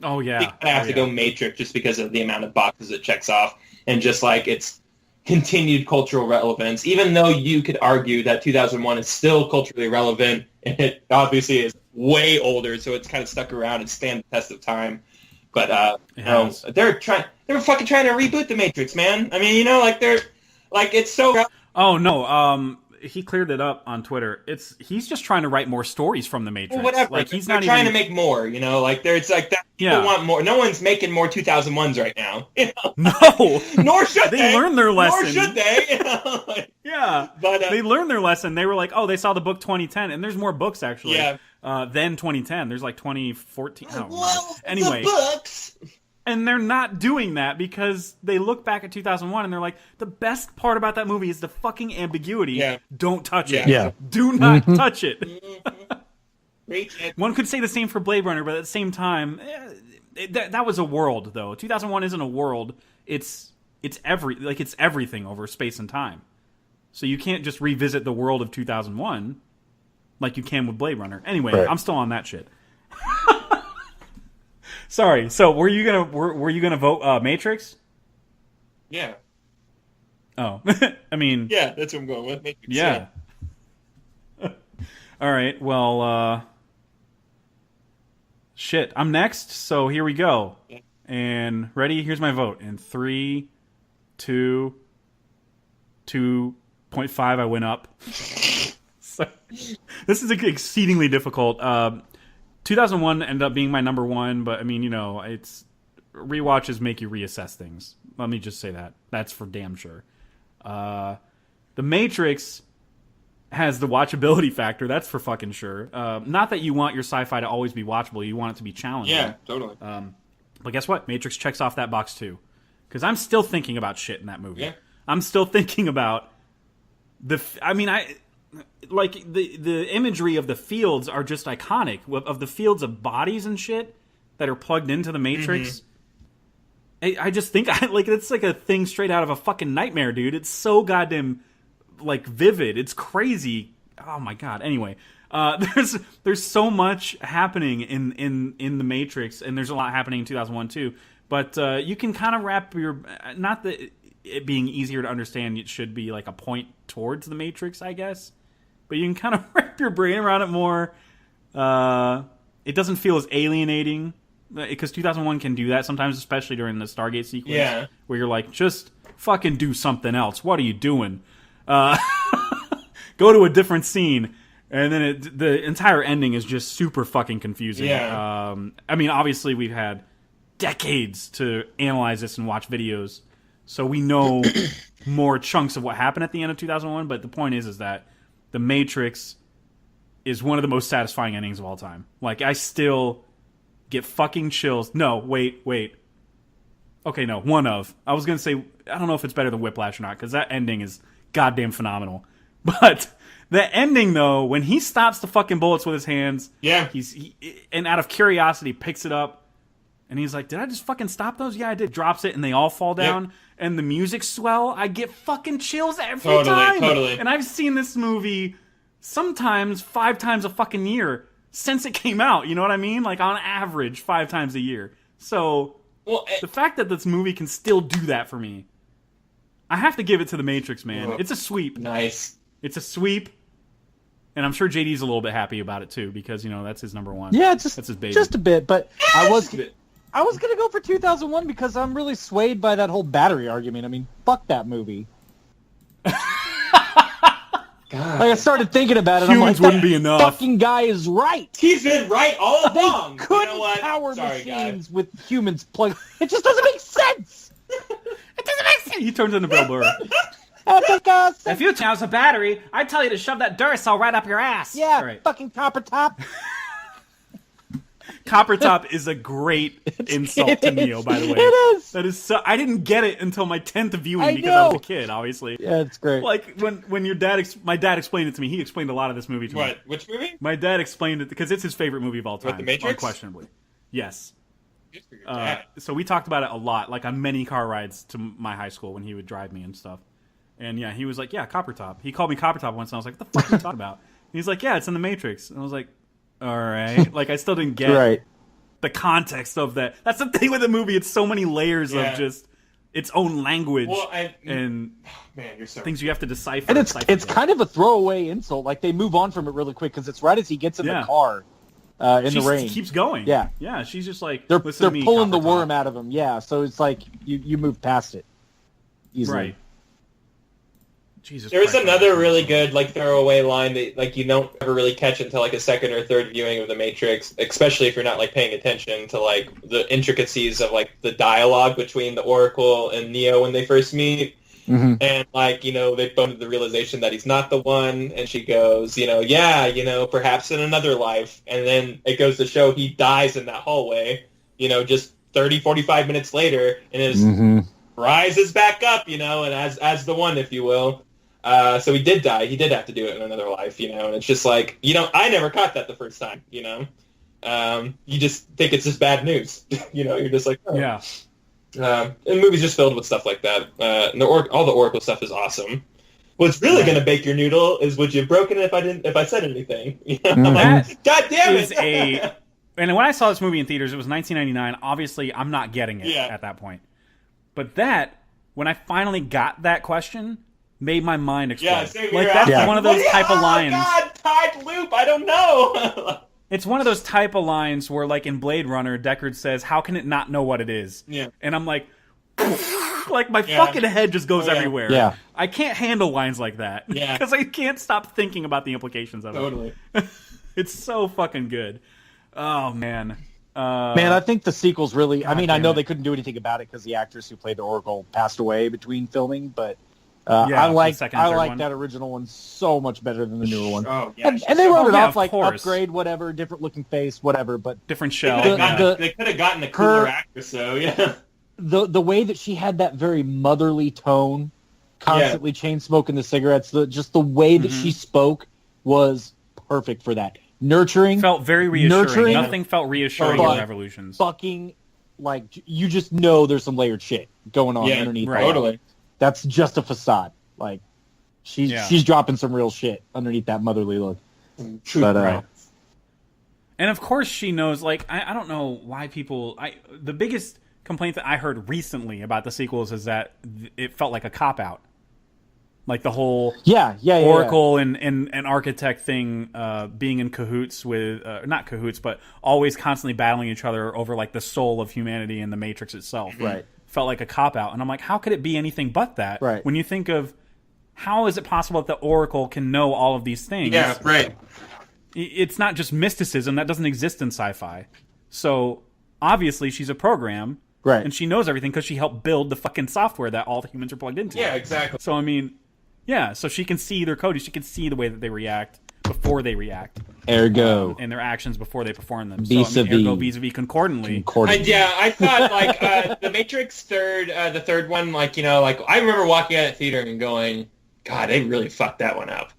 Oh yeah,
I think I have to go Matrix just because of the amount of boxes it checks off, and just like its continued cultural relevance. Even though you could argue that 2001 is still culturally relevant, and it obviously is way older, so it's kind of stuck around and stand the test of time. But they're fucking trying to reboot the Matrix, man. I mean, it's so.
Oh no, he cleared it up on Twitter. He's just trying to write more stories from the Matrix.
Well, whatever.
Like he's
they're
not
trying
even...
to make more. It's like that. People want more. No one's making more 2001s right now.
No,
nor should
they learned their lesson.
Nor should they.
Yeah, but they learned their lesson. They were like, oh, they saw the book 2010, and there's more books actually.
Yeah.
Than 2010. There's like 2014.
Well,
anyway,
the books.
And they're not doing that because they look back at 2001 and they're like, the best part about that movie is the fucking ambiguity.
Yeah.
Don't touch it.
Yeah.
Do not touch it.
It.
One could say the same for Blade Runner, but at the same time, that was a world, though. 2001 isn't a world. It's everything over space and time. So you can't just revisit the world of 2001 like you can with Blade Runner. Anyway,
right.
I'm still on that shit. Sorry. So were you gonna vote Matrix?
Yeah.
Oh, I mean.
Yeah, that's what I'm going with. Matrix,
yeah. All right. Well, shit. I'm next. So here we go.
Yeah.
And ready? Here's my vote. In 3, 2, 2.5, I went up. So, this is exceedingly difficult. 2001 ended up being my number one, but I mean, it's rewatches make you reassess things. Let me just say that. That's for damn sure. The Matrix has the watchability factor. That's for fucking sure. Not that you want your sci-fi to always be watchable. You want it to be challenging.
Yeah, totally.
But guess what? Matrix checks off that box too. Because I'm still thinking about shit in that movie.
Yeah.
I'm still thinking about the imagery of the fields are just iconic. Of the fields of bodies and shit that are plugged into the Matrix. Mm-hmm. I just think it's like a thing straight out of a fucking nightmare, dude. It's so goddamn vivid. It's crazy. Oh my god. Anyway, there's so much happening in the Matrix, and there's a lot happening in 2001 too. But you can kind of wrap your, not that it being easier to understand, it should be like a point towards the Matrix, I guess. But you can kind of wrap your brain around it more. It doesn't feel as alienating, because 2001 can do that sometimes, especially during the Stargate sequence.
Yeah.
Where you're like, just fucking do something else. What are you doing? Go to a different scene. And then the entire ending is just super fucking confusing.
Yeah.
I mean, obviously we've had decades to analyze this and watch videos, so we know more chunks of what happened at the end of 2001. But the point is that The Matrix is one of the most satisfying endings of all time. Like, I still get fucking chills. No, wait. Okay, no, one of. I was going to say, I don't know if it's better than Whiplash or not, because that ending is goddamn phenomenal. But the ending, though, when he stops the fucking bullets with his hands,
yeah,
and out of curiosity picks it up, and he's like, did I just fucking stop those? Yeah, I did. Drops it, and they all fall down. Yep. And the music swell. I get fucking chills every time.
Totally.
And I've seen this movie sometimes 5 times a fucking year since it came out. You know what I mean? Like, on average, 5 times a year. So, the fact that this movie can still do that for me, I have to give it to The Matrix, man. It's a sweep.
Nice.
It's a sweep. And I'm sure JD's a little bit happy about it, too, because, that's his number one.
Yeah,
that's his baby.
Just a bit, but I was going to go for 2001 because I'm really swayed by that whole battery argument. I mean, fuck that movie.
God.
Like, I started thinking about it.
Humans
I'm like,
wouldn't be enough.
Fucking guy is right.
He's been right all along.
They couldn't power machines with humans plugged. It just doesn't make sense.
It doesn't make sense. He turns into Bill Burr.
If you chose a battery, I'd tell you to shove that Duracell right up your ass.
Yeah,
Right.
fucking copper top.
Copper top is a great insult to Neo, by the way.
It is.
That is so. I didn't get it until my 10th viewing
I
because I was
know.
a kid, obviously.
Yeah, it's great.
Like when your dad, my dad explained it to me. He explained a lot of this movie to me.
What? Which movie?
My dad explained it because it's his favorite movie of all time.
What, The Matrix?
Unquestionably. Yes.
Good for your dad.
So we talked about it a lot, like on many car rides to my high school when he would drive me and stuff. And yeah, he was like, yeah, Copper Top. He called me Copper Top once, and I was like, what the fuck are you talking about? And he's like, yeah, it's in the Matrix. And I was like, all right. Like, I still didn't get the context of that. That's the thing with the movie. It's so many layers of just its own language and
man, you're so
things you have to decipher.
And it's kind of a throwaway insult. Like, they move on from it really quick because it's right as he gets in the car in the rain.
She keeps going. Yeah, she's just like,
they're
me,
pulling the
Copper
worm
Top.
out of him. Yeah, so it's like you move past it easily.
Right. Jesus
There was
Christ,
another really good like throwaway line that like you don't ever really catch until like a second or third viewing of The Matrix, especially if you're not like paying attention to like the intricacies of like the dialogue between the Oracle and Neo when they first meet.
Mm-hmm.
And like, you know, they come to the realization that he's not the one, and she goes, you know, yeah, you know, perhaps in another life. And then it goes to show he dies in that hallway, you know, just 30, 45 minutes later, and is rises back up, you know, and as the one, if you will. So he did die. He did have to do it in another life, you know, and it's just like, you know, I never caught that the first time, you know. You just think it's just bad news, you know, you're just like, oh.
Yeah.
And the movie's just filled with stuff like that. And all the Oracle stuff is awesome. What's really going to bake your noodle is would you have broken it if I said anything? You know? I'm like, God damn it!
And when I saw this movie in theaters, it was 1999. Obviously, I'm not getting it at that point. But when I finally got that question, made my mind explode.
Yeah, same
like
here.
that's one of those type of lines.
Oh God, tied loop. I don't know.
It's one of those type of lines where, like in Blade Runner, Deckard says, "How can it not know what it is?"
Yeah.
And I'm like, my fucking head just goes everywhere.
Yeah.
I can't handle lines like that.
Yeah.
Because I can't stop thinking about the implications of
Totally.
it. It's so fucking good. Oh man.
Man, I think the sequel's really. I mean, I know
damn it.
they couldn't do anything about it because the actress who played the Oracle passed away between filming, but.
Yeah,
I like
the second and third one.
that original one so much better than the newer one.
Oh yeah.
And they wrote it off
of
like
course.
upgrade, whatever, different looking face, whatever. But
Different
They
shell.
could have gotten a cooler actress, though. Yeah.
the way that she had that very motherly tone, constantly chain smoking the cigarettes, just the way that she spoke was perfect for that. Nurturing,
Felt very reassuring.
Nurturing,
Nothing felt reassuring in Revolutions.
fucking like you just know there's some layered shit going on underneath.
right.
Totally.
That's just a facade. Like she's dropping some real shit underneath that motherly look. But
Right. And of course she knows, like, I don't know why people... the biggest complaint that I heard recently about the sequels is that it felt like a cop-out. Like the whole Oracle and Architect thing being in cahoots with... not cahoots, but always constantly battling each other over, like, the soul of humanity and the Matrix itself.
Right.
Felt like a cop-out. And I'm like, how could it be anything but that?
Right.
When you think of how is it possible that the Oracle can know all of these things?
Yeah. Right.
It's not just mysticism. That doesn't exist in sci-fi. So, obviously, she's a program.
Right.
And she knows everything because she helped build the fucking software that all the humans are plugged into.
Yeah. Exactly.
So, I mean, yeah. So she can see their code. She can see the way that they react before they react.
Ergo.
And their actions before they perform them.
Vis-a-vis.
So, I mean, ergo vis-a-vis concordantly.
I thought like the Matrix the third one, like, you know, like I remember walking out of the theater and going, God, they really fucked that one up.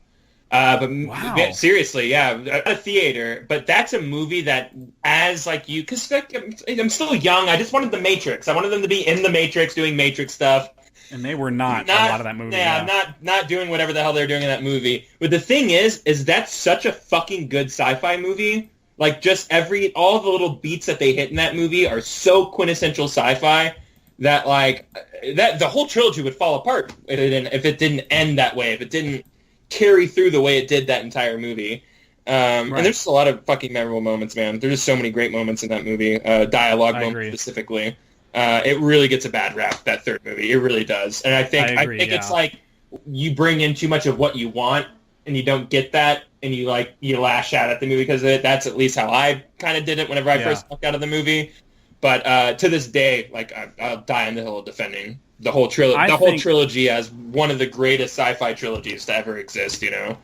But seriously, at a theater. But that's a movie that, as like you, because I'm still young, I just wanted the Matrix. I wanted them to be in the Matrix doing Matrix stuff.
And they were not a lot of that movie.
Yeah, not doing whatever the hell they're doing in that movie. But the thing is that's such a fucking good sci-fi movie. Like, just all the little beats that they hit in that movie are so quintessential sci-fi that, like, that the whole trilogy would fall apart if it didn't end that way, if it didn't carry through the way it did that entire movie. And there's just a lot of fucking memorable moments, man. There's just so many great moments in that movie, dialogue moments specifically. It really gets a bad rap, that third movie. It really does. And I think it's like you bring in too much of what you want and you don't get that, and you lash out at the movie because of it. That's at least how I kind of did it whenever I first walked out of the movie. But to this day, like, I'll die on the hill defending the whole trilogy as one of the greatest sci-fi trilogies to ever exist, you know?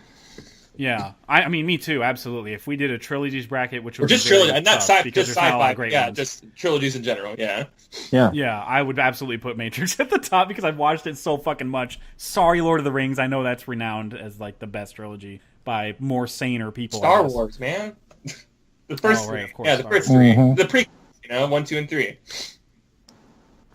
Yeah, I mean, me too, absolutely. If we did a trilogies bracket, which would
just
be very
trilogy, not
tough,
just sci-fi,
ones.
just trilogies in general, yeah.
Yeah, I would absolutely put Matrix at the top because I've watched it so fucking much. Sorry, Lord of the Rings, I know that's renowned as, like, the best trilogy by more saner people.
Star Wars, man. The first
of course,
the
Star
first
Wars.
three. The pre, You know, 1, 2, and 3.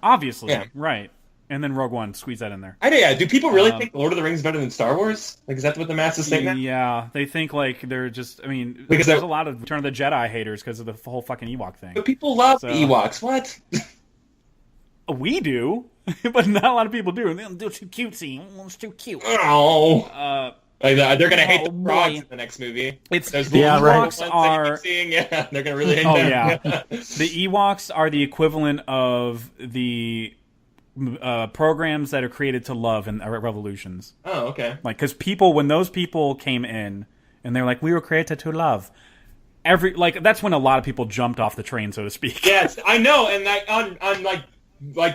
Obviously,
Yeah.
right. And then Rogue One, squeeze that in there.
Do people really think Lord of the Rings is better than Star Wars? Like, is that what the masses think now?
Yeah, they think like they're just. I mean,
Because
there's a lot of Return of the Jedi haters because of the whole fucking Ewok thing.
But people love
So-
the Ewoks. What?
We do, but not a lot of people do. They're too cutesy. It's too cute.
Oh. Like, they're going to hate the
Oh,
frogs
boy.
in the next movie.
It's
Those
the
little
right.
ones that you
are.
keep seeing. Yeah, they're going to really hate
Oh
them.
yeah, the Ewoks are the equivalent of the programs that are created to love in revolutions.
Oh, okay.
Like, because when those people came in and they're like, we were created to love. That's when a lot of people jumped off the train, so to speak.
Yes, I know, and on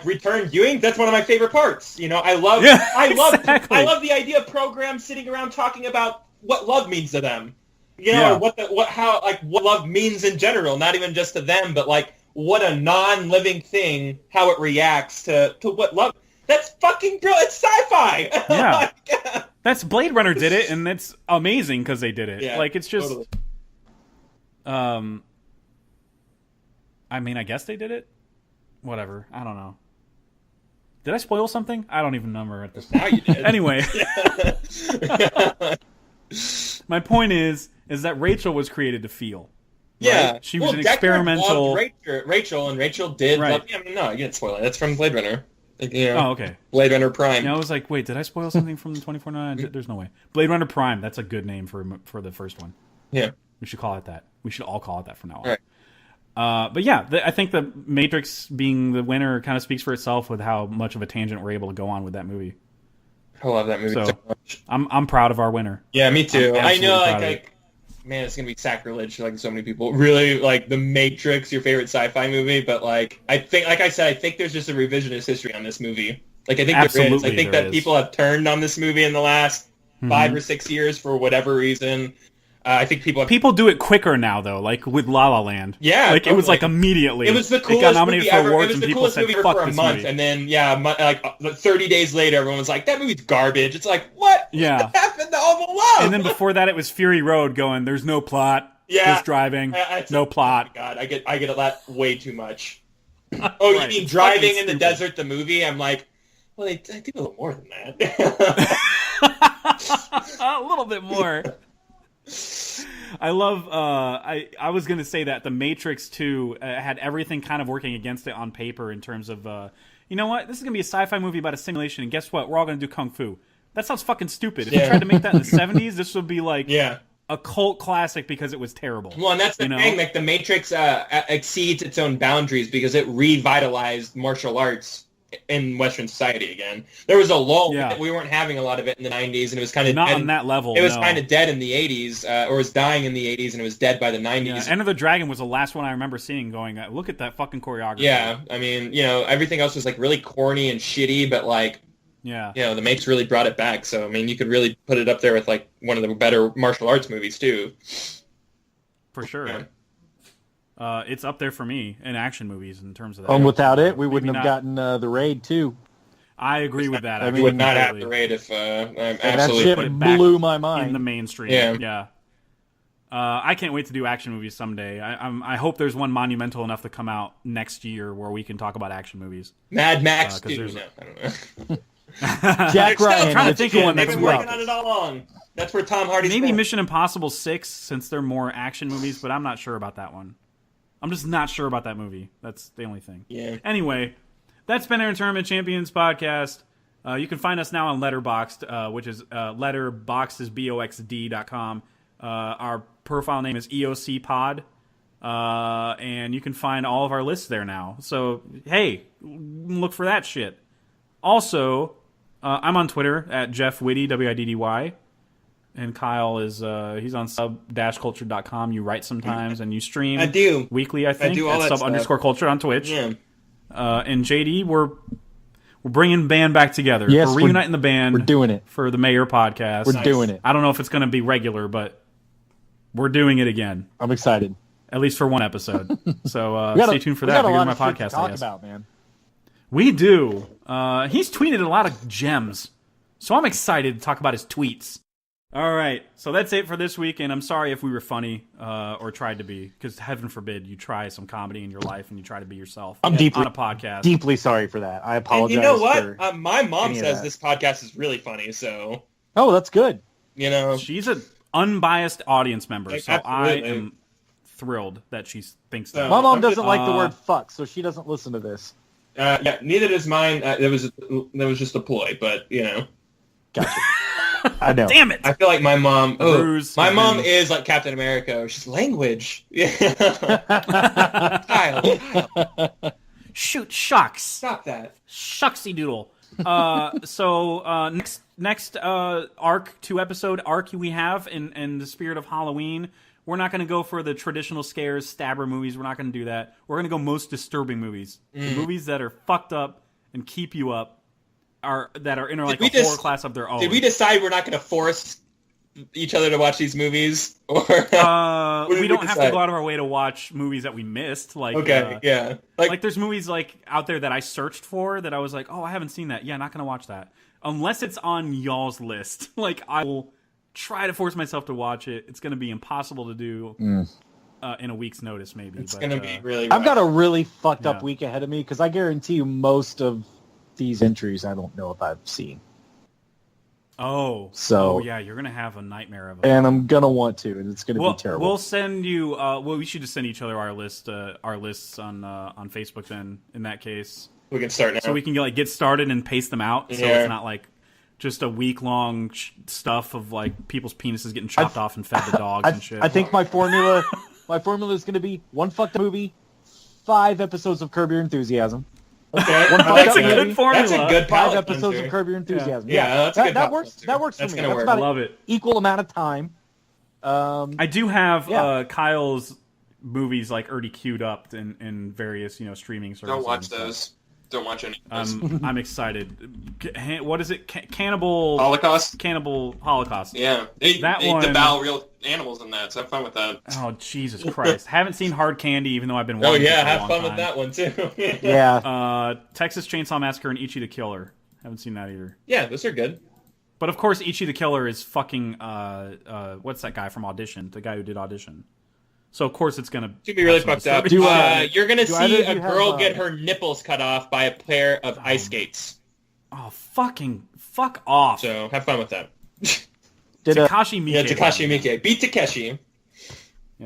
return viewing, that's one of my favorite parts. You know, I love
exactly.
I love the idea of programs sitting around talking about what love means to them. You know,
Yeah.
or what love means in general, not even just to them, but like what a non-living thing, how it reacts to what love. That's fucking brilliant. It's sci-fi.
Yeah. That's Blade Runner did it, and it's amazing because they did it.
Yeah,
like, it's just,
totally.
I mean, I guess they did it. Whatever. I don't know. Did I spoil something? I don't even remember at this point.
Now you did.
Anyway, my point is that Rachel was created to feel.
Yeah,
Right? She was an
Deckard
experimental.
loved Rachel, and Rachel did.
Right.
Love, I mean, no, you didn't spoil it. That's from Blade Runner. Like, you know,
Oh, okay.
Blade Runner Prime.
Yeah, I was like, wait, did I spoil something from 2049? There's no way. Blade Runner Prime. That's a good name for the first one.
Yeah.
We should call it that. We should all call it that from now on.
Right.
But yeah, I think the Matrix being the winner kind of speaks for itself with how much of a tangent we're able to go on with that movie.
I love that movie so much.
I'm proud of our winner.
Yeah, me too.
I'm
I know,
absolutely proud of it.
man, it's gonna be sacrilege for like so many people. Really, like The Matrix, your favorite sci-fi movie, but like I think, like I said, I think there's just a revisionist history on this movie. Like I think there is.
Absolutely
I think
there
that
is.
people have turned on this movie in the last 5 or 6 years for whatever reason. I think people
do it quicker now, though. Like with La La Land.
Yeah,
like it was
totally.
like immediately.
It was the
It
coolest
got nominated
movie
for
ever.
awards,
It was
and
the
people
coolest
said,
movie ever
"Fuck
for a
this
month,"
movie."
and then 30 days later, everyone was like, "That movie's garbage." It's like, what?
Yeah.
What happened to all the love?
And then before that, it was Fury Road going, "There's no plot.
Yeah.
Just driving.
It's-
No plot."
Oh my God, I get a lot way too much. Oh, you
Right,
mean
it's
driving
fucking
in the
stupid.
desert, the movie? I'm like, well, they do a little more than that.
A little bit more. I love. I was gonna say that the Matrix 2 had everything kind of working against it on paper in terms of. You know what? This is gonna be a sci-fi movie about a simulation, and guess what? We're all gonna do kung fu. That sounds fucking stupid. If you
Yeah.
tried to make that in the 70s, this would be like
Yeah.
a cult classic because it was terrible.
Well, and that's the
You know?
thing. Like the Matrix exceeds its own boundaries because it revitalized martial arts in Western society again. There was a lull.
Yeah.
We weren't having a lot of it in the 90s, and it was kind of
Not
dead.
on that level.
It was
no.
kind of dead in the 80s, or was dying in the 80s, and it was dead by the 90s.
Yeah, Enter the Dragon was the last one I remember seeing. Going, look at that fucking choreography.
Yeah, I mean, everything else was like really corny and shitty, but like,
Yeah.
the Matrix really brought it back. So I mean, you could really put it up there with like one of the better martial arts movies too.
For sure.
Yeah.
It's up there for me in action movies in terms of that.
Without it, we
Maybe
wouldn't
not.
have gotten the raid too.
I agree with that.
I
We
mean,
would not have the
completely.
raid if I'm
And that
absolutely
shit
put it back
blew my
in
mind.
the mainstream.
Yeah.
I can't wait to do action movies someday. I hope there's one monumental enough to come out next year where we can talk about action movies.
Mad Max
'cause
2.
there's-
No, I don't know.
Jack Ryan.
trying to
with
think of one
Jim
that's
They've been working
Roberts.
on it all along. That's where Tom Hardy's
Maybe
from.
Mission Impossible 6, since they're more action movies, but I'm not sure about that one. I'm just not sure about that movie. That's the only thing.
Yeah.
Anyway, that's been our Tournament Champions podcast. You can find us now on Letterboxd, which is letterboxd.com. Our profile name is EoC Pod, and you can find all of our lists there now. So, hey, look for that shit. Also, I'm on Twitter at Jeff Whitty, Widdy. And Kyle is he's on sub-culture.com. You write sometimes and you stream.
I do.
Weekly, I think.
do all
at
that stuff.
sub_culture on Twitch.
Yeah.
And JD, we're bringing band back together.
Yes,
we're reuniting the band.
we're doing it.
for the Mayor podcast.
We're doing it.
I don't know if it's going to be regular, but we're doing it again.
I'm excited.
At least for one episode. So
We got
stay
a-
tuned for
we
that.
got a
Bigger
lot
my
of shit
podcast.
to
I
talk
guess.
about, man.
We do. He's tweeted a lot of gems, so I'm excited to talk about his tweets. All right, so that's it for this week, and I'm sorry if we were funny or tried to be, because heaven forbid you try some comedy in your life and you try to be yourself
I'm
on a podcast.
deeply sorry for that. I apologize.
And you know
for
what? My mom
any of
says
that.
this podcast is really funny, so
Oh, that's good.
you know.
She's an unbiased audience member,
Like,
so I
absolutely.
am thrilled that she thinks
So-
that.
My mom
I'm
doesn't
just-
like the word fuck, so she doesn't listen to this.
Yeah, neither does mine. There was just a ploy, but you know.
Gotcha. I know.
Damn it!
I feel like my mom. Oh,
Bruce
my
has
mom
been-
is like Captain America. She's language. Yeah. Kyle,
Shoot, shucks.
stop that.
Shucksy doodle.
So next arc, 2-episode arc we have in the spirit of Halloween, we're not going to go for the traditional scares, stabber movies. We're not going to do that. We're going to go most disturbing movies. The movies that are fucked up and keep you up that are in like
we
a horror
just-
class of their own.
Did we decide we're not going to force each other to watch these movies, or
we
did we
don't have to
decide?
go out of our way to watch movies that we missed. Like
okay, yeah,
like there's movies like out there that I searched for that I was like, oh, I haven't seen that. Yeah, not gonna watch that unless it's on y'all's list. Like I will try to force myself to watch it. It's gonna be impossible to do in a week's notice, maybe.
it's
but,
going to be really.
I've got
rough.
a really fucked up
Yeah.
week ahead of me because I guarantee you most of these entries I don't know if I've seen. So-
yeah, you're gonna have a nightmare of it.
And I'm going to want to, and it's going to be terrible.
We'll send you. We should just send each other our lists on Facebook. Then, in that case,
We can start now.
so we can get started and paste them out. So
Yeah.
it's not like just a week long stuff of like people's penises getting chopped off and fed to dogs and shit.
I think my formula is going to be one fucked up movie, 5 episodes of Curb Your Enthusiasm.
okay.
One
I like
fucked up
that.
movie.
formula.
That's a good
5
palate
episodes
cleanser.
of Curb Your Enthusiasm.
Yeah, that's a good
that
palate
works.
cleanser.
That works
That's
for me.
gonna
That's
work.
about
Love it.
equal amount of time.
I do have
Yeah.
Kyle's movies like already queued up in various streaming services.
Don't watch
and stuff.
those. Don't watch any of those.
I'm excited. What is it? Cannibal
Holocaust?
Cannibal Holocaust.
Yeah. They
That
one...
one-
devour real animals in that, so have fun with that.
Oh Jesus Christ! Haven't seen Hard Candy, even though I've been
Oh,
watching.
yeah,
it for a
have
long
fun
time.
with that one, too.
Yeah.
Texas Chainsaw Massacre and Ichi the Killer. Haven't seen that either.
Yeah, those are good.
But of course, Ichi the Killer is fucking. What's that guy from Audition? The guy who did Audition. So of course it's gonna.
To be really
have some
fucked up.
disturbing-
You're gonna
do either
see
of
a
you have,
girl get her nipples cut off by a pair of ice skates.
Oh fuck off!
So have fun with that.
Did
Takashi Miike.
Yeah, Takashi Miike. Beat Takeshi.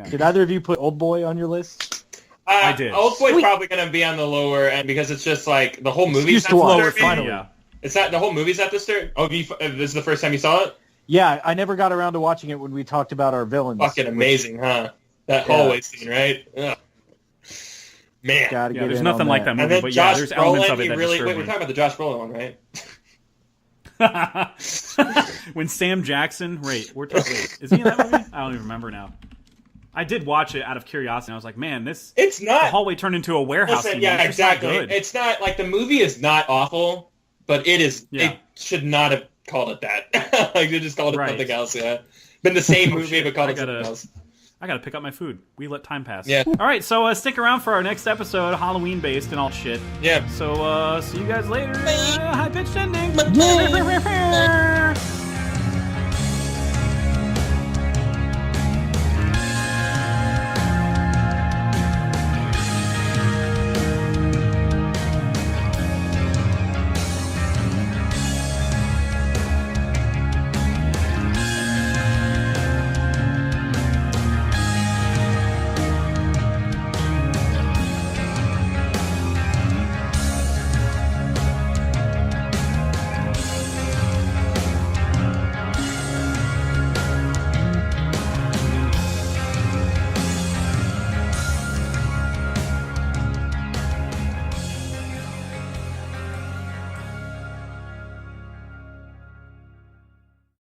Did either of you put Old Boy on your list?
I did.
Old Boy's
Sweet.
probably gonna be on the lower end because it's just like the whole movie's
Excuse to watch.
disturbing.
Finally.
Yeah.
It's not the whole movie's not disturbing. Oh, this is the first time you saw it?
Yeah, I never got around to watching it when we talked about our villains.
Fucking amazing, huh? That
Yeah.
hallway scene, right? Ugh. Man.
Gotta
Yeah,
get
there's
in
nothing
on
like that
And
movie,
then
but yeah,
Josh
there's elements
Brolin,
of it
he
that
really... Wait,
disturb
we're
me.
talking about the Josh Brolin one, right?
When Sam Jackson, wait, is he in that movie? I don't even remember now. I did watch it out of curiosity. And I was like, man, this
It's
the
not...
hallway turned into a warehouse.
Listen,
scene.
yeah,
It's just not
exactly.
good.
It's not... Like, the movie is not awful, but it is...
Yeah.
It should not have called it that. Like, they just called it
Right.
something else, yeah. Been the same movie,
shit.
but called
I
it something
gotta-
else.
I gotta pick up my food. We let time pass.
Yeah.
All right, so stick around for our next episode, Halloween based and all shit.
Yeah.
So see you guys later. High pitched ending.